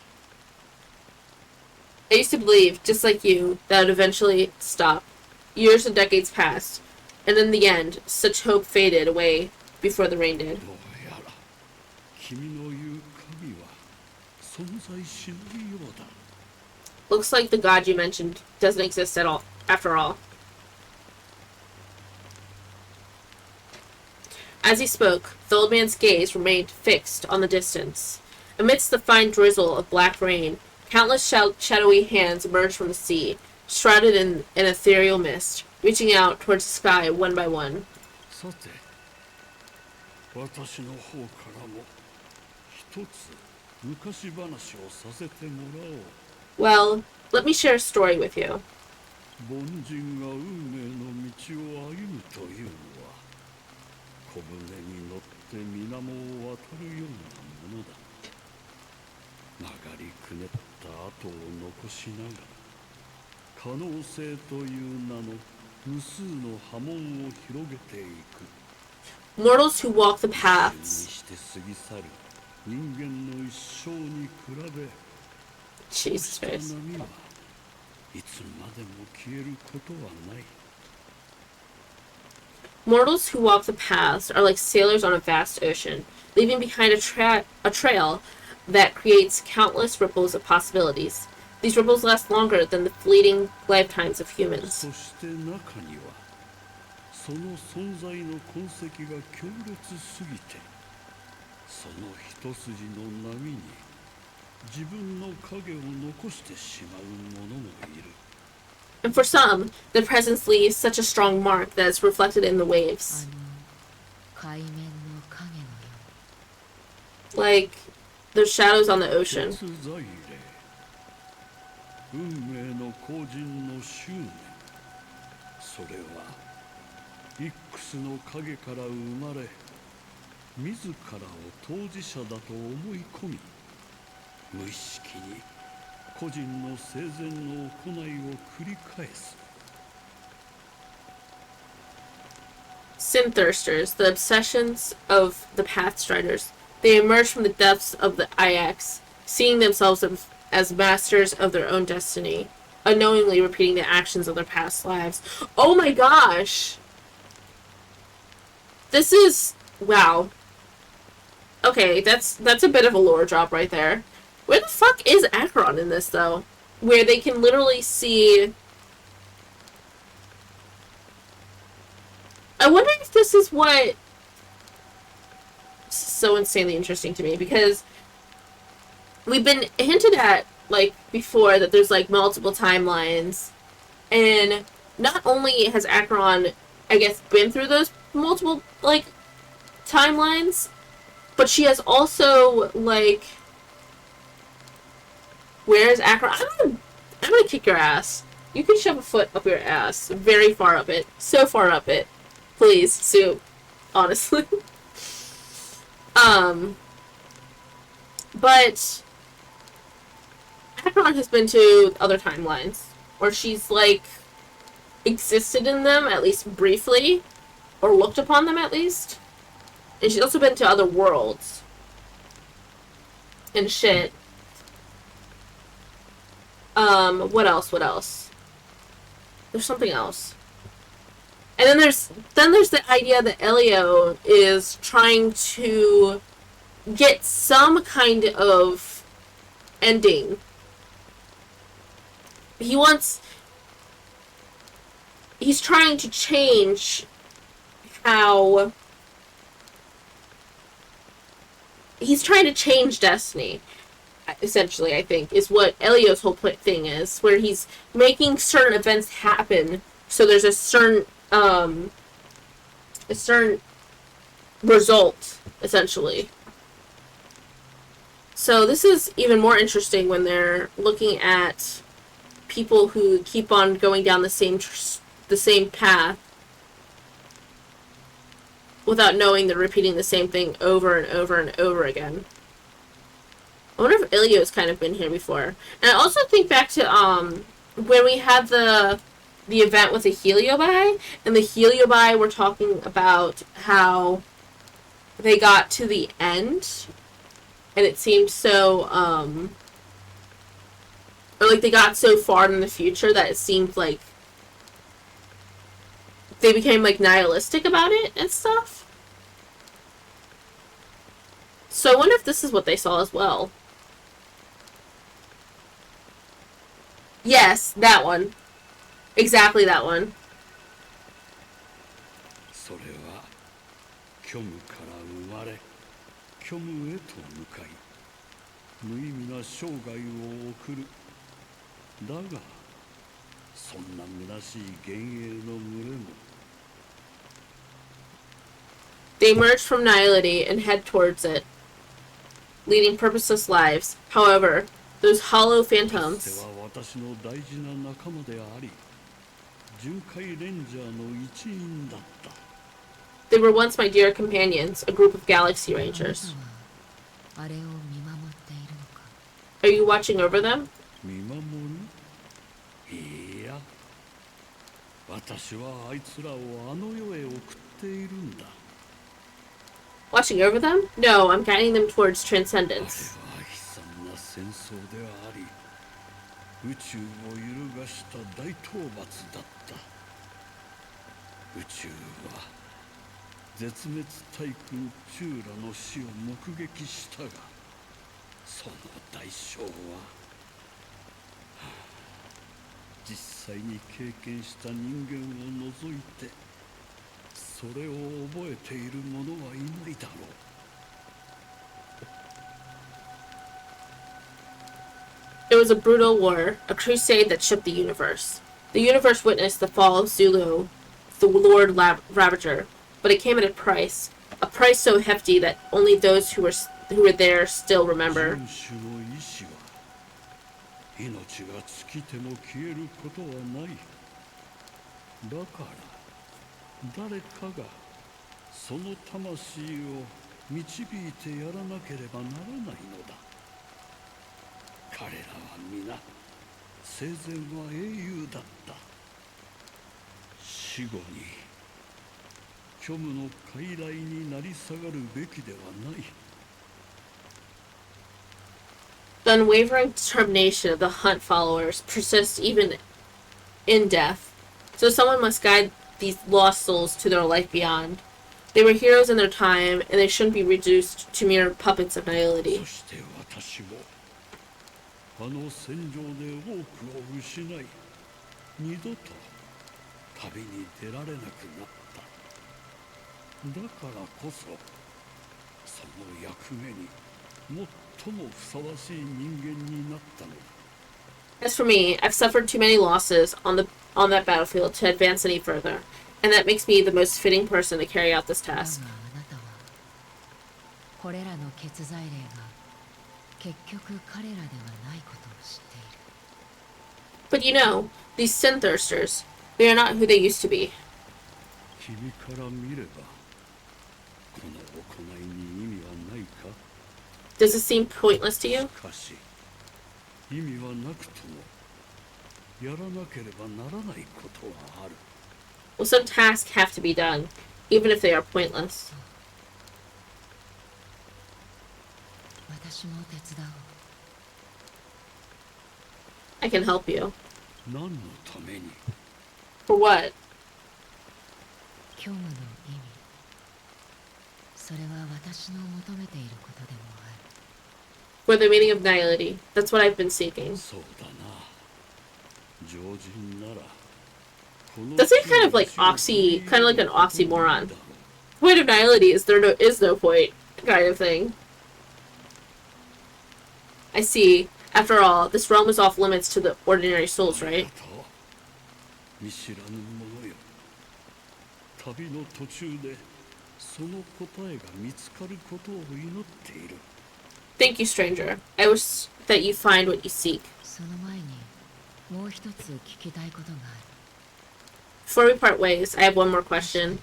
I used to believe, just like you, that it would eventually stop. Years and decades passed, and in the end, such hope faded away before the rain did. どうやら君の言う神は存在しないようだ。 Looks like the god you mentioned doesn't exist at all, after all. As he spoke, the old man's gaze remained fixed on the distance. Amidst the fine drizzle of black rain, countless shadowy hands emerged from the sea, shrouded in an ethereal mist, reaching out towards the sky one by one. さて、私の方からも一つ昔話をさせてもらおう。 Well, let me share a story with you. 凡人が運命の道を歩むというのは小舟に乗って水面を渡るようなものだ。曲がりくねった跡を残しながら可能性という名の無数の波紋を広げていく。 Mortals who walk the に paths. して過ぎ去る人間の一生に比べ、 Jesus こう Christ. した波はいつまでも消えることはない。 Mortals who walk the paths are like sailors on a vast ocean, leaving behind a trail that creates countless ripples of possibilities. These ripples last longer than the fleeting lifetimes of humans. そして中にはその存在の痕跡が強烈すぎて、その一筋の波に自分の影を残してしまう者もいる。 And for some, the presence leaves such a strong mark that is reflected in the waves. 海面の影のよ Like the shadows on the ocean. 鉄在霊、運命の後人の執念、それはイックスの影から生まれ、自らを当事者だと思い込み、無意識に個人の生前の行いを繰り返す。Sin thirsters, the obsessions of the Pathstriders. They emerge from the depths of the IX, seeing themselves as masters of their own destiny, unknowingly repeating the actions of their past lives. Oh my gosh! This is... wow. Okay, that's a bit of a lore drop right there. Where the fuck is Acheron in this, though? Where they can literally see... I wonder if this is what... This is so insanely interesting to me, because we've been hinted at, like, before, that there's, like, multiple timelines, and not only has Acheron, I guess, been through those multiple, like, timelines, but she has also, like... Where's Acheron? I'm gonna kick your ass. You can shove a foot up your ass. Very far up it. So far up it. Please, Sue. Honestly. But Acheron has been to other timelines, or she's, like, existed in them, at least briefly, or looked upon them, at least. And she's also been to other worlds. And shit. What else? There's something else. And then there's the idea that Elio is trying to get some kind of ending. He's trying to change how... He's trying to change destiny, essentially, I think, is what Elio's whole thing is, where he's making certain events happen, so there's a certain result, essentially. So this is even more interesting when they're looking at people who keep on going down the same path without knowing they're repeating the same thing over and over and over again. I wonder if Ilio's kind of been here before. And I also think back to when we had the event with the Heliobi, and the Heliobi were talking about how they got to the end, and it seemed so, or like they got so far in the future that it seemed like they became, like, nihilistic about it and stuff. So I wonder if this is what they saw as well. Yes, that one. Exactly that one. それは虚無から生まれ虚無へと向かい無意味な生涯を送る。だがそんな虚しい幻影の群れも They emerge from nihility and head towards it, leading purposeless lives. However, those hollow phantoms... かつては私の大事な仲間であり巡回レンジャーの一員だった。 They were once my dear companions, a group of galaxy rangers. Are you watching over them? 見守る？いや、私はあいつらをあの世へ送っているんだ。 Watching over them? No, I'm guiding them towards transcendence. あれは悲惨な戦争であり、宇宙を揺るがした大討伐だった。宇宙は絶滅対空チューラの死を目撃したが、その代償は実際に経験した人間を除いてそれを覚えている者はいないだろう。 It was a brutal war, a crusade that shook the universe. The universe witnessed the fall of Zulu, the Lord Ravager, but it came at a price so hefty that only those who were there still remember. 命が尽きても消えることはない。だから誰かがその魂を導いてやらなければならないのだ。彼らは皆生前は英雄だった。死後に虚無の傀儡になり下がるべきではない。 The unwavering determination of the hunt followers persists even in death. So someone must guide these lost souls to their life beyond. They were heroes in their time, and they shouldn't be reduced to mere puppets of nihility. そして私もあの戦場で多くを失い、二度と旅に出られなくなった。だからこそ、その役目に最もふさわしい人間になったのだ。 As for me, I've suffered too many losses on that battlefield to advance any further, and that makes me the most fitting person to carry out this task. これらの血罪霊が結局彼らではないことを知っている。 But you know, these sin thirsters, they are not who they used to be. 君から見れば、この行いに意味はないか? Does it seem pointless to you? しかし、意味はなくとも、やらなければならないことはある。 Well, some tasks have to be done, even if they are pointless. 私も手伝おう。 I can help you. 何のために? For what? 虚無の意味。それは私の求めていることでもある。 For the meaning of nihility. That's what I've been seeking. そうだな。常人なら。 That's like kind of like kind of like an oxymoron. Point of nihility is no point kind of thing. I see. After all, this realm is off limits to the ordinary souls, right? 見知らぬ者よ。旅の途中でその答えが見つかることを祈っている。 Thank you, stranger. I wish that you find what you seek. その前にもう一つ聞きたいことがある。 Before we part ways, I have one more question.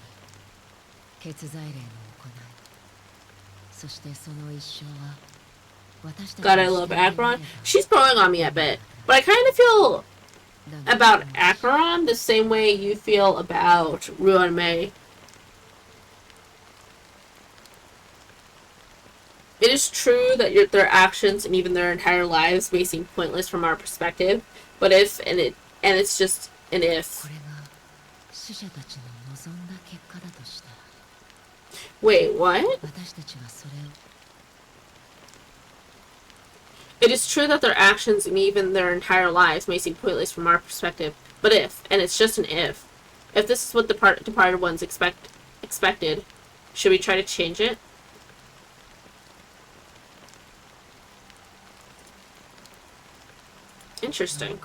血罪霊の行い。そしてその一生は私たち God, I love Acheron. She's growing on me a bit, but I kind of feel about Acheron the same way you feel about Ruan Mei. It is true that their actions and even their entire lives may seem pointless from our perspective, but it's just an if. これが死者たちの望んだ結果だとしたら。 Wait, what? 私たちはそれを。 It is true that their actions and even their entire lives may seem pointless from our perspective, but and it's just an if this is what the departed ones expected, should we try to change it? Interesting.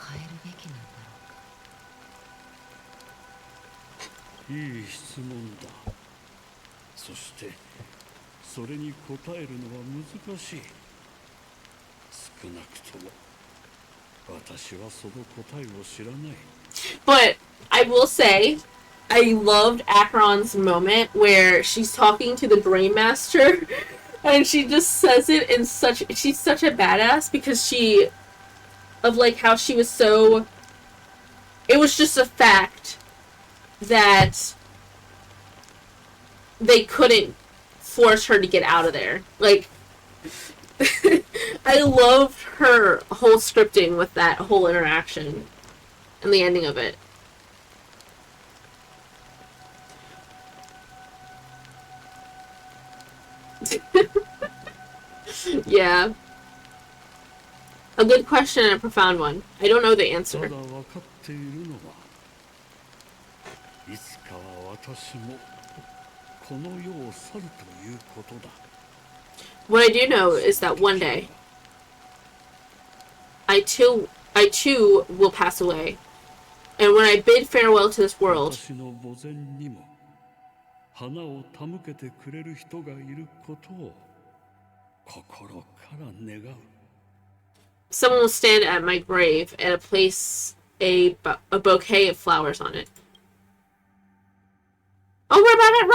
いい質問だ。そしてそれに答えるのは難しい。少なくとも私はその答えを知らない。 But I will say, I loved Acheron's moment where she's talking to the Dream Master, and she just says it in she's such a badass because like how she was so. It was just a fact that they couldn't force her to get out of there. Like, I loved her whole scripting with that whole interaction and the ending of it. Yeah. A good question and a profound one. I don't know the answer. ただ分かっているのは、いつかは私もこの世を去るということだ。 What I do know is that one day, I too will pass away. And when I bid farewell to this world, 私の墓前にも花を手向けてくれる人がいることを心から願う。 someone will stand at my grave and place a bouquet of flowers on it. Oh, we're back at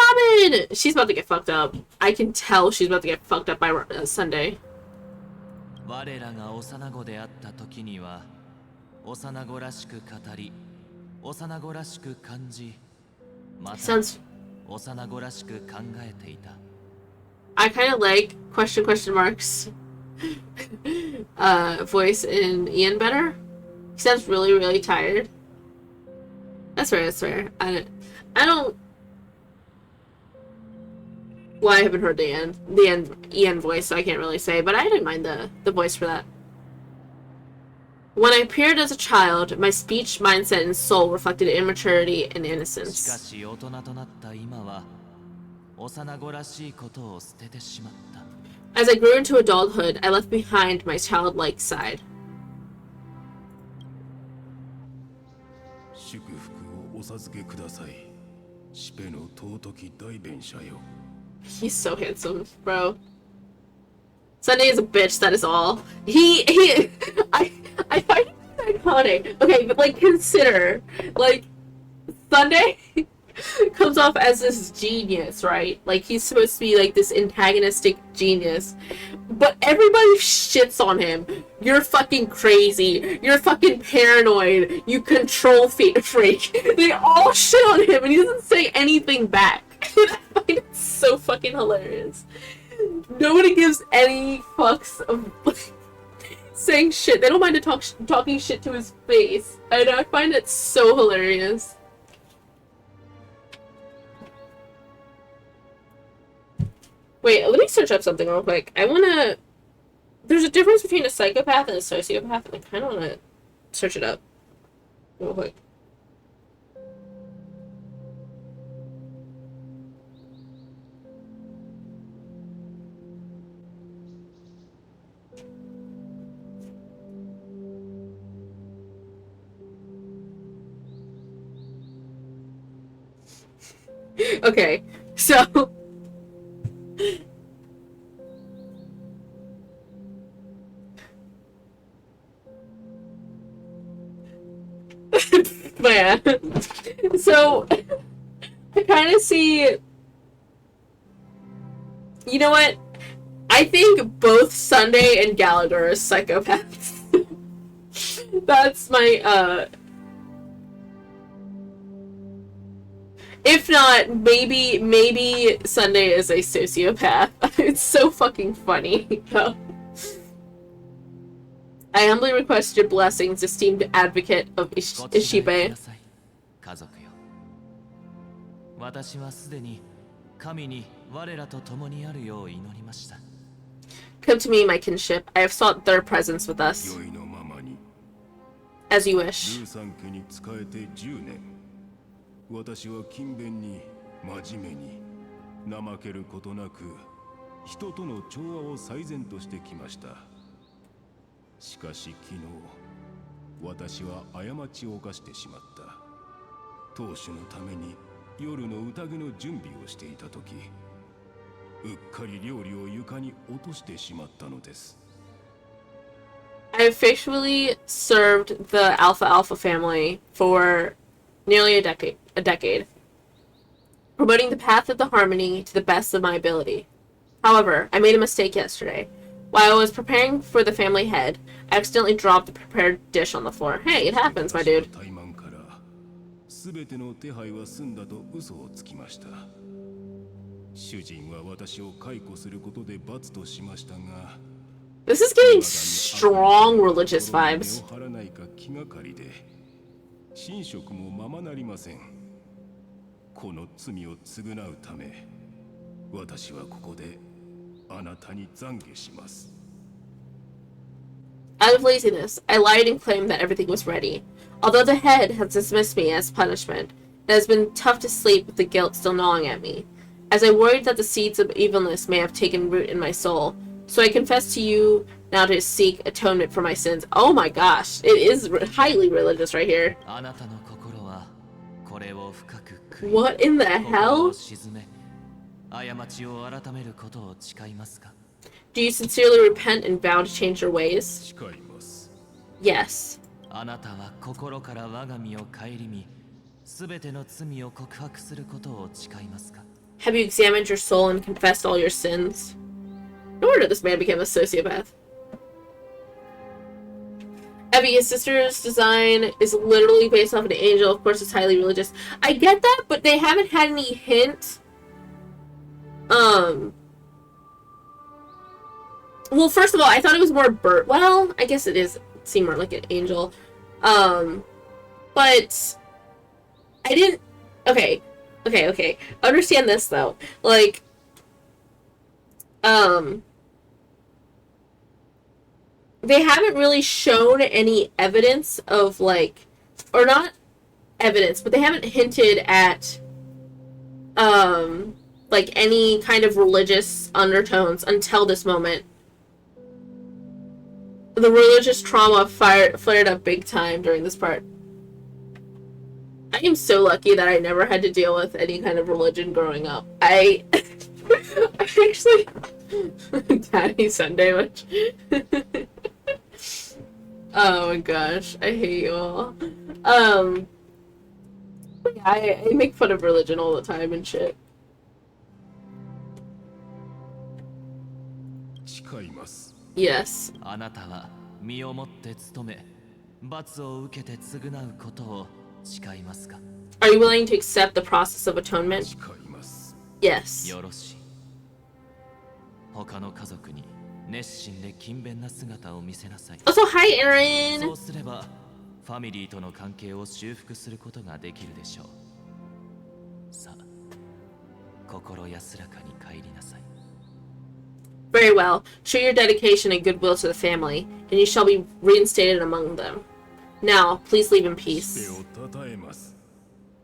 Robin! She's about to get fucked up. I can tell she's about to get fucked up by Sunday. 我らが幼子であった時には幼子らしく語り幼子らしく感じまた Sounds 幼子らしく考えていた。 I kind of like question marks voice in Ian better. He sounds really tired. That's fair. I don't. Well, I haven't heard the Ian voice, so I can't really say, but I didn't mind the voice for that. When I appeared as a child, my speech, mindset, and soul reflected immaturity and しか innocence. し大人となった今は幼子らしいことを捨ててしまった。 As I grew into adulthood, I left behind my childlike side. 祝福をお授けください。シペの尊き代弁者よ。 He's so handsome, bro. Sunday is a bitch, that is all. I find it iconic. Okay, but like consider, like, Sunday comes off as this genius, right? Like he's supposed to be like this antagonistic genius. But everybody shits on him. You're fucking crazy. You're fucking paranoid. You control freak. They all shit on him and he doesn't say anything back. I find it so fucking hilarious. Nobody gives any fucks of saying shit. They don't mind talking shit to his face. And I find it so hilarious. Wait, let me search up something real quick. I wanna... There's a difference between a psychopath and a sociopath, and I kinda wanna search it up real quick. Okay, so... Man. So, I kind of see... You know what? I think both Sunday and Gallagher are psychopaths. That's my, If not, maybe Sunday is a sociopath. It's so fucking funny, though. I humbly request your blessings, esteemed advocate of Ishibe. 家族よ。私はすでに神に我らと共にあるよう祈りました。 Come to me, my kinship. I have sought their presence with us. 良いのままに。 As you wish. 13家に仕えて10年。私は勤勉に真面目に怠けることなく人との調和を最善としてきました。しかし昨日私は過ちを犯してしまった。当主のために夜の宴の準備をしていた時、うっかり料理を床に落としてしまったのです。 I have faithfully served the Alpha family for nearly a decade, promoting the path of the harmony to the best of my ability. However, I made a mistake yesterday. While I was preparing for the family head, I accidentally dropped the prepared dish on the floor. Hey, it happens, my dude. 全ての手配は済んだと嘘をつきました。主人は私を解雇することで罰としましたが、 This is getting strong religious vibes. 目を張らないか気がかりで、寝食もままなりません。この罪を償うため、私はここであなたに懺悔します。 Out of laziness, I lied and claimed that everything was ready. Although the head has dismissed me as punishment, it has been tough to sleep with the guilt still gnawing at me, as I worried that the seeds of evilness may have taken root in my soul. So I confess to you now to seek atonement for my sins. Oh my gosh, it is highly religious right here. What in the hell? Do you sincerely repent and vow to change your ways? Yes. Have you examined your soul and confessed all your sins? No wonder this man became a sociopath. Abby, his sister's design is literally based off an angel. Of course, it's highly religious. I get that, but they haven't had any hint. Well, first of all, I thought it was more bird. Well, I guess it is. It seemed more like an angel. But I didn't. Okay. Understand this though. Like, they haven't really shown any evidence of, like, or not evidence, but they haven't hinted at, like, any kind of religious undertones until this moment. The religious trauma flared up big time during this part. I am so lucky that I never had to deal with any kind of religion growing up. I actually Daddy Sunday much. Oh my gosh, I hate you all. Yeah, I make fun of religion all the time and shit. Yes. あなたは身をもって務め、罰を受けて償うことを誓いますか? Are you willing to accept the process of atonement? Yes. よろしい。他の家族に熱心で勤勉な姿を見せなさい。Also, hi, Aaron. そうすれば、ファミリーとの関係を修復することができるでしょう。さあ、心安らかに帰りなさい。Very well. Show your dedication and goodwill to the family, and you shall be reinstated among them. Now, please leave in peace.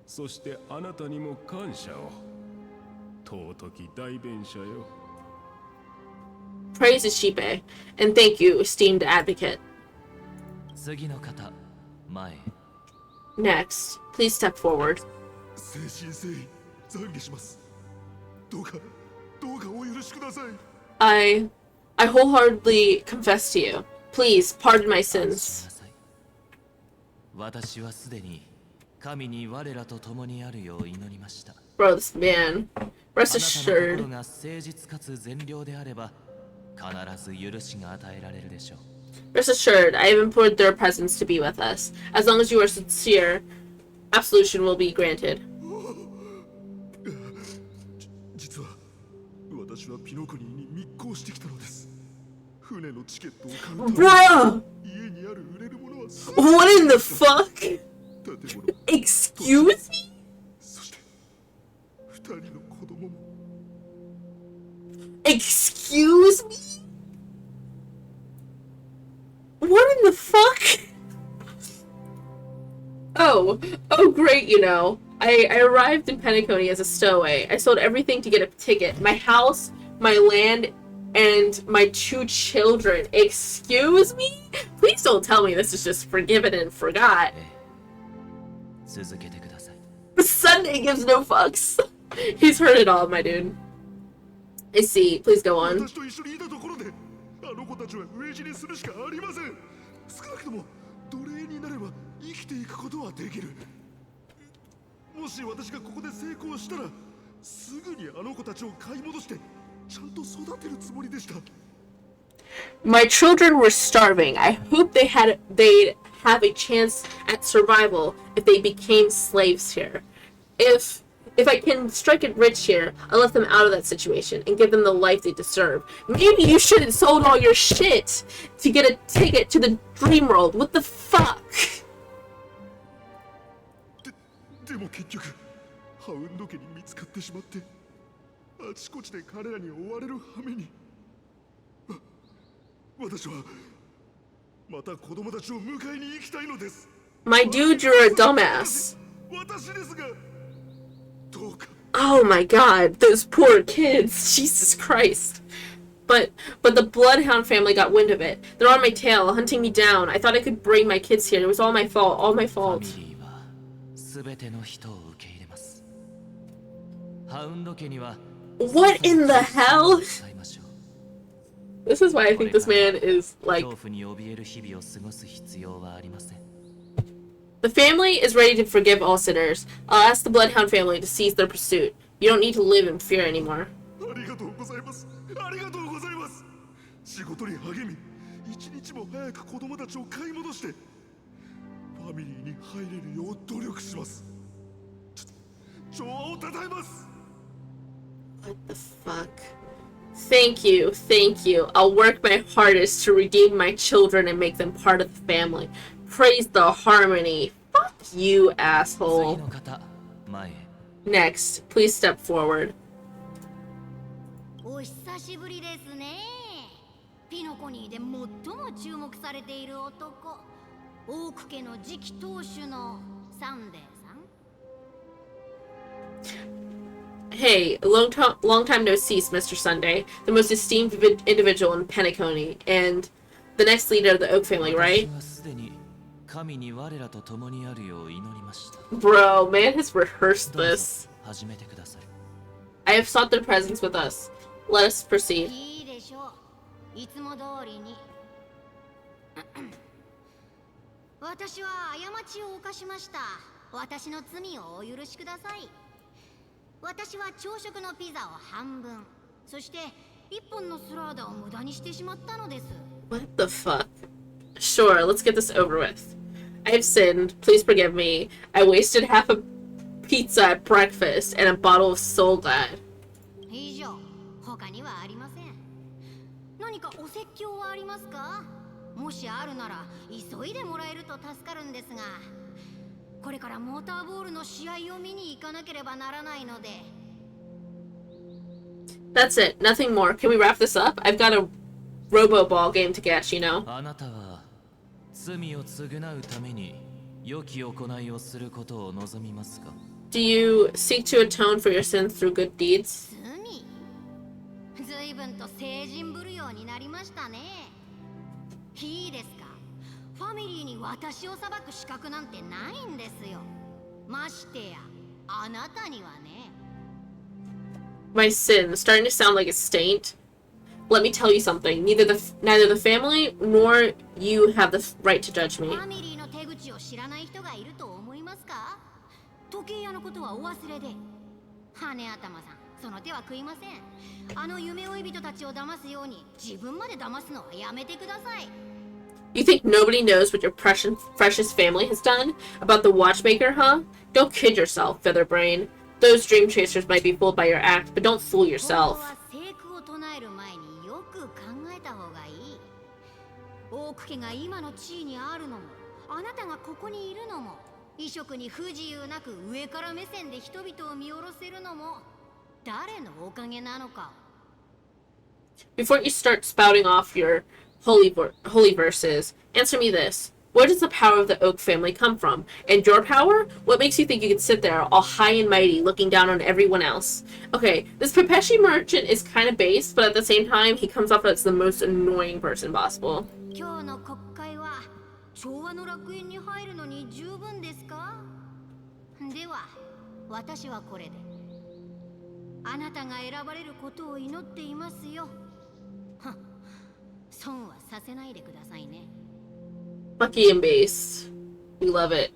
そしてあなたにも感謝を。尊き代弁者よ。Praise is Shipe, and thank you, esteemed advocate. 次の方、前へ。Next, please step forward. 誠心誠意懺悔します。どうかお許しください。I wholeheartedly confess to you. Please pardon my sins. 私はすでに神に我らと共にあるよう祈りました。Bro, this man. Rest あなたの assured. 心が誠実かつ善良であれば、必ず許しが与えられるでしょう。Rest assured, I have implored their presence to be with us. As long as you are sincere, absolution will be granted. 実は私はピノコニーに密航してきたのです。船のチケットを買うため Bruh! 家にある売れるものは What in the fuck? Excuse me? そして二人の子供も Excuse me? What in the fuck? Oh great, you know. I arrived in Pngtuber as a stowaway. I sold everything to get a ticket. My house, my land, and my 2 children. Excuse me? Please don't tell me this is just forgiven and forgot. 続けてください。Sunday gives no fucks. He's heard it all, my dude. I see. Please go on. 私と一緒にいたところであの子たちは飢え死にするしかありません。少なくとも奴隷になれば生きていくことはできる。もし私がここで成功したらすぐにあの子たちを買い戻してちゃんと育てるつもりでした。My children were starving. I hope they'd have a chance at survival if they became slaves here. If I can strike it rich here, I'll let them out of that situation and give them the life they deserve. Maybe you shouldn't sold all your shit to get a ticket to the dream world. What the fuck? でも結局ハウンド家に見つかってしまってあちこちで彼らに追われる羽目に私はまた子供たちを迎えに行きたいのです。 My dude, you're a dumbass. 私ですがどうか Oh my god, those poor kids. Jesus Christ. But the Bloodhound family got wind of it. They're on my tail, hunting me down. I thought I could bring my kids here. It was all my fault. All my fault. 全ての人を受け入れます。ハウンド家には What in the hell? This is why I think this man is like. 恐怖に怯える日々を過ごす必要はありません。 The family is ready to forgive all sinners. I'll ask the Bloodhound family to cease their pursuit. You don't need to live in fear anymore. ありがとうございます。ありがとうございます。仕事に励み、一日も早く子供たちを買い戻してファミリーに入れるよう努力します。調和をたたえます。 What the fuck? Thank you, thank you. I'll work my hardest to redeem my children and make them part of the family. Praise the harmony. Fuck you, 次 asshole. の方前へ。 Next, please step forward. お久しぶりですね。ピノコニーで最も注目されている男、オーク家の次期当主のサンデーさん。Hey, long time no see, Mr. Sunday, the most esteemed individual in Pngtuber, and the next leader of the Oak family, right? 私はすでに神に我らと共にあるよう祈りました。 Bro, man has rehearsed どうぞ this. 始めてください。 I have sought their presence with us. Let us proceed. いいでしょう。いつも通りに。私は過ちを犯しました。私の罪をお許しください。私は朝食のピザを半分、そして一本のスラーダを無駄にしてしまったのです。What the fuck? Sure, let's get this over with. I have sinned. Please forgive me. I wasted half a pizza at breakfast and a bottle of Soul Glad. 以上、他にはありません。何かお説教はありますか？もしあるなら急いでもらえると助かるんですが、これからモーターボールの試合を見に行かなければならないので。That's it. Nothing more. Can we wrap this up? I've got a robo-ball game to catch, you know? あなたは罪を償うために良き行いをすることを望みますか？ Do you seek to atone for your sins through good deeds? 罪？随分と成人ぶるようになりましたね。いいですか？ファミリーに私を裁く資格なんてないんですよ。ましてや、あなたにはね。My sin, starting to sound like a saint. Let me tell you something. Neither the family nor you have the right to judge フ me. ァミリーの手口を知らない人がいると思いますか？時計屋のことはお忘れで。羽頭さん、その手は食いません。あの夢追い人たちを騙すように自分まで騙すのはやめてください。You think nobody knows what your precious family has done? About the watchmaker, huh? Don't kid yourself, Featherbrain. Those dream chasers might be fooled by your act, but don't fool yourself. 本当は聖句を唱える前によく考えた方がいい。オーク家が今の地位にあるのも、あなたがここにいるのも、異色に不自由なく上から目線で人々を見下ろせるのも、誰のおかげなのか。Before you start spouting off your holy verses, answer me this. Where does the power of the Oak family come from? And your power? What makes you think you can sit there all high and mighty looking down on everyone else? Okay, this Pepeshi merchant is kind of base, but at the same time, he comes off as the most annoying person possible. 今日の国会は調和の楽園に入るのに十分ですか？では、私はこれで。あなたが選ばれることを祈っていますよ。はっ、損はさせないでくださいね。Lucky and base. We love it.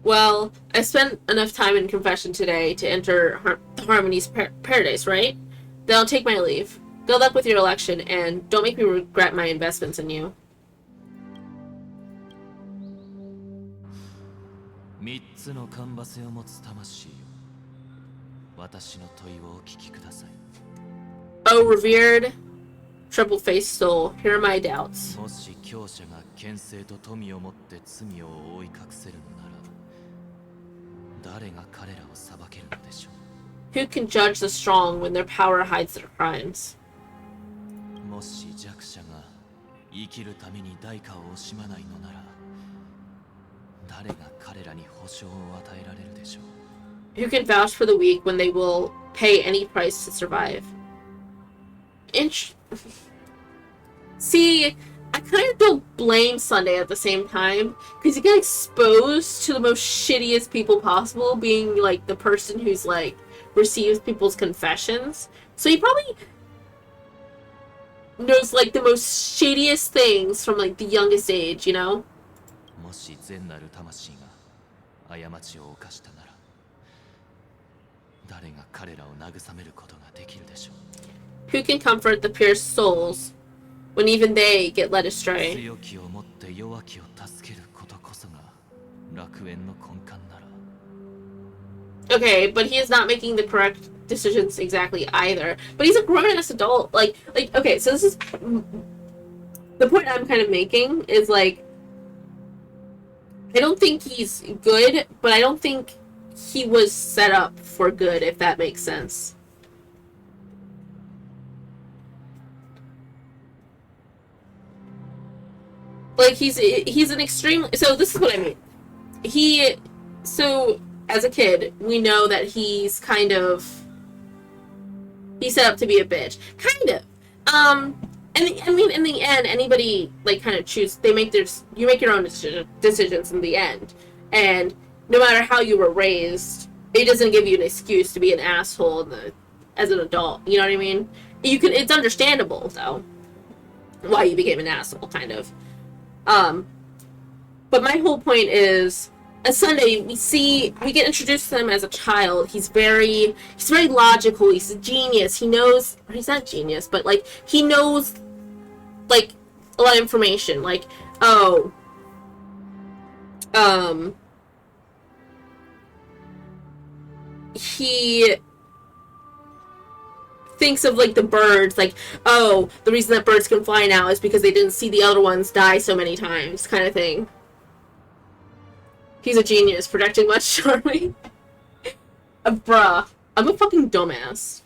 Well, I spent enough time in confession today to enter Harmony's paradise, right? Then I'll take my leave. Good luck with your election, and don't make me regret my investments in you. 3つのカンバセを持つ魂よ、私の問いをお聞きください。 Oh, revered, triple-faced soul, here are my doubts. もし強者が権勢と富を持って罪を覆い隠せるのなら、誰が彼らを裁けるのでしょう。 Who can judge the strong when their power hides their crimes? もし弱者が生きるために代価を惜しまないのなら、誰が彼らに保証を与えられるでしょう。 Who can vouch for the weak when they will pay any price to survive? See, I kind of don't blame Sunday at the same time, because he got exposed to the most shittiest people possible, being like the person who's like receives people's confessions. So he probably knows like the most shittiest things from like the youngest age, you know? もし善なる魂が過ちを犯したなら、誰が彼らを慰めることができるでしょう。 Who can comfort the pure souls when even they get led astray. 強きをもって弱きを助けることこそが楽園の根幹なら。 Okay, but he is not making the correct decisions exactly either. But he's a grown-ass adult. Like, okay, so this is... The point I'm kind of making is, like... I don't think he's good, but I don't think he was set up for good, if that makes sense. Like, he's an extreme... So, this is what I mean. So, as a kid, we know that he's kind of... He's set up to be a bitch. Kind of. And I mean, in the end, anybody, like, kind of choose... You make your own decisions in the end. And no matter how you were raised, it doesn't give you an excuse to be an asshole as an adult. You know what I mean? It's understandable, though, why you became an asshole, kind of. But my whole point is, on Sunday, we get introduced to him as a child. He's very logical. He's a genius. He knows, or he's not genius, but, like, he knows, like, a lot of information. Like, he thinks of, like, the birds, like, oh, the reason that birds can fly now is because they didn't see the other ones die so many times, kind of thing. He's a genius, projecting much charming. Bruh, I'm a fucking dumbass.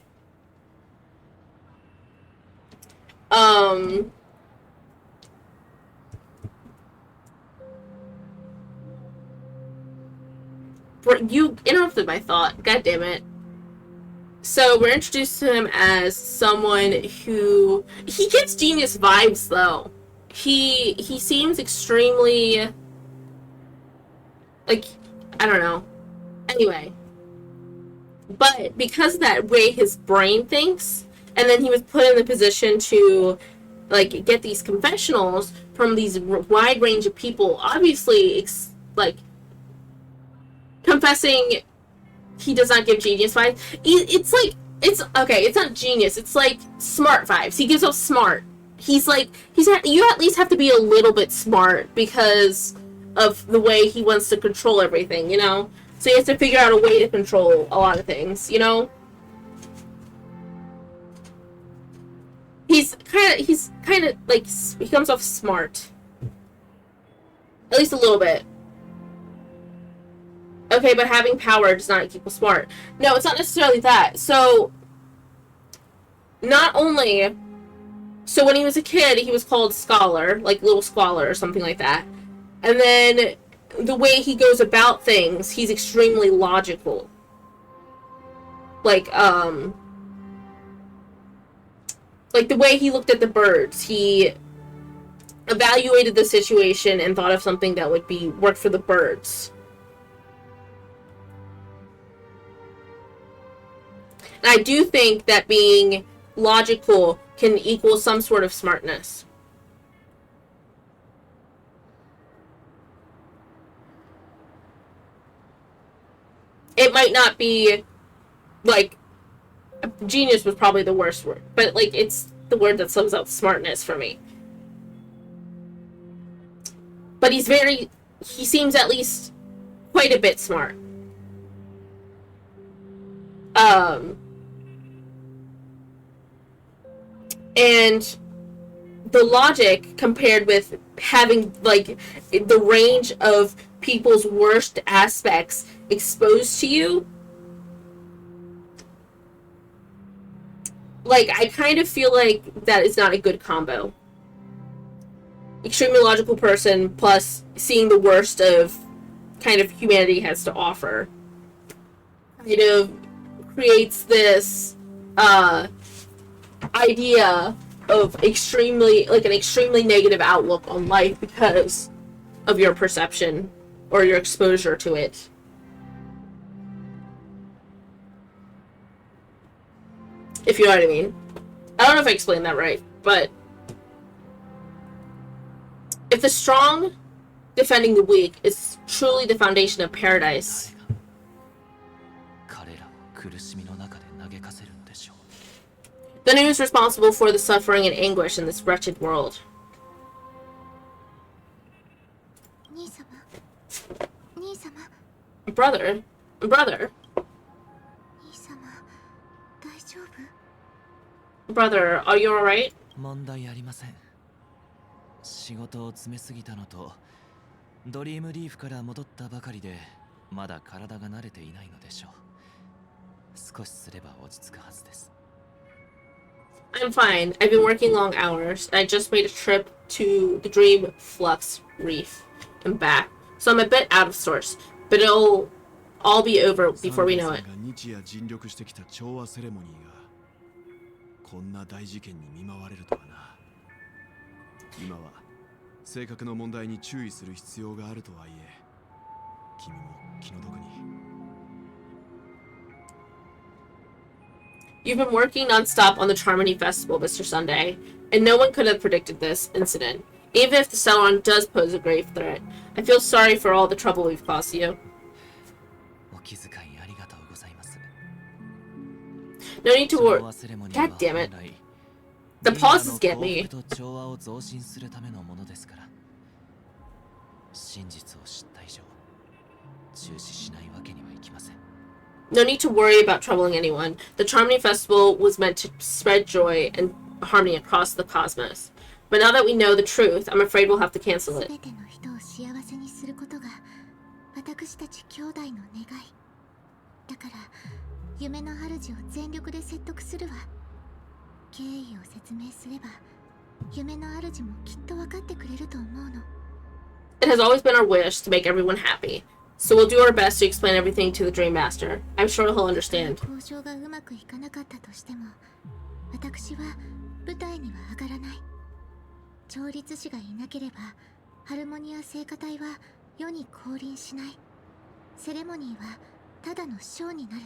You interrupted my thought. God damn it. So we're introduced to him as someone who... He gives genius vibes, though. He seems extremely... Like, I don't know. Anyway. But because of that way his brain thinks, and then he was put in the position to, like, get these confessionals from these wide range of people, obviously, like, confessing he does not give genius vibes. It's like, okay, it's not genius, it's like smart vibes. He gives off smart. He's like, you at least have to be a little bit smart because of the way he wants to control everything, you know? So he has to figure out a way to control a lot of things, you know? He's kind of, like, he comes off smart. At least a little bit. Okay, but having power does not equal smart. No, it's not necessarily that. So, not only... So when he was a kid, he was called Scholar, like Little Scholar or something like that. And then the way he goes about things, he's extremely logical. Like the way he looked at the birds, he evaluated the situation and thought of something that would work for the birds. And I do think that being logical can equal some sort of smartness. It might not be, like, genius was probably the worst word, but, like, it's the word that sums up smartness for me. But he seems at least quite a bit smart. And the logic compared with having, like, the range of people's worst aspects exposed to you, like, I kind of feel like that is not a good combo. Extremely logical person plus seeing the worst of kind of humanity has to offer kind of creates this idea of an extremely negative outlook on life because of your perception or your exposure to it. If you know what I mean. I don't know if I explained that right, but if the strong defending the weak is truly the foundation of paradise, Then who is responsible for the suffering and anguish in this wretched world? 兄様兄様 Brother? Brother? 兄様大丈夫 Brother, are you alright? 問題ありません。仕事を詰めすぎたのと、ドリームリーフから戻ったばかりで、まだ体が慣れていないのでしょう。少しすれば落ち着くはずです。I'm fine. I've been working long hours. I just made a trip to the Dream Flux Reef and back, so I'm a bit out of sorts. But it'll all be over before we know it. 日夜尽力してきた調和セレモニーがこんな大事件に見舞われるとはな。今は性格の問題に注意する必要があるとはいえ、君も気の毒に。You've been working non-stop on the Charmony Festival, Mr. Sunday, and no one could have predicted this incident. Even if the Celeron does pose a grave threat, I feel sorry for all the trouble we've caused you. お気遣いありがとうございます。 No need to worry. 調和セレモニー God は damn 本 it. 来 The みんなの pauses get 幸 me. 福と調和を増進するためのものですから。真実を知った以上、中止しないわけにはいきません。 No need to worry about troubling anyone. The Charmony Festival was meant to spread joy and harmony across the cosmos. But now that we know the truth, I'm afraid we'll have to cancel it. 全ての人を幸せにすることが私たち兄弟の願いだから、夢の主を全力で説得するわ。経緯を説明すれば夢の主もきっと分かってくれると思うの。 It has always been our wish to make everyone happy. So we'll do our best to explain everything to the Dream Master. I'm sure he'll understand. 交渉がうまくいかなかったとしても、私は舞台には上がらない。調律師がいなければ、ハルモニア聖歌隊は世に降臨しない。セレモニーはただのショーになる。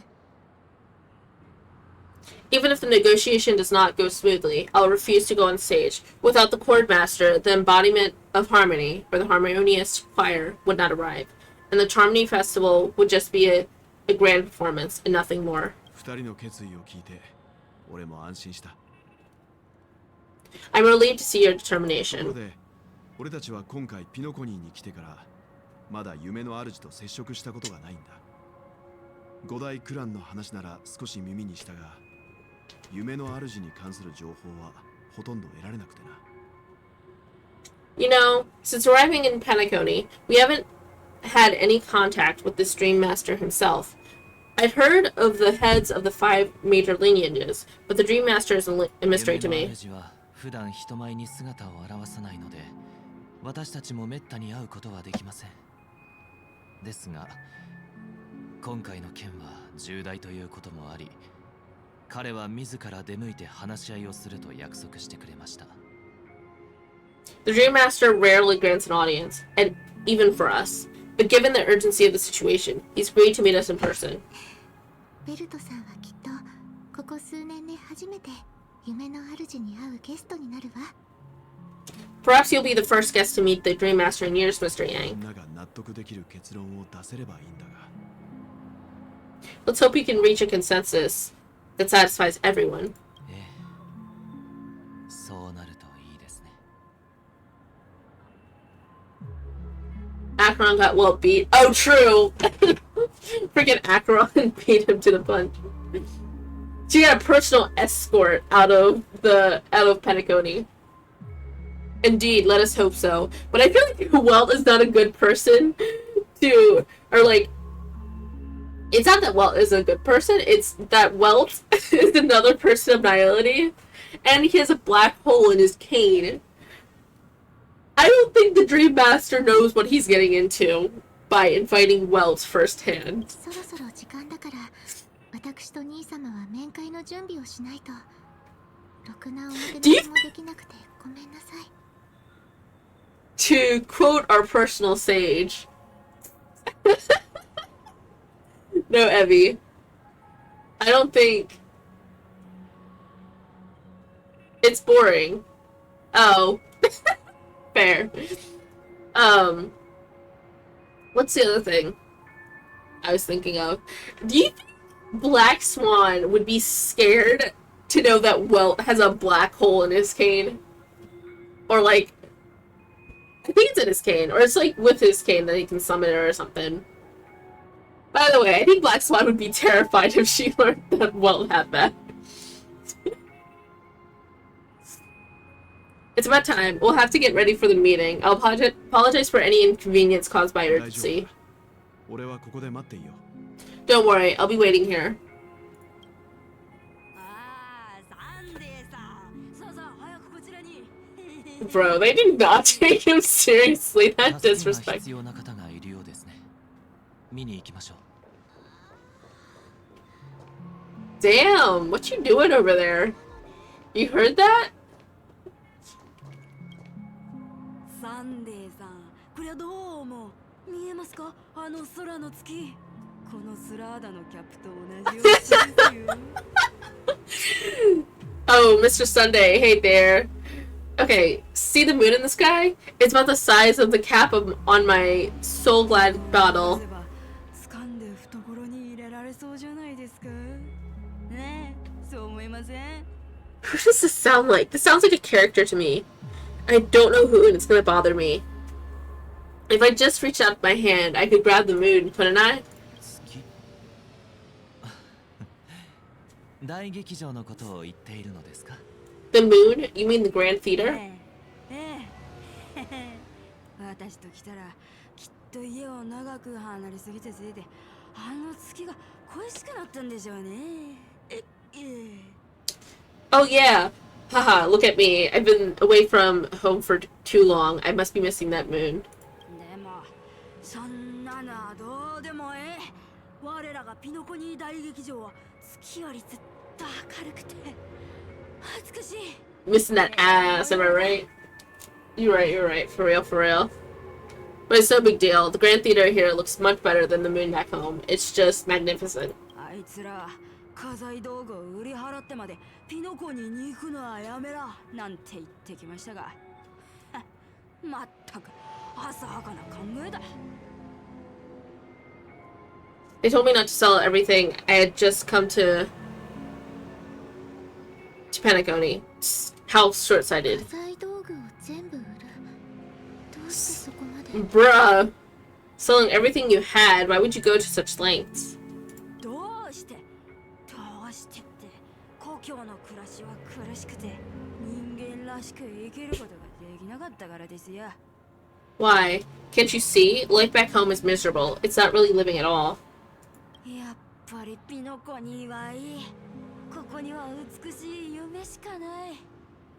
Even if the negotiation does not go smoothly, I'll refuse to go on stage. Without the chord master, the embodiment of harmony, or the harmonious choir, would not arrive. And the Charmony Festival would just be a grand performance and nothing more. 二人の決意を聞いて、俺も安心した。 I'm relieved to see your ところ determination. で、俺たちは今回ピノコニーに来てから、まだ夢の主と接触したことがないんだ。五大クランの話なら少し耳にしたが、夢の主に関する情報はほとんど得られなくてな。You know, since arriving in Pangtuber, we haven't had any contact with this Dream Master himself. I've heard of the heads of the 5 major lineages, but the Dream Master is a mystery to 夢 me. の主は普段人前に姿を現さないので、私たちもめったに会うことはできません。ですが、今回の件は重大ということもあり、彼は自ら出向いて話し合いをすると約束してくれました。The Dream Master rarely grants an audience, and even for us. But given the urgency of the situation, he's agreed to meet us in person. ベルトさんはきっとここ数年で初めて夢の主に会うゲストになるわ。 Perhaps you'll be the first guest to meet the Dream Master in years, Mr. み Yang. んなが納得できる結論を出せればいいんだが。 Let's hope we can reach a consensus that satisfies everyone. ええ、そうなるといいですね。Acheron got well beat. Oh, true! Freaking Acheron beat him to the punch. She got a personal escort out of Pangtuber. Indeed, let us hope so. But I feel like Welt is not a good person to, or like, it's not that Welt is a good person, it's that Welt is another person of nihility, and he has a black hole in his cane. I don't think the Dream Master knows what he's getting into by inviting Welt firsthand. そろそろ時間だから、私と兄様は面会の準備をしないと。ろくなおもてなしもできなくてごめんなさい。To quote our personal sage. No, Evie. I don't think... It's boring. Oh. Fair. What's the other thing I was thinking of? Do you think Black Swan would be scared to know that Welt has a black hole in his cane. Or like, I think it's in his cane, or it's like with his cane that he can summon it or something. By the way, I think Black Swan would be terrified if she learned that Welt had that. It's about time. We'll have to get ready for the meeting. I'll apologize for any inconvenience caused by urgency. Don't worry, I'll be waiting here. Bro, they did not take him seriously. That disrespect. Damn, what you doing over there? You heard that? サンデーさん、これはどう思う？見えますか？あの空の月。このスラーダのキャップと同じようですよ。Oh, Mr. Sunday, hey there. Okay, see the moon in the sky? It's about the size of the cap on my Soul Glad bottle. 掴んで懐に入れられそうじゃないですか？ねえ、そう思いません？ Who does this sound like? This sounds like a character to me. I don't know who, and it's gonna bother me. If I just reached out my hand, I could grab the moon, couldn't I? The moon? You mean the Grand Theater? 私と来たらきっと家を長く離れすぎてせいであの月が恋しくなったんでしょうね。Oh yeah. Haha, look at me. I've been away from home for too long. I must be missing that moon. でもそんなのはどうでもええ。我らがピノコニー大劇場は月よりずっと明るくて美しい。 Missing that ass, am I right? You're right. For real, for real. But it's no big deal. The Grand Theater here looks much better than the moon back home. It's just magnificent. あいつら家財道具を売り払ってまでピノコニーに行くのはやめらなんて言ってきましたがまったく浅はかな考えだ。 They told me not to sell everything. I had just come to Pangtuber. How short-sighted. Bruh. Selling everything you had, why would you go to such lengths? どうしてって故郷の暮らしは苦しくて人間らしく生きることができなかったからですよ。 Why? Can't you see? Life back home is miserable. It's not really living at all. やっぱりピノコニーはいい。ここには美しい夢しかない。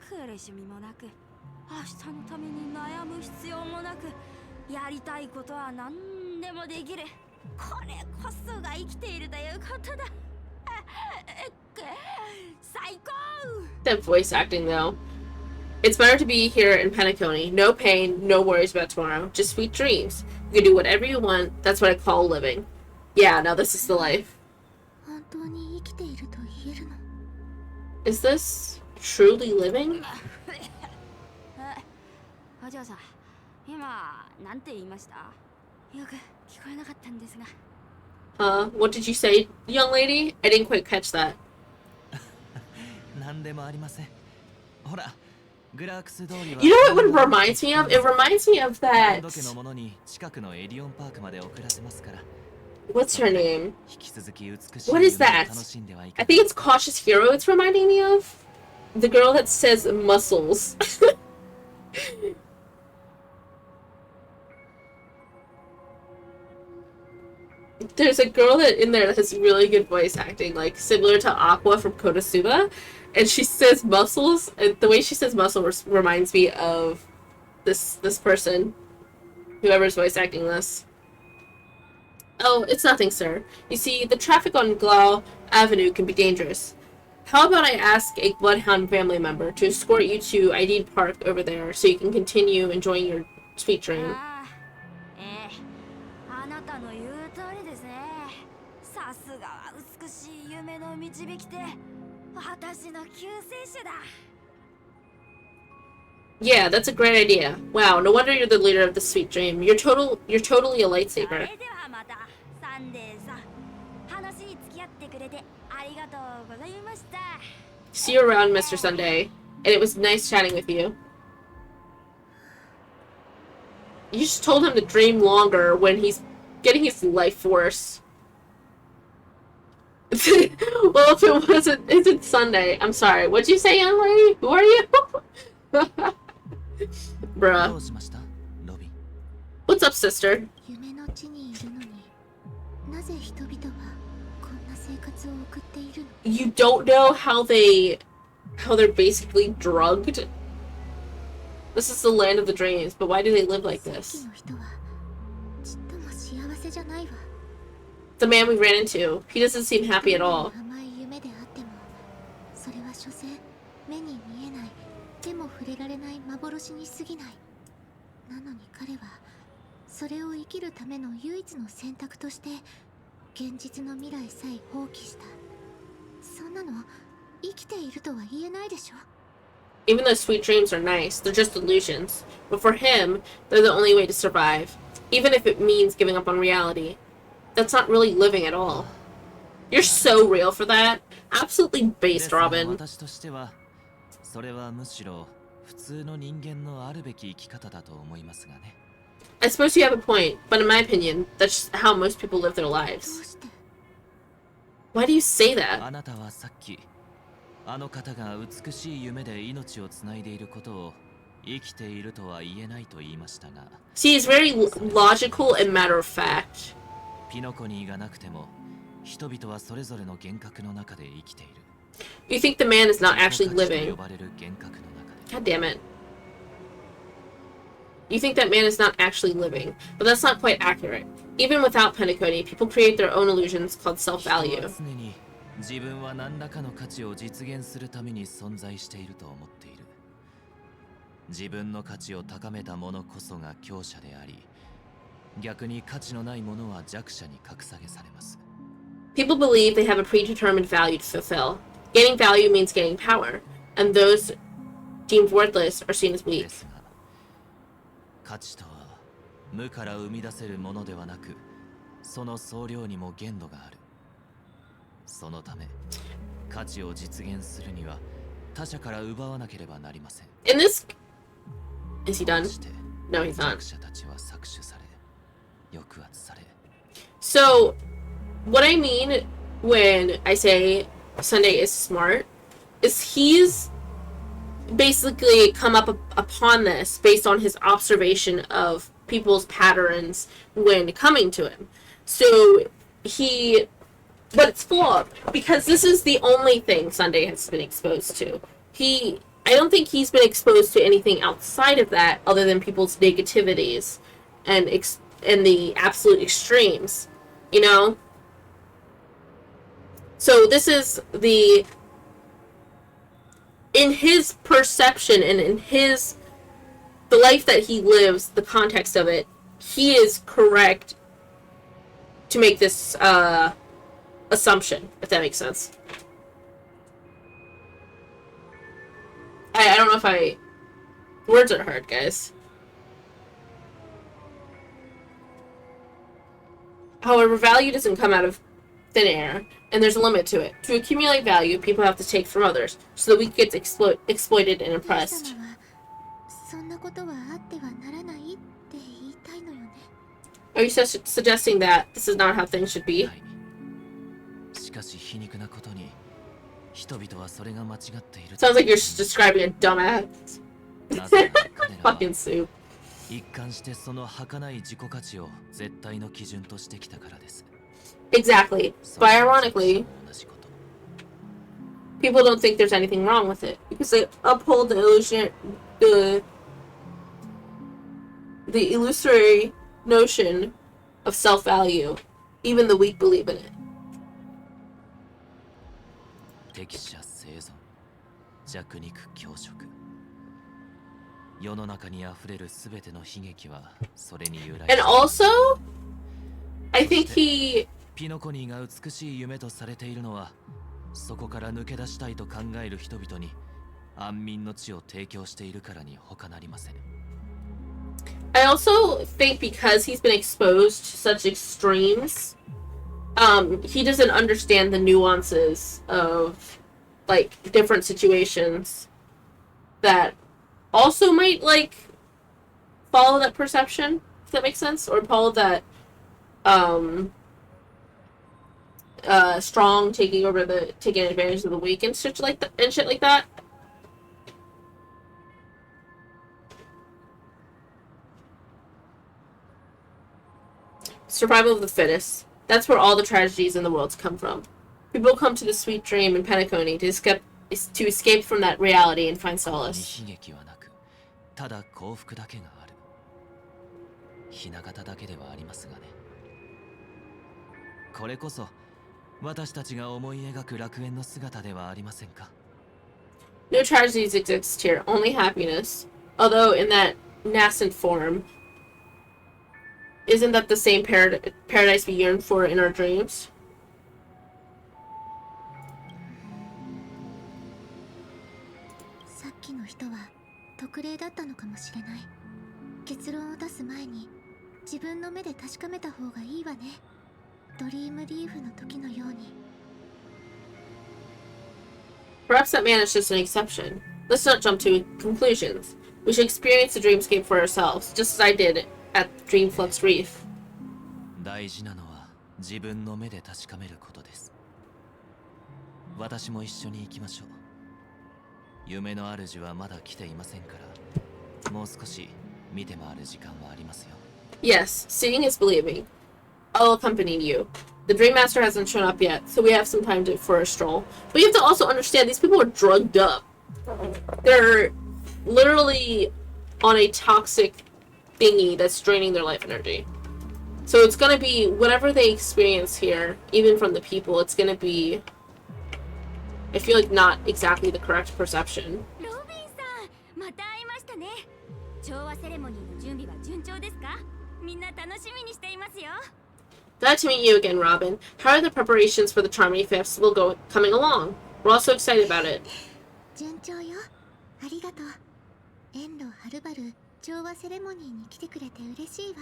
苦しみもなく明日のために悩む必要もなくやりたいことは何でもできる。これこそが生きているということだ。最高。 That voice acting though. It's better to be here in Pngtuber. No pain, no worries about tomorrow. Just sweet dreams. You can do whatever you want. That's what I call living. Yeah, now this is the life. Is this truly living? お嬢さん、今なんて言いました？よく聞こえなかったんですが。What did you say, young lady? I didn't quite catch that. 何でもありません。ほら、グラークス通りは。 You know what it reminds me of? It reminds me of that. 時のものに近くのエディオンパークまで送らせますから。 What's her name? What is that? I think it's Cautious Hero it's reminding me of. The girl that says muscles. There's a girl in there that has really good voice acting, like similar to Aqua from Konosuba, and she says muscles, and the way she says muscles reminds me of this person, whoever's voice acting this. Oh, it's nothing, sir. You see, the traffic on Glau Avenue can be dangerous. How about I ask a Bloodhound family member to escort you to ID Park over there so you can continue enjoying your sweet dream? あなたの言う通りですね。さすがは美しい夢の導き手。私の救世主だ。 Yeah, that's a great idea. Wow, no wonder you're the leader of the sweet dream. You're totally a lightsaber. サンデーさん、話付き合ってくれてありがとうございました。See you around, Mr. Sunday. And it was nice chatting with you. You just told him to dream longer when he's getting his life force. Well, if it wasn't, isn't Sunday. I'm sorry. What'd you say, young lady? Who are you? Bruh. What's up, sister? You don't know how they're basically drugged? This is the land of the dreams, but why do they live like this? The man we ran into, he doesn't seem happy at all. Even though sweet dreams are nice, they're just illusions. But for him, they're the only way to survive, even if it means giving up on reality. That's not really living at all. You're so real for that. Absolutely based, Robin. I suppose you have a point, but in my opinion, that's how most people live their lives. Why do you say that? See, he's very logical and matter of fact. You think the man is not actually living. God damn it. You think that man is not actually living, but that's not quite accurate. Even without Pngtuber, people create their own illusions called self-value. People believe they have a predetermined value to fulfill. Gaining value means gaining power, and those deemed worthless are seen as weak. In this... Is he done? No, he's not. So, what I mean when I say Sunday is smart is he's basically come up upon this based on his observation of people's patterns when coming to him. So but it's flawed because this is the only thing Sunday has been exposed to. I don't think he's been exposed to anything outside of that other than people's negativities and the absolute extremes, you know? So this is in his perception and in the life that he lives, the context of it, he is correct to make this assumption, if that makes sense. I don't know if words are hard, guys. However, value doesn't come out of thin air, and there's a limit to it. To accumulate value, people have to take from others, so the weak gets exploited and oppressed. Are you suggesting that this is not how things should be? Sounds like you're describing a dumbass. Fucking soup. Exactly. But ironically, people don't think there's anything wrong with it because they uphold the illusory notion of self-value. Even the weak believe in it. And also, I think he... I also think because he's been exposed to such extremes, he doesn't understand the nuances of like different situations that also might like follow that perception, if that makes sense, or follow that strong taking advantage of the weak and shit like that. Survival of the fittest. That's where all the tragedies in the world come from. People come to the sweet dream in Pngtuber to escape from that reality and find solace. 悲劇はなく、ただ幸福だけがある。ひな形だけではありますがね。これこそ私たちが思い描く楽園の姿ではありませんか。No tragedies exist here, only happiness. Although in that nascent form, isn't that the same paradise we yearn for in our dreams? さっきの人は特例だったのかもしれない。結論を出す前に自分の目で確かめた方がいいわね。ドリームリーフの時のように。Perhaps that man is just an exception. Let's not jump to conclusions. We should experience the dreamscape for ourselves, just as I did at Dreamflux Reef. 大事なのは自分の目で確かめることです。私も一緒に行きましょう。夢の主はまだ来ていませんから、もう少し見て回る時間はありますよ。Yes, seeing is believing. I'll accompany you. The Dream Master hasn't shown up yet, so we have some time for a stroll. But you have to also understand these people are drugged up. They're literally on a toxic thingy that's draining their life energy. So it's gonna be whatever they experience here, even from the people, it's gonna be, I feel like, not exactly the correct perception. ロビンさん、また会いましたね。調和セレモニーの準備は順調ですか？みんな楽しみにしていますよ。Glad to meet you again, Robin. How are the preparations for the Charmony Festival coming along? We're all so excited about it. 順調よ。ありがとう。遠路はるばる調和セレモニーに来てくれて嬉しいわ。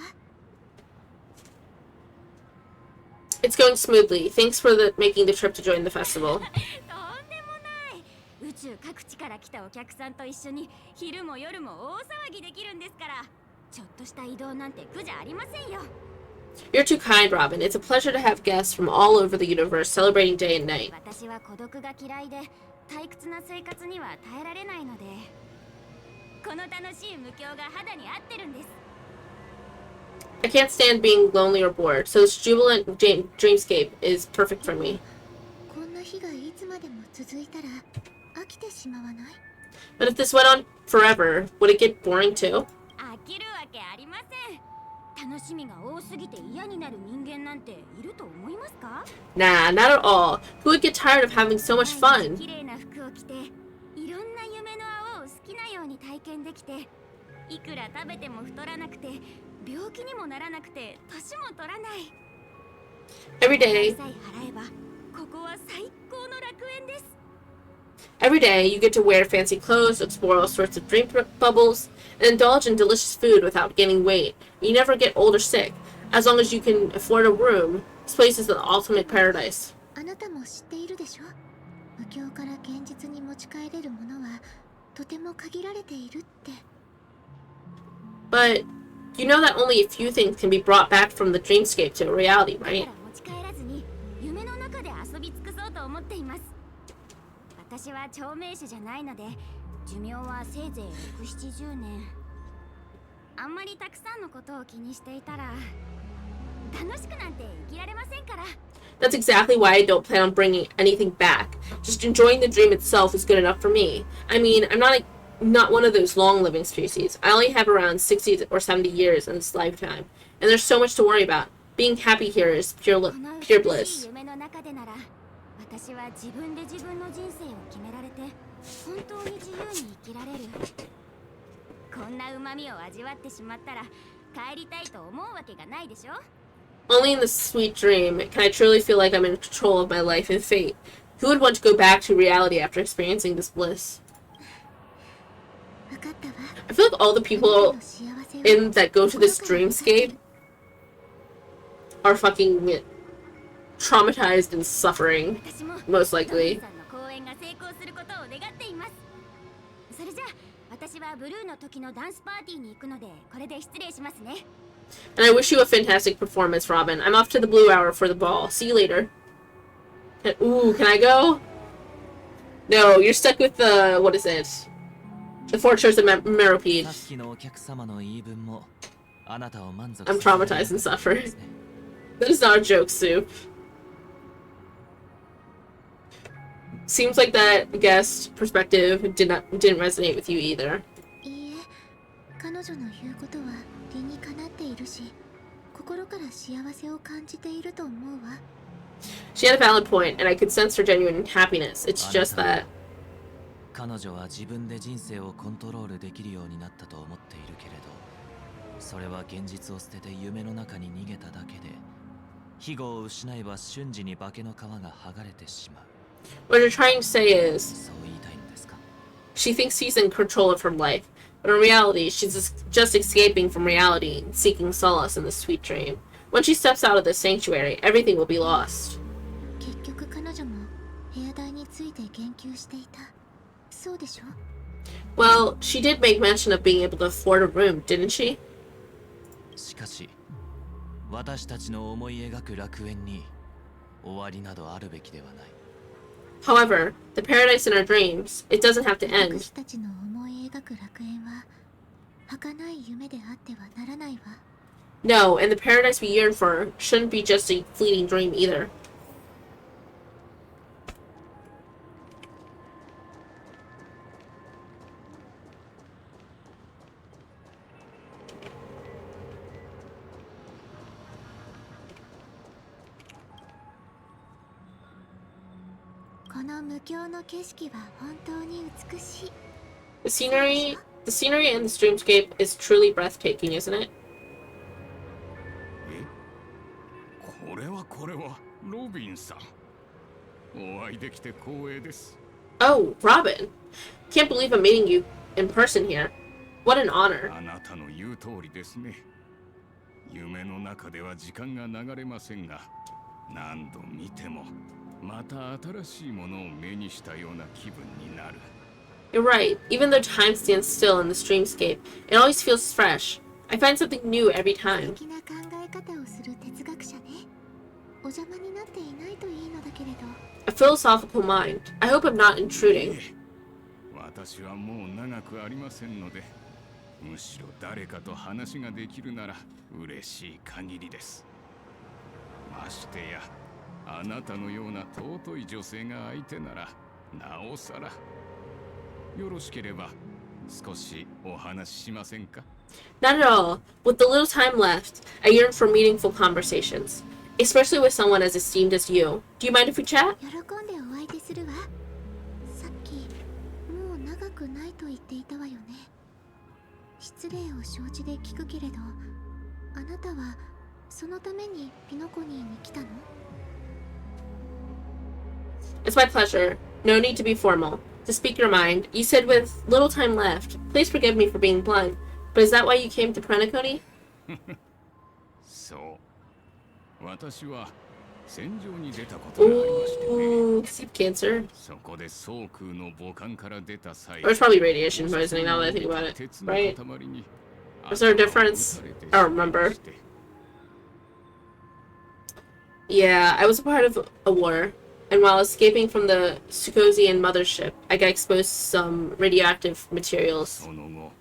It's going smoothly. Thanks for making the trip to join the festival. とんでもない。宇宙各地から来たお客さんと一緒に昼も夜も大騒ぎできるんですから。ちょっとした移動なんて苦じゃありませんよ。You're too kind, Robin. It's a pleasure to have guests from all over the universe celebrating day and night. 私は孤独が嫌いで退屈な生活には耐えられないので、この楽しい無境が肌に合ってるんです。I can't stand being lonely or bored, so this jubilant dreamscape is perfect for me. こんな日がいつまでも続いたら飽きてしまわない？ But if this went on forever, would it get boring too? 飽きるわけありません。楽しみが多すぎて嫌になる人間なんていると思いますか？ Nah, not at all. Who would get tired of having so much fun? 綺麗な服を着て、いろんな夢の泡を好きなように体験できて、いくら食べても太らなくて、病気にもならなくて、年も取らない。Every day, さえ払えば、ここは最高の楽園です。every day, you get to wear fancy clothes, explore all sorts of dream bubbles, and indulge in delicious food without gaining weight. You never get old or sick, as long as you can afford a room. This place is the ultimate paradise. あなたも知っているでしょ？無境から現実に持ち帰れるものはとても限られているって。But you know that only a few things can be brought back from the dreamscape to reality, right? 持ち帰らずに夢の中で遊び尽くそうと思っています。私は長命種じゃないので寿命はせいぜい6、70年。あんまりたくさんのことを気にしていたら楽しくなんて生きられませんから。That's exactly why I don't plan on bringing anything back. Just enjoying the dream itself is good enough for me. I mean, I'm not one of those long-living species. I only have around 60 or 70 years in this lifetime, and there's so much to worry about. Being happy here is pure bliss. 夢の中でなら私は自分で自分の人生を決められて本当に自由に生きられる。こんな旨味を味わってしまったら帰りたいと思うわけがないでしょ。 Only in this sweet dream can I truly feel like I'm in control of my life and fate. Who would want to go back to reality after experiencing this bliss? I feel like all the people that go to this dreamscape are fucking traumatized and suffering, most likely. ことを願っています。それじゃあ私はブルーの時のダンスパーティーに行くのでこれで失礼しますね。 And I wish you a fantastic performance, Robin. I'm off to the Blue Hour for the ball. See you later. Ooh, can I go? No, you're stuck with the... what is it? The Fortress of Meropide. I'm traumatized and suffer. That is not a joke, Soup. Seems like that guest perspective didn't resonate with you either. いいえ、彼女の言うことは理にかなっているし、心から幸せを感じていると思うわ。She had a valid point, and I could sense her genuine happiness. It's just that... 彼女は自分で人生をコントロールできるようになったと思っているけれど、それは現実を捨てて夢の中に逃げただけで、庇護を失えば瞬時に化けの皮が剥がれてしまう。What you're trying to say is... she thinks she's in control of her life, but in reality, she's just escaping from reality and seeking solace in the sweet dream. When she steps out of the sanctuary, everything will be lost. 結局彼女も部屋代について言及していた。そうでしょ? Well, she did make mention of being able to afford a room, didn't she? しかし、私たちの思い描く楽園に終わりなどあるべきではない。However, the paradise in our dreams, it doesn't have to end. 私たちの思い描く楽園は儚い夢であってはならないわ。No, and the paradise we yearn for shouldn't be just a fleeting dream either. この無境の景色は本当に美しい。The scenery in the streamscape is truly breathtaking, isn't it? これはロビンさん。お会いできて光栄です。Oh, Robin. Can't believe I'm meeting you in person here. What an honor. あなたの言う通りですね。夢の中では時間が流れませんが、何度見てもまた新しいものを目にしたような気分になる。You're right. Even though time stands still in the streamscape, it always feels fresh. I find something new every time. 素敵な考え方をする哲学者ね。お邪魔になっていないといいのだけれど。A philosophical mind. I hope I'm not intruding. 私はもう長くありませんので、むしろ誰かと話ができるなら嬉しい限りです。ましてや、あなたのような尊い女性が相手ならなおさら。よろしければ少しお話ししませんか? Not at all. With the little time left, I yearn for meaningful conversations, especially with someone as esteemed as you. Do you mind if we chat? 喜んでお相手するわ。さっきもう長くないと言っていたわよね。失礼を承知で聞くけれど、あなたはそのためにピノコニーに来たの? It's my pleasure. No need to be formal. To speak your mind, you said with little time left. Please forgive me for being blunt, but is that why you came to Pngtuber? そう。私は戦場に出たことがありましてね。Ooh, sleep cancer. そこで総空の母艦から出た際、 Or it's probably radiation poisoning now that I think about it, right? Was there a difference? I don't remember. Yeah, I was a part of a war, and while escaping from the Sukosian mothership, I got exposed to some radioactive materials. その後、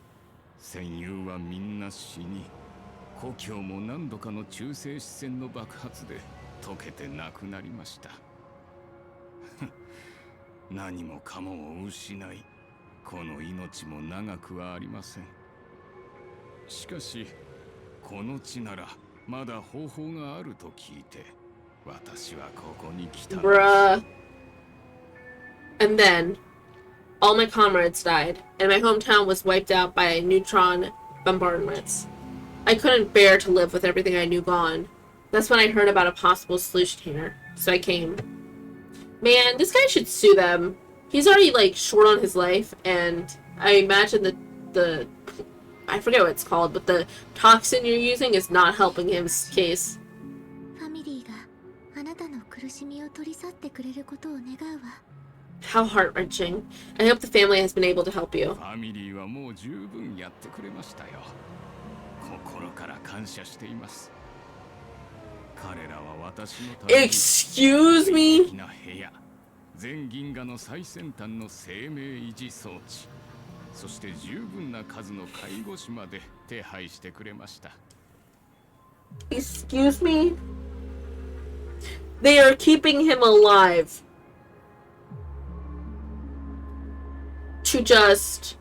戦友はみんな死に、故郷も何度かの中性子線の爆発で溶けてなくなりました。何もかもを失い、この命も長くはありません。しかし、この地ならまだ方法があると聞いて、私はここに来た。Bruh. And then, all my comrades died, and my hometown was wiped out by neutron bombardments. I couldn't bear to live with everything I knew gone. That's when I heard about a possible solution here, so I came. Man, this guy should sue them. He's already, like, short on his life, and I imagine the I forget what it's called, but the toxin you're using is not helping his case. ファミリーがあなたの苦しみを取り去ってくれることを願うわ。How heart-wrenching. I hope the family has been able to help you. ファミリーはもう十分やってくれましたよ。心から感謝しています。彼らは私のために Excuse me? な部屋、全銀河の最先端の生命維持装置、そして十分な数の介護士まで手配してくれました。Excuse me? They are keeping him alive to just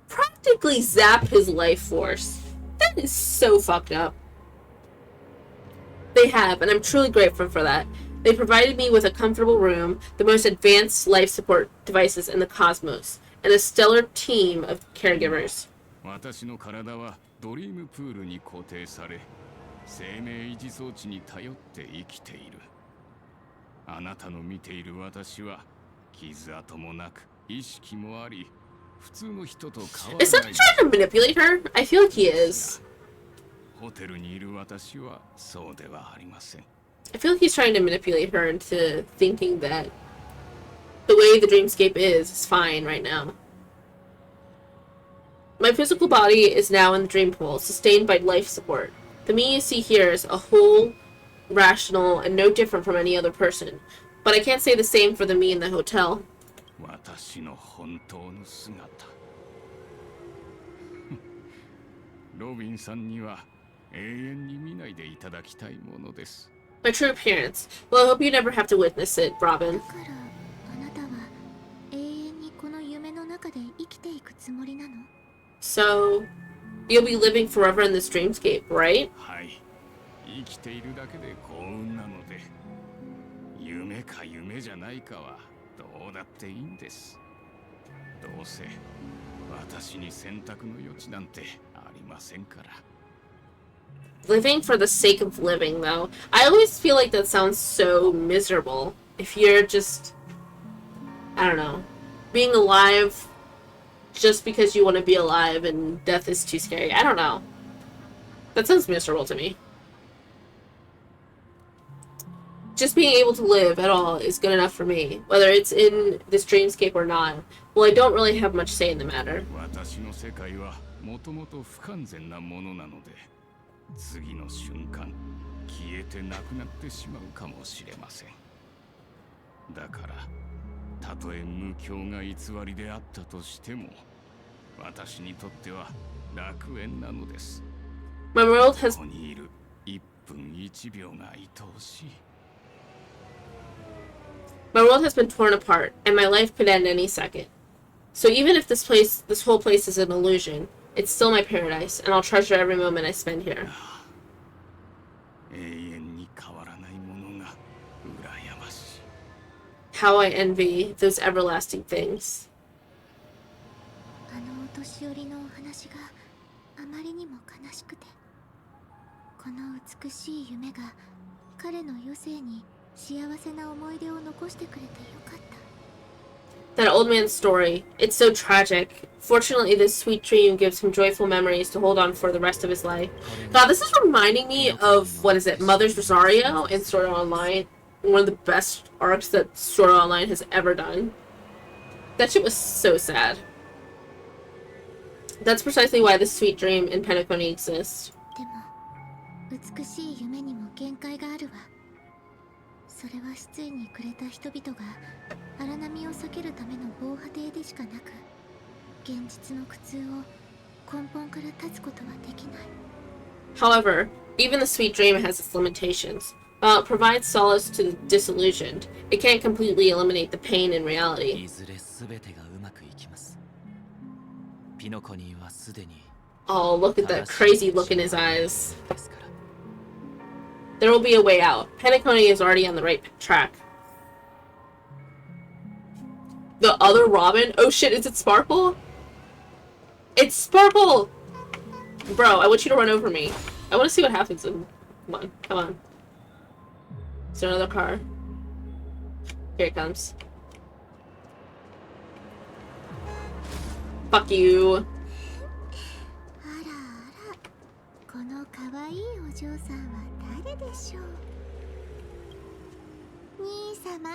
practically zap his life force. That is so fucked up. They have, and I'm truly grateful for that. They provided me with a comfortable room, the most advanced life support devices in the cosmos, and a stellar team of caregivers. 私の体はドリームプールに固定され、生命維持装置に頼って生きている。あなたの見ている私は傷跡もなく意識もあり、普通の人と変わらない。Is that trying to manipulate her? I feel like he is. ホテルにいる私はそうではありません。I feel like he's trying to manipulate her into thinking that the way the dreamscape is fine right now. My physical body is now in the dream pool, sustained by life support. The me you see here is a whole, rational, and no different from any other person. But I can't say the same for the me in the hotel. 私の本当の姿。ロビンさんには永遠に見ないでいただきたいものです。My true appearance. Well, I hope you never have to witness it, Robin. だからあなたは永遠にこの夢の中で生きていくつもりなの？ So, you'll be living forever in this dreamscape, right? はい。生きているだけで幸運なので、夢か夢じゃないかはどうだっていいんです。どうせ私に選択の余地なんてありませんから。Living for the sake of living, though. I always feel like that sounds so miserable. If you're just, I don't know, being alive just because you want to be alive and death is too scary. I don't know. That sounds miserable to me. Just being able to live at all is good enough for me, whether it's in this dreamscape or not. Well, I don't really have much say in the matter. 私の世界はもともと不完全なものなので、次の瞬間消えてなくなってしまうかもしれません。だからたとえ無境が偽りであったとしても、私にとっては楽園なのです。My world has ここにいる1分1秒が愛おしい。My world has been torn apart, and my life could end any second. So even if this whole place is an illusion, it's still my paradise, and I'll treasure every moment I spend here. 永遠に変わらないものが羨ましい。How I envy those everlasting things. あのお年寄りのお話があまりにも悲しくて、この美しい夢が彼の余生に幸せな思い出を残してくれてよかった。That old man's story, it's so tragic. Fortunately, this sweet dream gives him joyful memories to hold on for the rest of his life. God, this is reminding me of, what is it, Mother's Rosario in Sword Art Online. One of the best arcs that Sword Art Online has ever done. That shit was so sad. That's precisely why this sweet dream in Pngtuber exists. でも美しい夢にも限界があるわ。それは失意にくれた人々が荒波を避けるための防波堤でしかなく、現実の苦痛を根本から断つことはできない。 However, even the sweet dream has its limitations. While it provides solace to the disillusioned, it can't completely eliminate the pain in reality. いずれ全てがうまくいきます。ピノコニーはすでに Oh, look at that crazy look in his eyes. There will be a way out. Pngtuber is already on the right track. The other Robin? Oh shit, is it Sparkle? It's Sparkle! Bro, I want you to run over me. I want to see what happens. Come on, come on. Is there another car? Here it comes. Fuck you. あらあら、この可愛いお嬢さんは誰でしょう？兄様、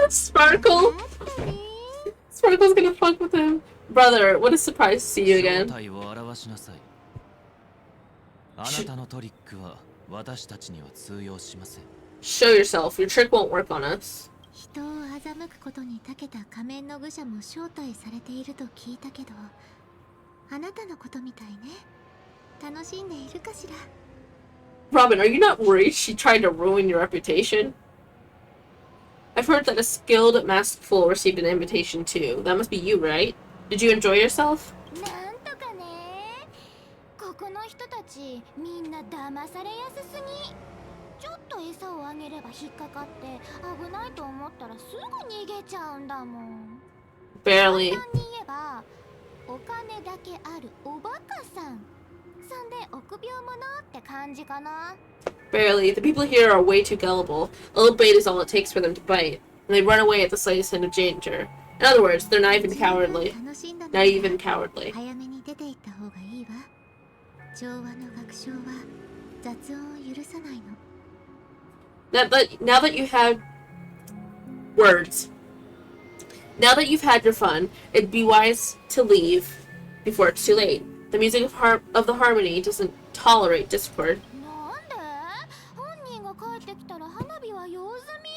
Sparkle. Sparkle's gonna fuck with him. Brother, what a surprise to see you again. 正体を表しなさい。あなたのトリックは私たちには通用しません。Show yourself. Your trick won't work on us. 人を欺くことに長けた仮面の愚者も招待されていると聞いたけど、あなたのことみたいね。楽しんでいるかしら。Robin, are you not worried she tried to ruin your reputation? I've heard that a skilled masked fool received an invitation too. That must be you, right? Did you enjoy yourself? なんとかね。ここの人たちみんな騙されやすすぎ。ちょっと餌をあげれば引っかかって危ないと思ったらすぐ逃げちゃうんだもん。 Barely. 簡単に言えばお金だけあるおバカさん。そんで臆病者って感じかな。 Barely. The people here are way too gullible. A little bait is all it takes for them to bite, and they run away at the slightest hint of danger. In other words, they're naive and cowardly. Naive and cowardly. 早めに出て行った方がいいわ。調和の学章は雑音を許さないの。Now that you have words, now that you've had your fun, it'd be wise to leave before it's too late. The music of the harmony doesn't tolerate discord. なんで？本人が帰ってきたら花火は用済み？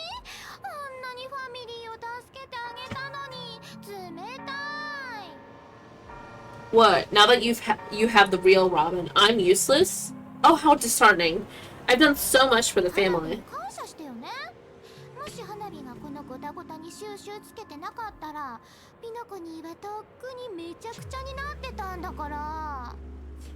あんなにファミリーを助けてあげたのに冷たい。 What? Now that you have the real Robin, I'm useless? Oh, how disheartening. I've done so much for the family. 感謝してよね。もし花火がこのゴタゴタに収集つけてなかったら、ピノコニーはとっくにめちゃくちゃになってたんだから。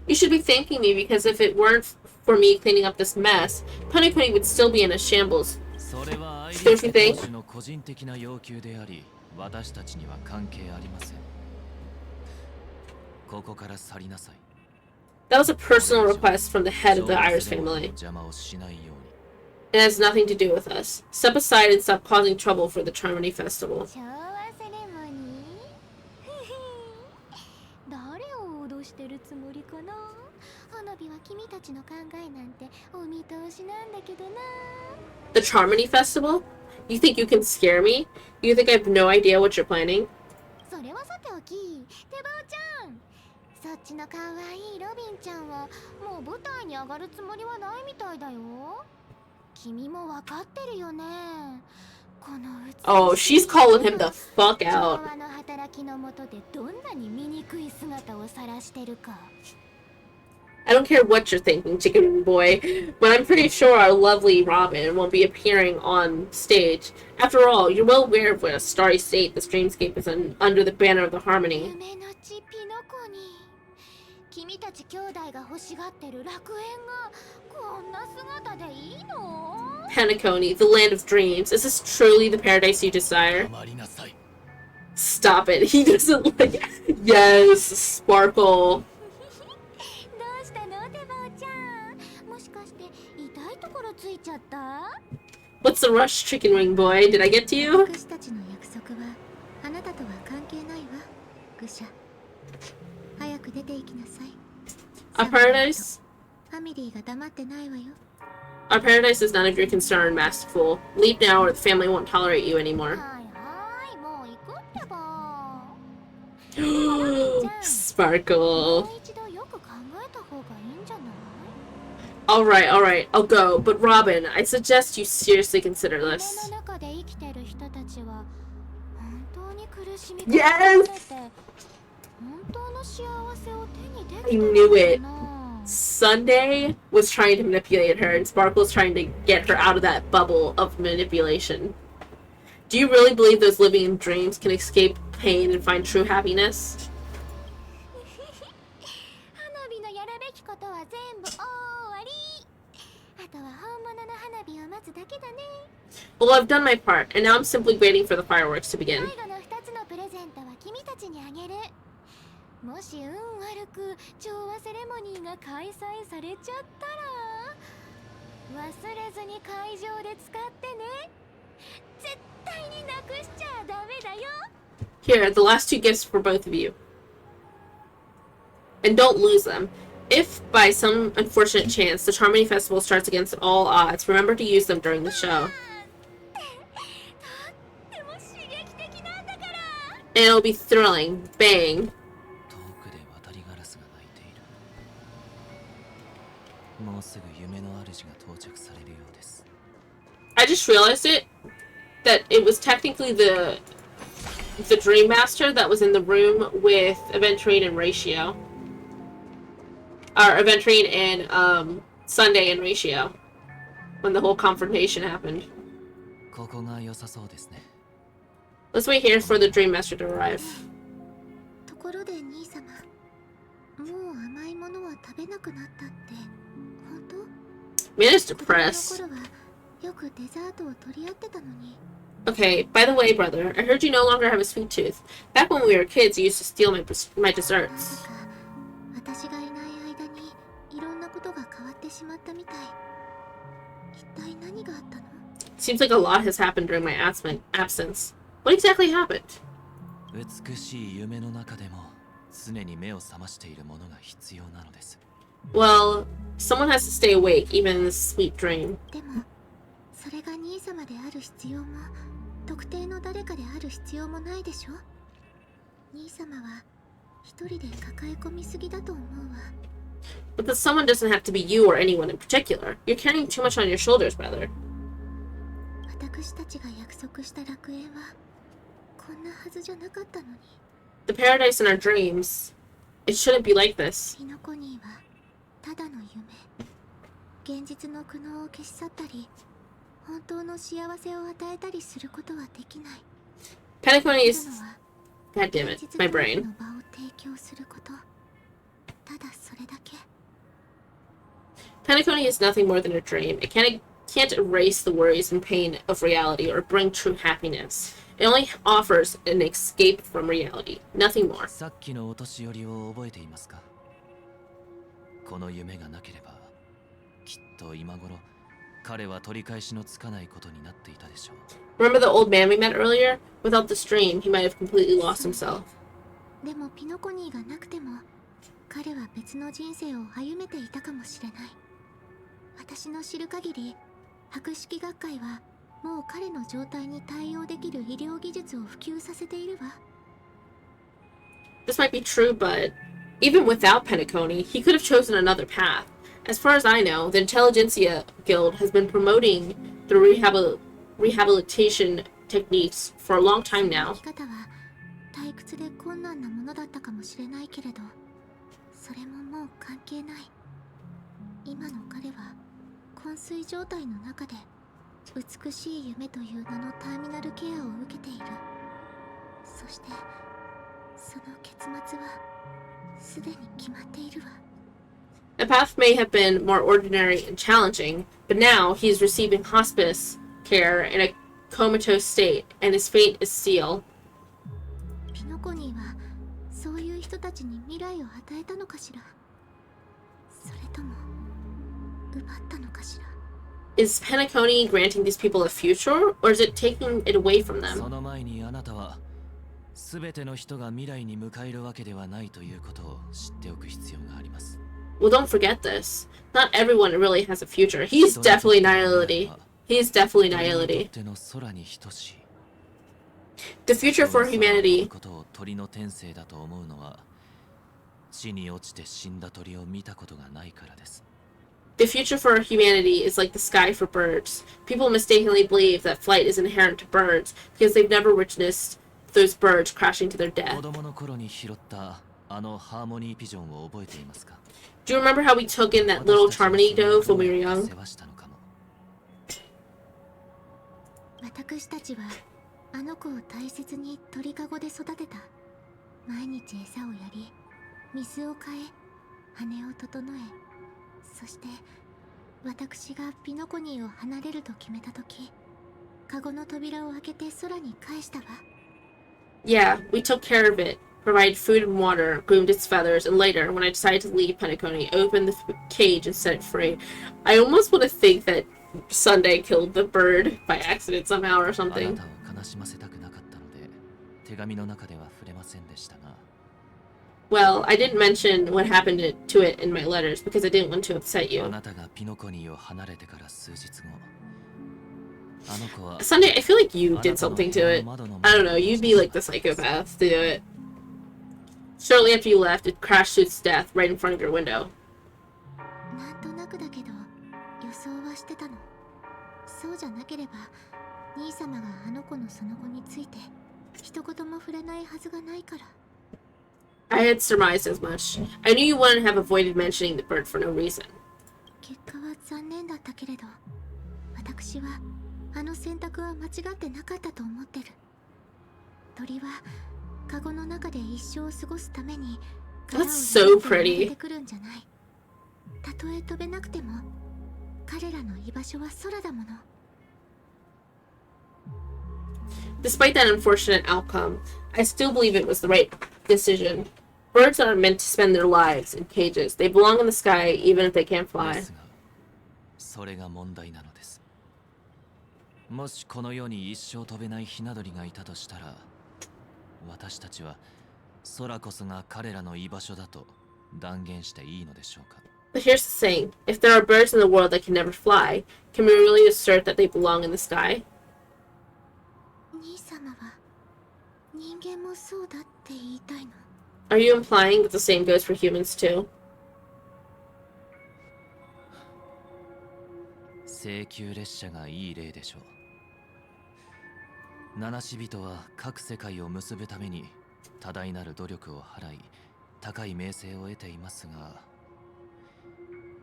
You should be thanking me because if it weren't for me cleaning up this mess, Pngtuber would still be in a shambles. それはアイリ Don't you ス think? 投手の個人的な要求であり、私たちには関係ありません。ここから去りなさい。That was a personal request from the head of the Iris family. 邪魔をしないように。It has nothing to do with us. Step aside and stop causing trouble for the Charmony Festival. 昭和セレモニー？誰を脅してるつもりかな？花火は君たちの考えなんてお見通しなんだけどな。The Charmony Festival? You think you can scare me? You think I have no idea what you're planning? それはさておき、手羽ちゃん。そっちの可愛いロビンちゃんはもう舞台に上がるつもりはないみたいだよ。君もわかってるよね。この美しい Oh, she's calling him the fuck out. 調和の働きの下でどんなに醜い姿を晒してるか。I don't care what you're thinking, chicken boy, but I'm pretty sure our lovely Robin won't be appearing on stage. After all, you're well aware of what a starry state this dreamscape is under the banner of the harmony. 夢の地ピノコに君たち兄弟が欲しがってる楽園がこんな姿でいいの？ Pngtuber, the land of dreams. Is this truly the paradise you desire? 黙りなさい。 Stop it. He doesn't like. Yes, Sparkle. どうしたの手羽ちゃん？もしかして痛いところついちゃった？ What's the rush, chicken wing boy? Did I get to you? 私たちの約束はあなたとは関係ないわ、愚者。早く出て行きなさい。 Our paradise? ファミリーが黙ってないわよ。 Our paradise is none of your concern, masked fool. Leave now or the family won't tolerate you anymore. はいはい、もう行くってば。 Sparkle. もう一度よく考えた方がいいんじゃない？ Alright, I'll go. But Robin, I suggest you seriously consider 夢 this. の中で生きてる人たちは本当に苦しみ Yes! からて本当の幸せを手にでき I てる knew の it. かな？ Sunday was trying to manipulate her, and Sparkle was trying to get her out of that bubble of manipulation. Do you really believe those living in dreams can escape pain and find true happiness? 花火のやるべきことは全部終わり。あとは本物の花火を待つだけだね。 Well, I've done my part, and now I'm simply waiting for the fireworks to begin. 最後の2つのプレゼントは君たちにあげる。もし運悪く調和セレモニーが開催されちゃったら忘れずに会場で使ってね。絶対になくしちゃダメだよ。 Here, the last two gifts for both of you. And don't lose them. If, by some unfortunate chance, the Charmony Festival starts against all odds, remember to use them during the show. And it'll be thrilling. Bang. 遠くで渡りガラスが鳴いている。もうすぐ夢の主が到着されるようです。I just realized that it was technically the Dream Master that was in the room with Aventurine and Ratio. Or Aventurine and Sunday and Ratio. When the whole confrontation happened. ここが良さそうですね。Let's wait here for the Dream Master to arrive. ところで兄様、もう甘いものは食べなくなったって本当？ Man is 子供の depressed. 頃はよくデザートを取り合ってたのに。Okay, by the way, brother, I heard you no longer have a sweet tooth. Back when we were kids, you used to steal my desserts. 私がいない間にいろんなことが変わってしまったみたい。一体何があったの？ Seems like a lot has happened during my absence. What exactly happened? 美しい夢の中でも常に目を覚ましているものが必要なのです。Well, someone has to stay awake even in this sweet dream. でも、それが兄様である必要も、特定の誰かである必要もないでしょ？兄様は一人で抱え込みすぎだと思うわ。But the someone doesn't have to be you or anyone in particular. You're carrying too much on your shoulders, brother. 私たちが約束した楽園はこんなはずじゃなかったのに。The paradise in our dreams. It shouldn't be like this. ピノコニーはただの夢。現実の苦悩を消し去ったり、本当の幸せを与えたりすることはできない。Pangtuber is... God damn it, my brain. の場を提供すること。ただそれだけ。Pangtuber is nothing more than a dream. It can't erase the worries and pain of reality or bring true happiness. It only offers an escape from reality. Nothing more. さっきのお年寄りを覚えていますか？この夢がなければ、きっと今頃、彼は取り返しのつかないことになっていたでしょう。Remember the old man we met earlier? Without this dream, he might have completely lost himself. でもピノコニーがなくても、彼は別の人生を歩めていたかもしれない。私の知る限り、博識学会はもう彼の状態に対応できる医療技術を普及させているわ。This might be true, but even without Pngtuber, he could have chosen another path. As far as I know, the Intelligentsia Guild has been promoting the rehabilitation techniques for a long time now. 生き方は退屈で困難なものだったかもしれないけれど、それももう関係ない。今の彼は昏睡状態の中で美しい夢という名のターミナルケアを受けている。そしてその結末はすでに決まっているわ。The path may have been more ordinary and challenging, but now he is receiving hospice care in a comatose state, and his fate is sealed. ピノコニーはそういう人たちに未来を与えたのかしら。それとも奪ったのかしら。Is Pngtuber granting these people a future, or is it taking it away from them? その前にあなたは、すべての人が未来に迎えるわけではないということを知っておく必要があります。Well, don't forget this. Not everyone really has a future. He's definitely nihility. He's definitely nihility. The future for humanity. ことを鳥の天性だと思うのは、地に落ちて死んだ鳥を見たことがないからです。The future for humanity is like the sky for birds. People mistakenly believe that flight is inherent to birds because they've never witnessed those birds crashing to their death. 子供の頃に拾ったあのハーモニーピジョンを覚えていますか？ Do you remember how we took in that little Charmony dove when we were young? 私たちはあの子を大切に鳥かごで育てた。毎日餌をやり、水を変え、羽を整え、そして私がピノコニーを離れると決めたとき、カゴの扉を開けて空に返したわ。Yeah, we took care of it, provided food and water, groomed its feathers, and later, when I decided to leave Pngtuber, opened the cage and set it free. I almost want to think that Sunday killed the bird by accident somehow or something. あなたを悲しませたくなかったので、手紙の中では触れませんでしたが。Well, I didn't mention what happened to it in my letters because I didn't want to upset you. あなたがピノコニーを離れてから数日後、Sunday, I feel like you did something to it. I don't know, you'd be like the psychopath to do it. Shortly after you left, it crashed to its death right in front of your window. なんとなくだけど予想はしてたの。そうじゃなければ兄様があの子のその後について一言も触れないはずがないから。I had surmised as much. I knew you wouldn't have avoided mentioning the bird for no reason. 結果は残念だったけれど、私はあの選択は間違ってなかったと思ってる。鳥はカゴの中で一生を過ごすために殻を so 破って生 pretty. まれてくるんじゃない。たとえ飛べなくても彼らの居場所は空だもの。Despite that unfortunate outcome, I still believe it was the right decision. Birds aren't meant to spend their lives in cages. They belong in the sky even if they can't fly. それが問題なのです。もしこの世に一生飛べないヒナ鳥がいたとしたら、私たちは空こそが彼らの居場所だと断言していいのでしょうか。But here's the thing. If there are birds in the world that can never fly, can we really assert that they belong in the sky? 兄様は人間もそうだって言いたいの。Are you implying that the same goes for humans too? 請求列車がいい例でしょう。七死人は各世界を結ぶために多大なる努力を払い、高い名声を得ていますが、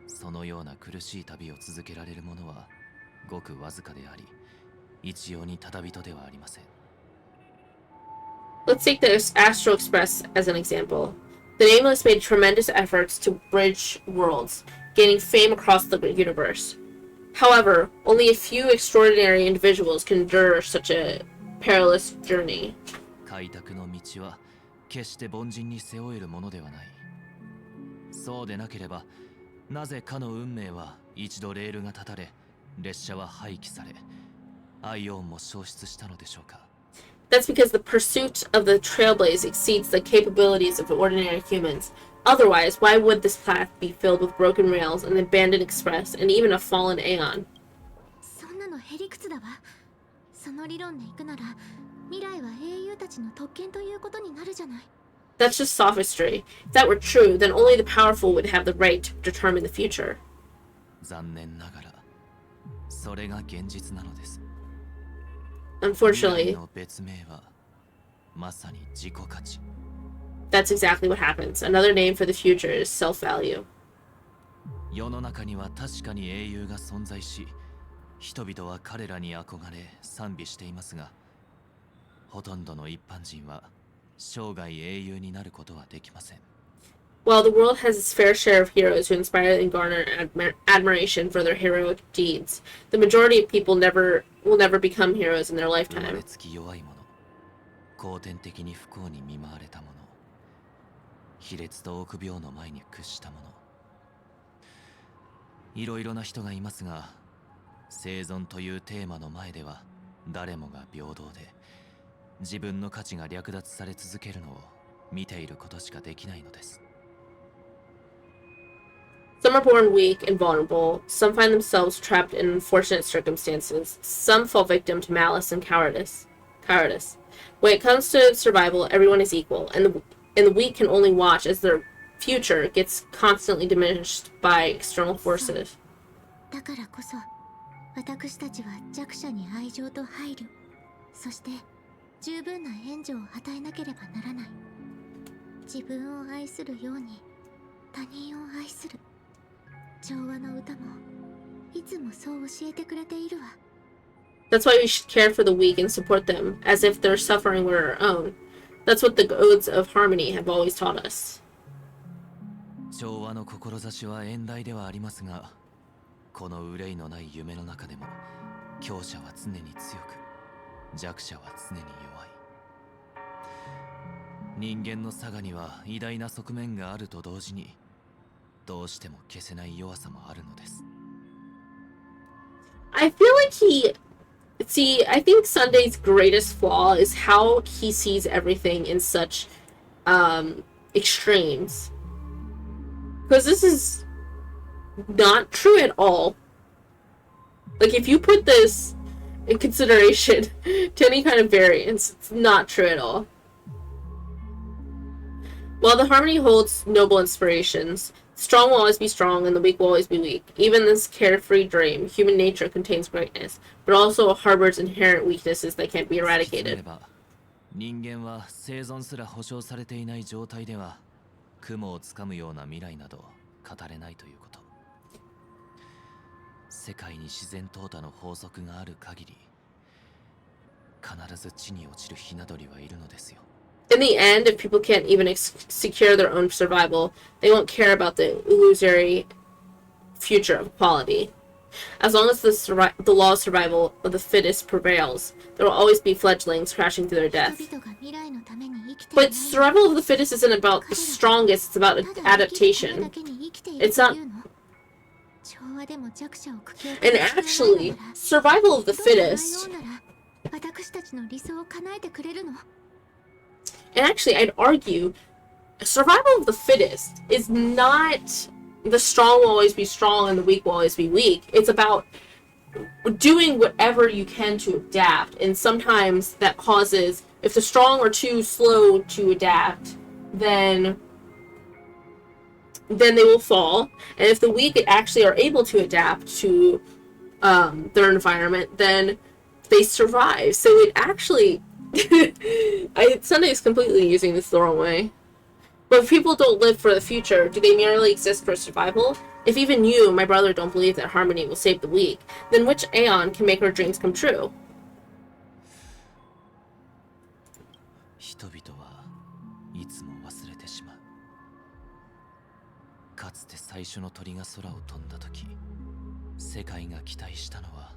そのような苦しい旅を続けられる者はごくわずかであり、一様にただ人ではありません。Let's take the Astral Express as an example. The Nameless made tremendous efforts to bridge worlds, gaining fame across the universe. However, only a few extraordinary individuals can endure such a perilous journey. 開拓の道は決して凡人に背負えるものではない。そうでなければ、なぜかの運命は一度レールが断たれ、列車は廃棄され、アイオンも消失したのでしょうか。That's because the pursuit of the Trailblaze exceeds the capabilities of ordinary humans. Otherwise, why would this path be filled with broken rails, an abandoned express, and even a fallen Aeon? そんなのへりくつだわ。その理論でいくなら、未来は英雄たちの特権ということになるじゃない。That's just sophistry. If that were true, then only the powerful would have the right to determine the future. 残念ながら、それが現実なのです。Unfortunately, の別名はまさに自己価値。That's exactly what happens. Another name for the future is self-value. 世の中には確かに英雄が存在し、人々は彼らに憧れ賛美していますが、ほとんどの一般人は生涯英雄になることはできません。While the world has its fair share of heroes who inspire and garner admiration for their heroic deeds, the majority of people will never become heroes in their 生ま lifetime. れつき弱い者、後天的に不幸に見舞われた者、卑劣と臆病の前に屈した者、いろいろな人がいますが、生存というテーマの前では誰もが平等で、自分の価値が略奪され続けるのを見ていることしかできないのです。Some are born weak and vulnerable. Some find themselves trapped in unfortunate circumstances. Some fall victim to malice and cowardice. When it comes to survival, everyone is equal, and the weak can only watch as their future gets constantly diminished by external forces. だからこそ、私たちは弱者に愛情と配慮、そして十分な援助を与えなければならない。自分を愛するように他人を愛する。調和の歌もいつもそう教えてくれているわ。That's why we should care for the weak and support them, as if their suffering were our own. That's what the odes of harmony have always taught us. 調和の志は遠大ではありますが、この憂いのない夢の中でも、強者は常に強く、弱者は常に弱い。人間の性には偉大な側面があると同時に、どうしても消せない弱さもあるのです。I feel like I think Sunday's greatest flaw is how he sees everything in such extremes. Because this is not true at all. Like, if you put this in consideration to any kind of variance. It's not true at all. While the harmony holds noble inspirations, strong will always be strong and the weak will always be weak. Even this carefree dream, human nature contains greatness, but also harbors inherent weaknesses that can't be eradicated. 人間は生存すら保証されていない状態では雲をつかむような未来など語れないということ。世界に自然淘汰の法則がある限り必ず地に落ちるひな鳥はいるのですよ。In the end, if people can't even secure their own survival, they won't care about the illusory future of equality. As long as the law of survival of the fittest prevails, there will always be fledglings crashing to their death. But survival of the fittest isn't about the strongest, it's about adaptation. It's not... And actually, survival of the fittest... And actually, I'd argue, survival of the fittest is not the strong will always be strong and the weak will always be weak. It's about doing whatever you can to adapt. And sometimes that causes, if the strong are too slow to adapt, then they will fall. And if the weak actually are able to adapt to their environment, then they survive. So it actually... Sunday's completely using this the wrong way. But if people don't live for the future, do they merely exist for survival? If even you, my brother, don't believe that harmony will save the weak, then which Aeon can make our dreams come true? 人々はいつも忘れてしまう。かつて最初の鳥が空を飛んだ時、世界が期待したのは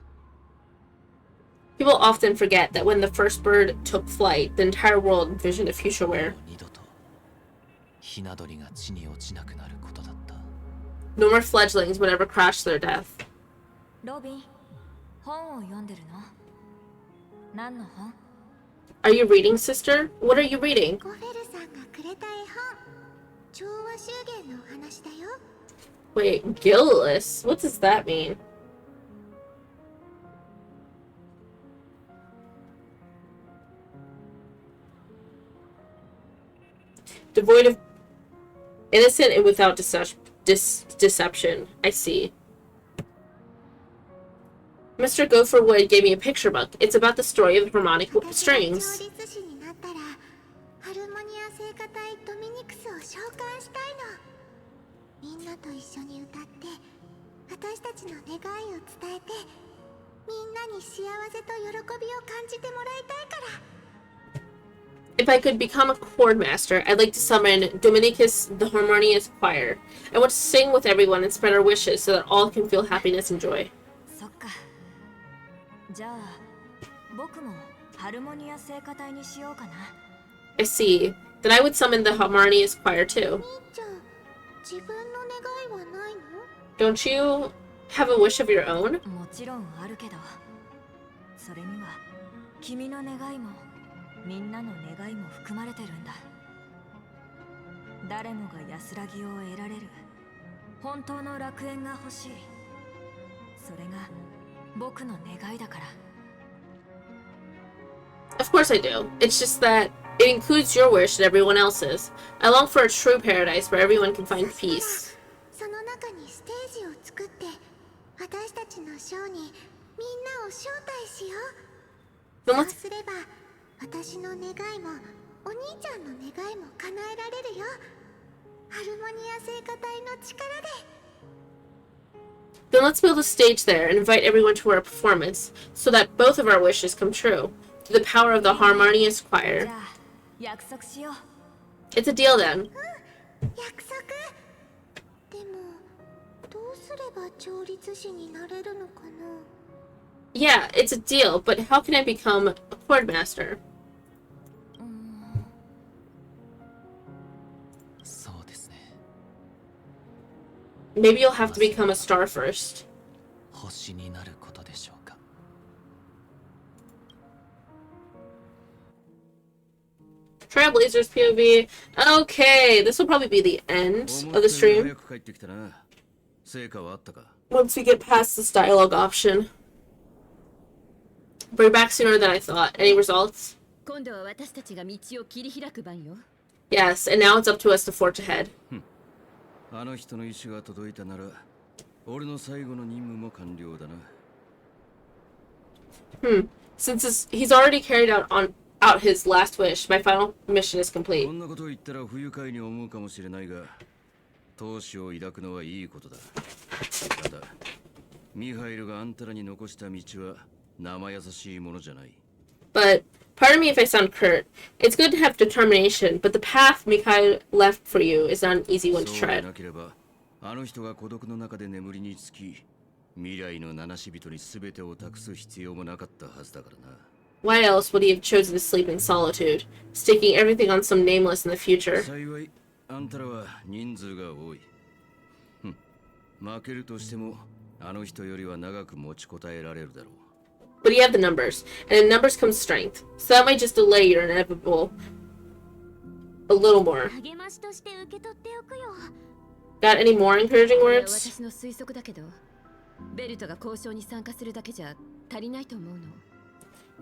People often forget that when the first bird took flight, the entire world envisioned a future where no more fledglings would ever crash their death. Are you reading, sister? What are you reading? Wait, Gillis? What does that mean? Devoid of innocent and without deception. I see. Mr. Gopherwood gave me a picture book. It's about the story of the harmonic strings. If I could become a chord master, I'd like to summon Dominicus the Harmonious Choir. I want to sing with everyone and spread our wishes so that all can feel happiness and joy. I see. Then I would summon the Harmonious Choir too. Don't you have a wish of your own? Of course I do. It's just that it includes your wish and everyone else's. I long for a true paradise where everyone can find peace. Then let's... Then let's build a stage there and invite everyone to our performance, so that both of our wishes come true, through the power of the Harmonious Choir. It's a deal then. Yeah, it's a deal, but how can I become a chord master? Maybe you'll have to become a star first. Trailblazers POV. Okay, this will probably be the end of the stream. Once we get past this dialogue option. We're back sooner than I thought. Any results? 今度は私たちが道を切り開く番よ。 Yes, and now it's up to us to forge ahead. あの人の意志が届いたなら、俺の最後の任務も完了だな。Since he's already carried out his last wish, my final mission is complete. こんなことを言ったら不愉快に思うかもしれないが、闘志を抱くのはいいことだ。ただ、ミハイルがあんたらに残した道は生優しいものじゃない。But pardon me if I sound curt. It's good to have determination, but the path Mikhail left for you is not an easy one to そうで tread. なければ、あの人が孤独の中で眠りにつき、未来の七死人に全てを託す必要もなかったはずだからな。Why else would he have chosen to sleep in solitude, staking everything on some nameless in the future? 幸い、あんたらは人数が多い。負けるとしても、あの人よりは長く持ちこたえられるだろう。But you have the numbers, and in numbers comes strength, so that might just delay your inevitable a little more. 励ましとして受け取っておくよ。 Got any more encouraging これは words? 私の推測だけど、ベルトが交渉に参加するだけじゃ足りないと思うの。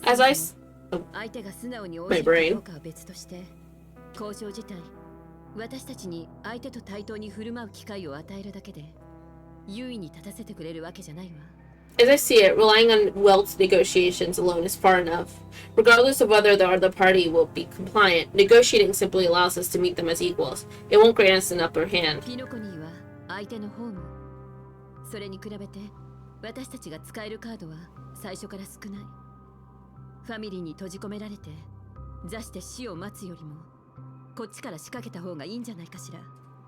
As I 相手が素直に応 My じる brain. かどうかは別として、交渉自体、私たちに相手と対等に振る舞う機会を与えるだけで、優位に立たせてくれるわけじゃないわ。As I see it, relying on Welt's negotiations alone is far enough. Regardless of whether the other party will be compliant, negotiating simply allows us to meet them as equals. It won't grant us an upper hand. ピノコニーは相手のホーム。それに比べて、私たちが使えるカードは最初から少ない。ファミリーに閉じ込められて、座して死を待つよりも、こっちから仕掛けた方がいいんじゃないかしら。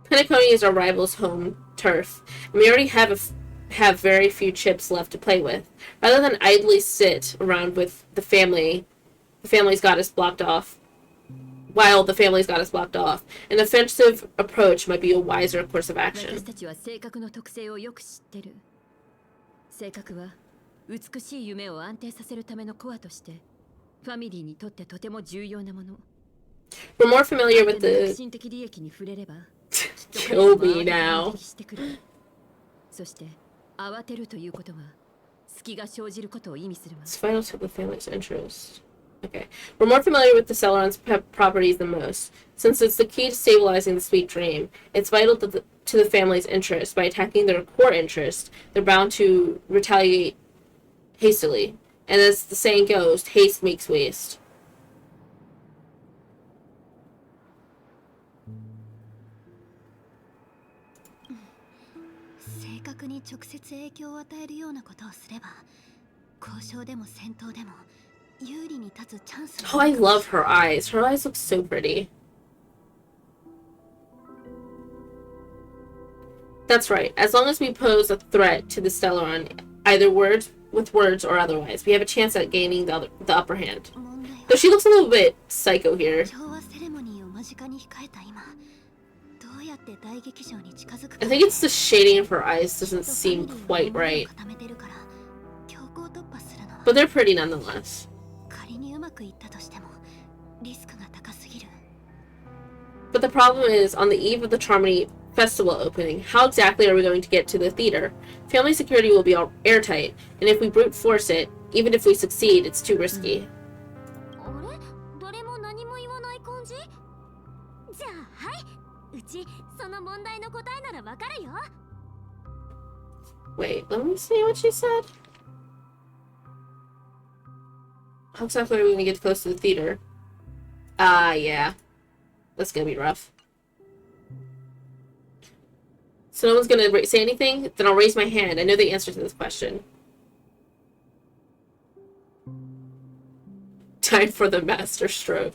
Pngtuber is our rival's home turf, and we already have very few chips left to play with. Rather than idly sit around with the family's got us blocked off. While the family's got us blocked off, an offensive approach might be a wiser course of 私 action. たちは性格の特性をよく知ってる。性格は美しい夢を安定させるためのコアとして、ファミリーにとってとても重要なもの。 We're more familiar with 革 the 新的利益に触れれば、 kill me now. してくる。そして慌てるということは隙が生じることを意味するわ。 It's vital to the family's interest. Okay. We're more familiar with the Celeron's properties than most. Since it's the key to stabilizing the sweet dream, it's vital to the family's interest. By attacking their core interest, they're bound to retaliate hastily. And as the saying goes, haste makes waste. 正確に直接影響を与えるようなことをすれば、交渉でも戦闘でも有利に立つチャンスが。 Oh, I love her eyes. Her eyes look so pretty. That's right. As long as we pose a threat to the Stellaron, either with words or otherwise, we have a chance at gaining the upper hand. Though she looks a little bit psycho here. 調和セレモニーを間近に控えた今、どうやって大劇場に近づくか。 I think it's the shading of her eyes doesn't seem quite right. 固めてるから強行突破するの。 But they're pretty nonetheless. 仮にうまくいったとしてもリスクが高すぎる。 But the problem is, on the eve of the Charmony Festival opening, how exactly are we going to get to the theater? Family security will be airtight, and if we brute force it, even if we succeed, it's too risky. あれ？誰も何も言わない感じ？じゃあはい。うちその問題の答えならわかるよ。 Wait, let me see what she said. How exactly are we going to get close to the theater? Yeah. That's going to be rough. So no one's going to say anything? Then I'll raise my hand. I know the answer to this question. Time for the master stroke.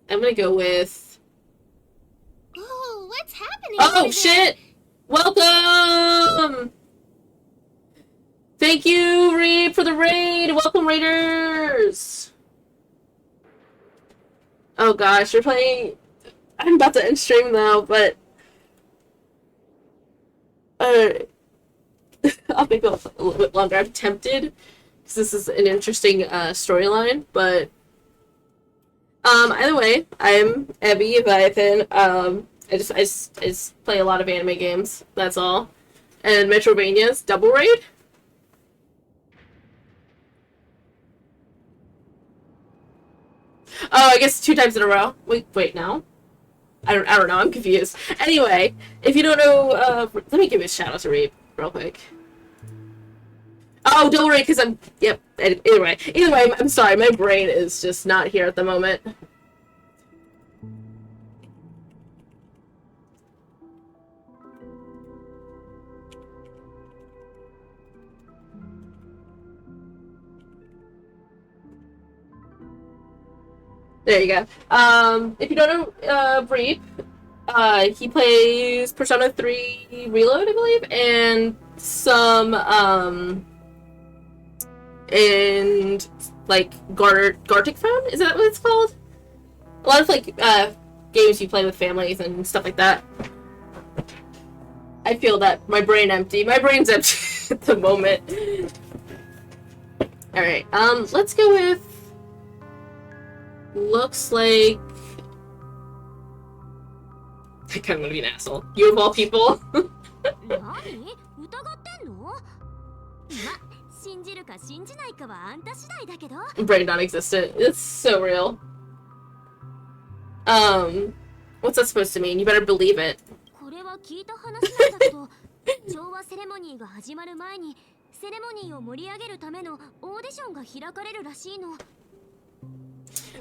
I'm gonna go with... Oh, what's happening? Oh, shit! Welcome! Thank you, Reed, for the raid! Welcome, Raiders! Oh gosh, we're playing... I'm about to end stream now, but... I'll make it a little bit longer. I'm tempted, because this is an interesting storyline, but... Either way, I'm Abby Leviathan. I just play a lot of anime games. That's all. And Metroidvania's Double Raid. Oh, I guess 2 times in a row. Wait, no. I don't know. I'm confused. Anyway, if you don't know, let me give a shout out to Reap real quick. Oh, don't worry, because I'm... Yep, either way. I'm sorry, my brain is just not here at the moment. There you go. If you don't know, Reap, he plays Persona 3 Reload, I believe, and some, and like Gartic Phone? Is that what it's called? A lot of like games you play with families and stuff like that. I feel that my brain's empty at the moment. Alright, let's go with looks like I kinda wanna be an asshole. You of all people. Brain non-existent. It's so real. What's that supposed to mean? You better believe it.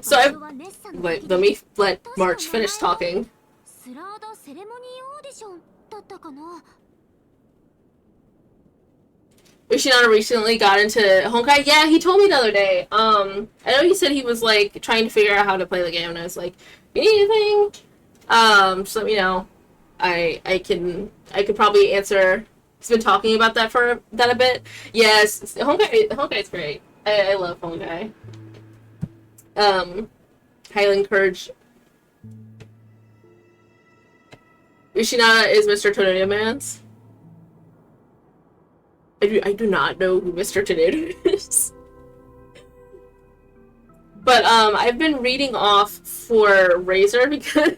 So wait, let March finish talking. Yoshinada recently got into Honkai. Yeah, he told me the other day. I know he said he was like trying to figure out how to play the game, and I was like, "You need anything? Just let me know. I could probably answer." He's been talking about that a bit. Yes, Honkai's great. I love Honkai. Highly encourage. Yoshinada is Mr. Tornado Man's. I do not know who Mr. Tornado is. But I've been reading off for Razor because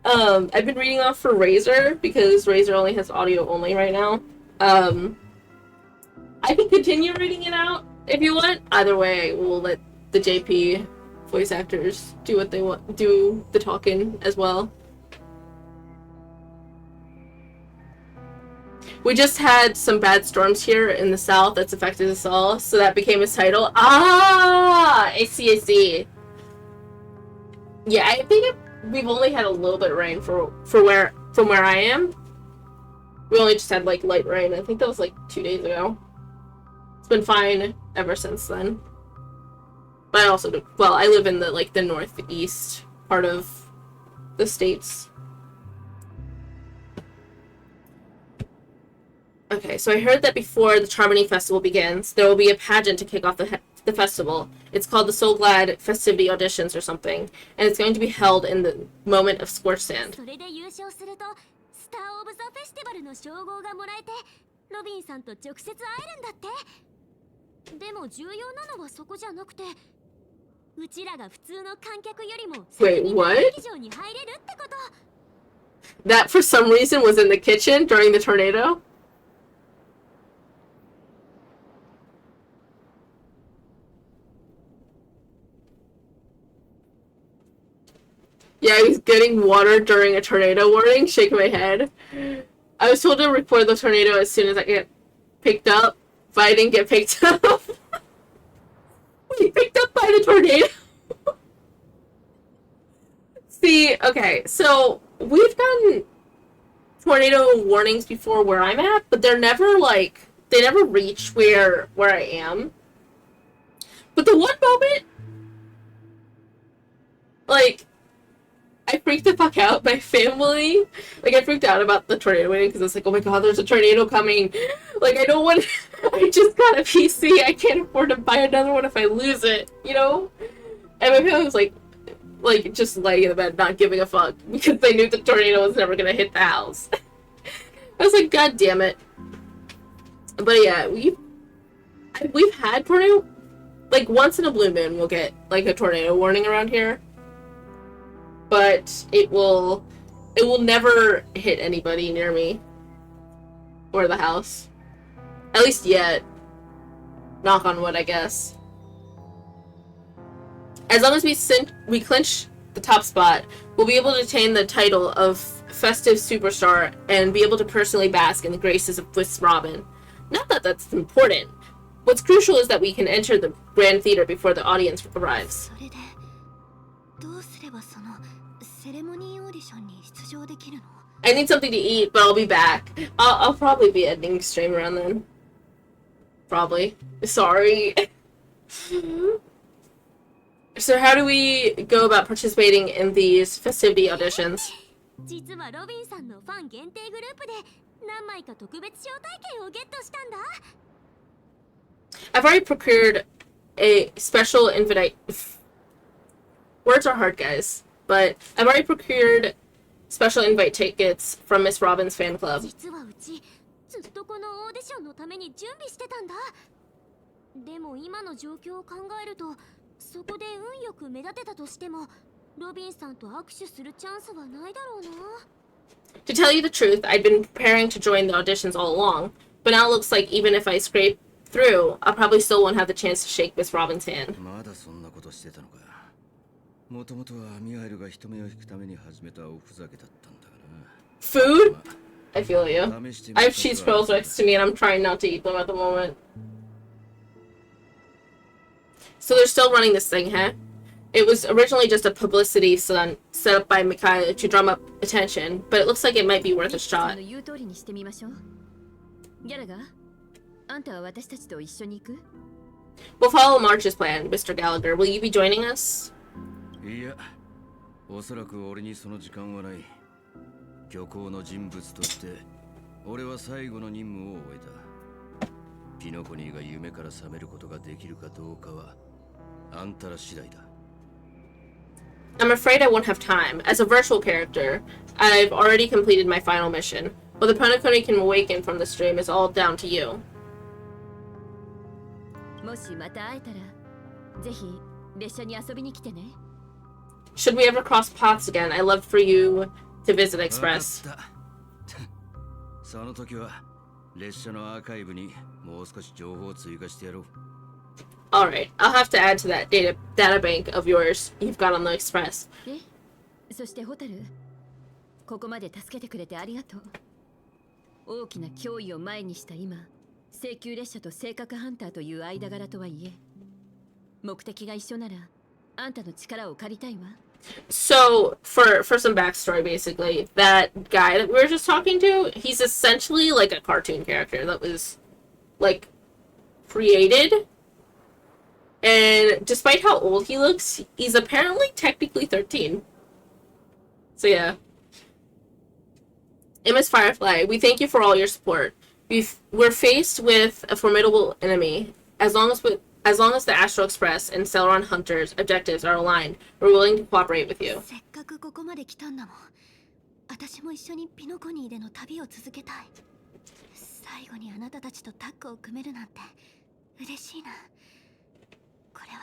I've been reading off for Razor because Razor only has audio only right now. I can continue reading it out if you want. Either way, we'll let the JP voice actors do what they want, do the talking as well. We just had some bad storms here in the south that's affected us all, so that became his title. Ah, I see. Yeah, I think we've only had a little bit of rain from where I am. We only just had like light rain. I think that was like 2 days ago. It's been fine ever since then. But I also do, well, I live in the northeast part of the States. Okay, so I heard that before the Charmony Festival begins, there will be a pageant to kick off the festival. It's called the So Glad Festivity Auditions or something, and it's going to be held in the moment of scorched sand. Wait, what? That for some reason was in the kitchen during the tornado? Yeah, I was getting water during a tornado warning, shaking my head. I was told to report the tornado as soon as I get picked up, but I didn't get picked up. We picked up by the tornado. See, okay, so we've gotten tornado warnings before where I'm at, but they're never they never reach where I am. But the one moment, I freaked the fuck out. My family, I freaked out about the tornado warning because it's oh my god, there's a tornado coming. I don't want. I just got a PC. I can't afford to buy another one if I lose it, you know. And my family was just laying in the bed, not giving a fuck because they knew the tornado was never gonna hit the house. I was like, god damn it. But yeah, we've had tornado like once in a blue moon we'll get like a tornado warning around here, but it will never hit anybody near me or the house, at least yet. Knock on wood, I guess. As long as we clinch the top spot, we'll be able to attain the title of festive superstar and be able to personally bask in the graces of Miss Robin. Not that that's important. What's crucial is that we can enter the Grand Theater before the audience arrives. I need something to eat, but I'll be back. I'll probably be ending stream around then. Probably. Sorry. So how do we go about participating in these festivity auditions? 実はロビンさんのファン限定グループで何枚か特別招待券をゲットしたんだ。I've already procured a special invite. Words are hard, guys. But I've already procured special invite tickets from Miss Robin's fan club. 実はうちずっとこのオーディションのために準備してたんだ。でも今の状況を考えると、そこで運よく目立てたとしても。ロビンさんと握手するチャンスはないだろうな。To tell you the truth, I'd been preparing to join the auditions all along, but now it looks like even if I scrape through, I'll probably still won't have the chance to shake Miss Robin's hand. まだそんなことしてたのか。もともとはミハイルが人目を引くために始めたおふざけだったんだがな。Food? I feel you. I have cheese curls next to me and I'm trying not to eat them at the moment. So they're still running this thing, huh? It was originally just a publicity stunt set up by Mikhail to drum up attention, but it looks like it might be worth a shot. We'll follow March's plan, Mr. Gallagher. Will you be joining us? いや、おそらく俺にその時間はない。虚構の人物として、俺は最後の任務を終えた。ピノコニーが夢から覚めることができるかどうかは、あんたら次第だ。I'm afraid I won't have time. As a virtual character, I've already completed my final mission. Whether Pngtuber can awaken from the stream is all down to you. Should we ever cross paths again, I'd love for you to visit Express. その時は列車のアーカイブにもう少し情報を追加してやろう。Alright, I'll have to add to that data bank of yours you've got on the Express. そしてホタル、ここまで助けてくれてありがとう。大きな脅威を前にした今、請求列車と正確ハンターという間柄とはいえ、目的が一緒なら、あんたの力を借りたいわ。So, for some backstory, basically, that guy that we were just talking to, he's essentially like a cartoon character that was, like, created. And despite how old he looks, he's apparently technically 13. So yeah. Ms. Firefly, we thank you for all your support. We're faced with a formidable enemy. As long as the Astral Express and Celeron Hunters' objectives are aligned, we're willing to cooperate with you. せっかくここまで来たんだもん。私も一緒にピノコニーでの旅を続けたい。最後にあなたたちとタッグを組めるなんて嬉しいな。これは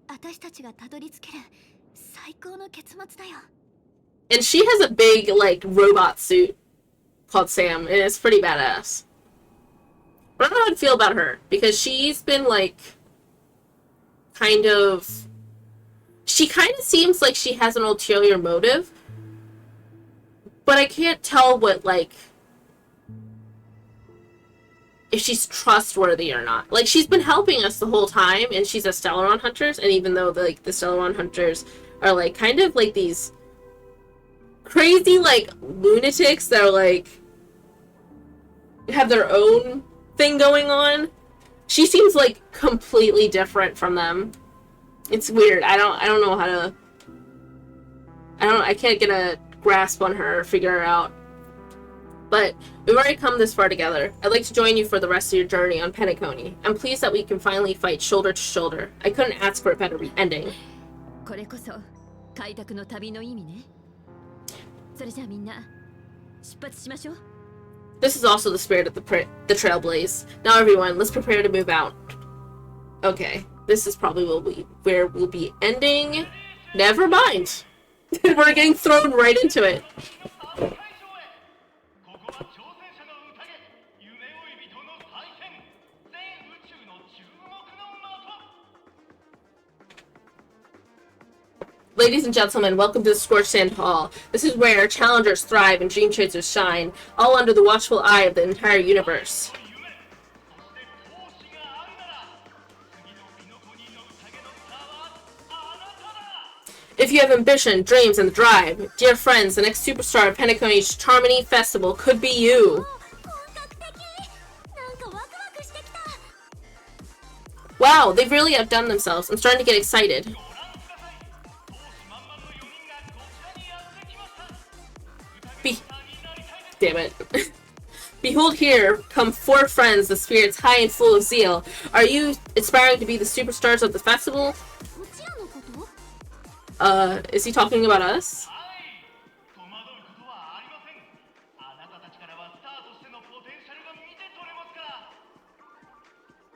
私たちがたどり着ける最高の結末だよ。And she has a big, like, robot suit called Sam, and it's pretty badass. I don't know how to feel about her, because she's been, like, she kind of seems like she has an ulterior motive, but I can't tell what, like, if she's trustworthy or not. Like, she's been helping us the whole time, and she's a Stellaron Hunters, and even though, the Stellaron Hunters are, like, kind of, like, these crazy, like, lunatics that are, like, have their own thing going on, she seems, like, completely different from them. It's weird. I don't know how to... I can't get a grasp on her or figure her out. But we've already come this far together. I'd like to join you for the rest of your journey on Pngtuber. I'm pleased that we can finally fight shoulder to shoulder. I couldn't ask for a better ending. これこそ開拓の旅の意味ね。それじゃあみんな出発しましょう。This is also the spirit of the Trailblaze. Now everyone, let's prepare to move out. Okay, this is probably where we'll be ending. Never mind. We're getting thrown right into it. Ladies and gentlemen, welcome to the Scorched Sand Hall. This is where challengers thrive and dream chasers shine, all under the watchful eye of the entire universe. If you have ambition, dreams, and the drive, dear friends, the next superstar of Pngtuber's Charmony Festival could be you. Wow, they've really outdone themselves. I'm starting to get excited. Damn it. Behold here come 4 friends, the spirits high and full of zeal. Are you aspiring to be the superstars of the festival? Is he talking about us?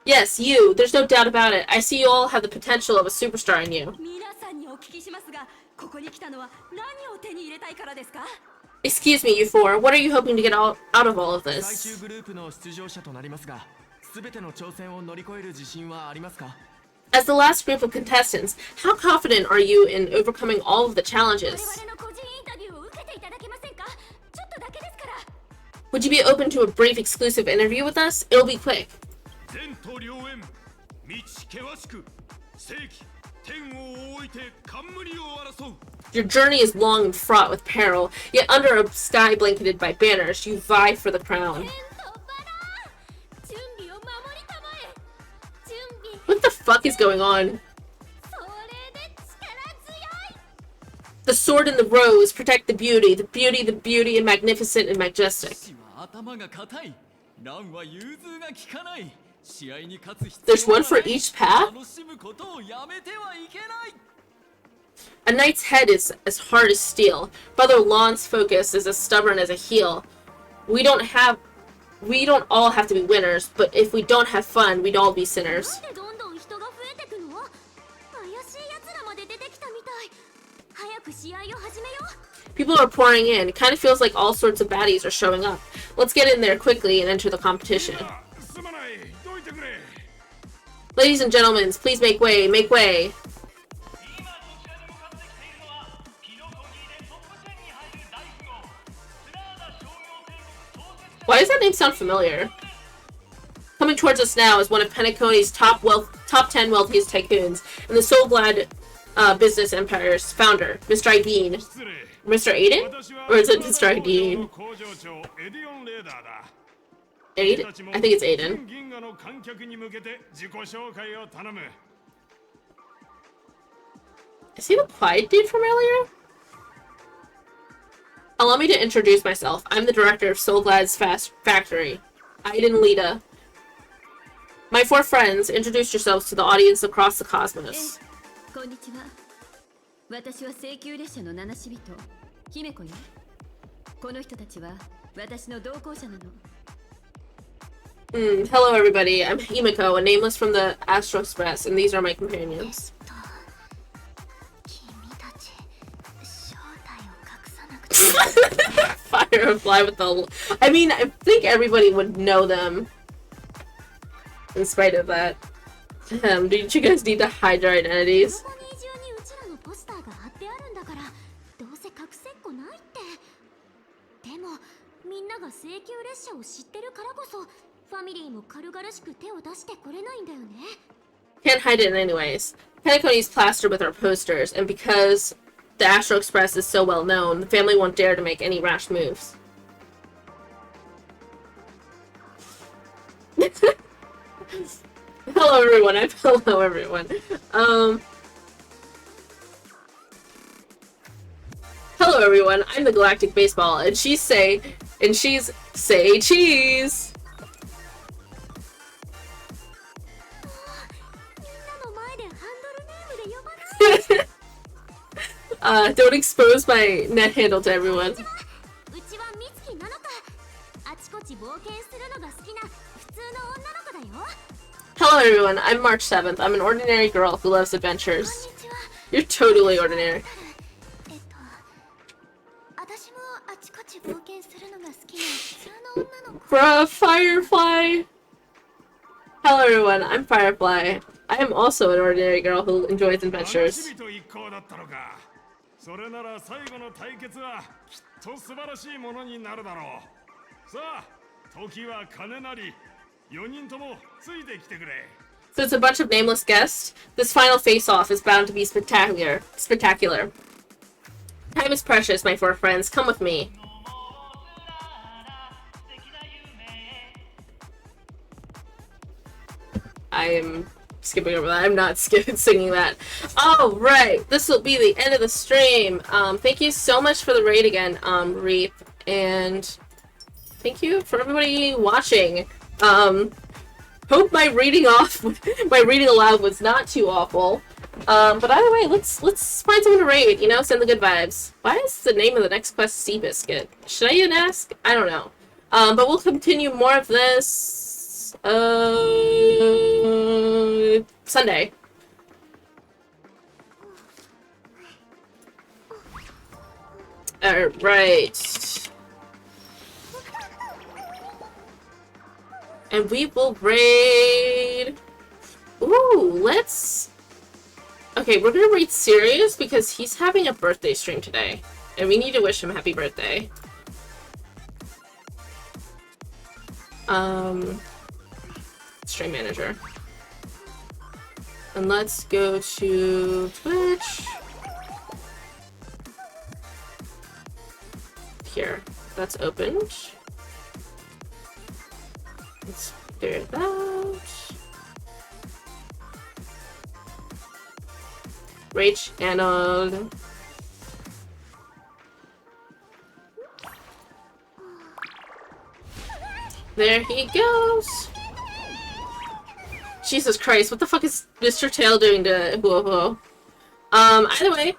Yes, you. There's no doubt about it. I see you all have the potential of a superstar in you. Excuse me, you 4. What are you hoping to get out of all of this? As the last group of contestants, how confident are you in overcoming all of the challenges? Would you be open to a brief exclusive interview with us? It'll be quick. Your journey is long and fraught with peril, yet under a sky blanketed by banners, you vie for the crown. What the fuck is going on? The sword and the rose protect the beauty, and magnificent and majestic. There's one for each path? A knight's head is as hard as steel. Brother Lon's focus is as stubborn as a heel. We don't all have to be winners, but if we don't have fun, we'd all be sinners. People are pouring in. It kind of feels like all sorts of baddies are showing up. Let's get in there quickly and enter the competition. Ladies and gentlemen, please make way, make way. Why does that name sound familiar? Coming towards us now is one of Pngtuber's top 10 wealthiest tycoons and the Soulglad business empire's founder, Mr. Aiden. Mr. Aiden? Or is it Mr. Aiden? Aiden? I think it's Aiden. Is he the quiet dude from earlier? Allow me to introduce myself. I'm the director of Soulglad's Factory, Aiden Lita. My 4 friends, introduce yourselves to the audience across the cosmos. Hello everybody, I'm Himiko, a nameless from the Astro Express, and these are my companions. Firefly with the... I mean, I think everybody would know them. In spite of that. Did you guys need to hide your identities? Can't hide it anyways. Pngtuber's plastered with our posters, and because the Astro Express is so well known, the family won't dare to make any rash moves. Hello everyone, hello everyone. Hello everyone, I'm the Galactic Baseball, and she's say cheese! Don't expose my net handle to everyone. Hello everyone, I'm March 7th. I'm an ordinary girl who loves adventures. You're totally ordinary. Bruh, Firefly! Hello everyone, I'm Firefly. I am also an ordinary girl who enjoys adventures. それなら最後の対決はきっと素晴らしいものになるだろう。さあ、時は金なり、4人ともついてきてくれ。 So it's a bunch of nameless guests. This final face-off is bound to be spectacular. Spectacular. Time is precious, my four friends. Come with me. I am skipping over that. I'm not singing that. All right, this will be the end of the stream. Thank you so much for the raid again, Reap, and thank you for everybody watching. Hope my reading aloud was not too awful. But either way, let's find someone to raid. You know, send the good vibes. Why is the name of the next quest Seabiscuit? Should I even ask? I don't know. But we'll continue more of this. Sunday. Alright. And we will raid... Ooh, let's... Okay, we're gonna raid Sirius because he's having a birthday stream today. And we need to wish him happy birthday. Stream manager. And let's go to Twitch. Here. That's opened. Let's figure it out. Rage Anode. There he goes. Jesus Christ, what the fuck is Mr. Tail doing to Huohuo? Either way,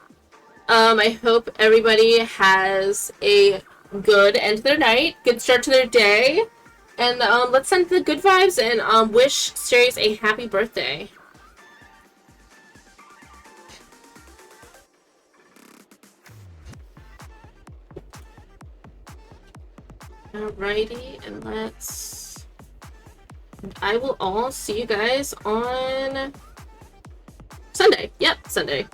I hope everybody has a good end to their night, good start to their day, and let's send the good vibes and wish Sirius a happy birthday. Alrighty, and let's... And I will all see you guys on Sunday. Yep, Sunday.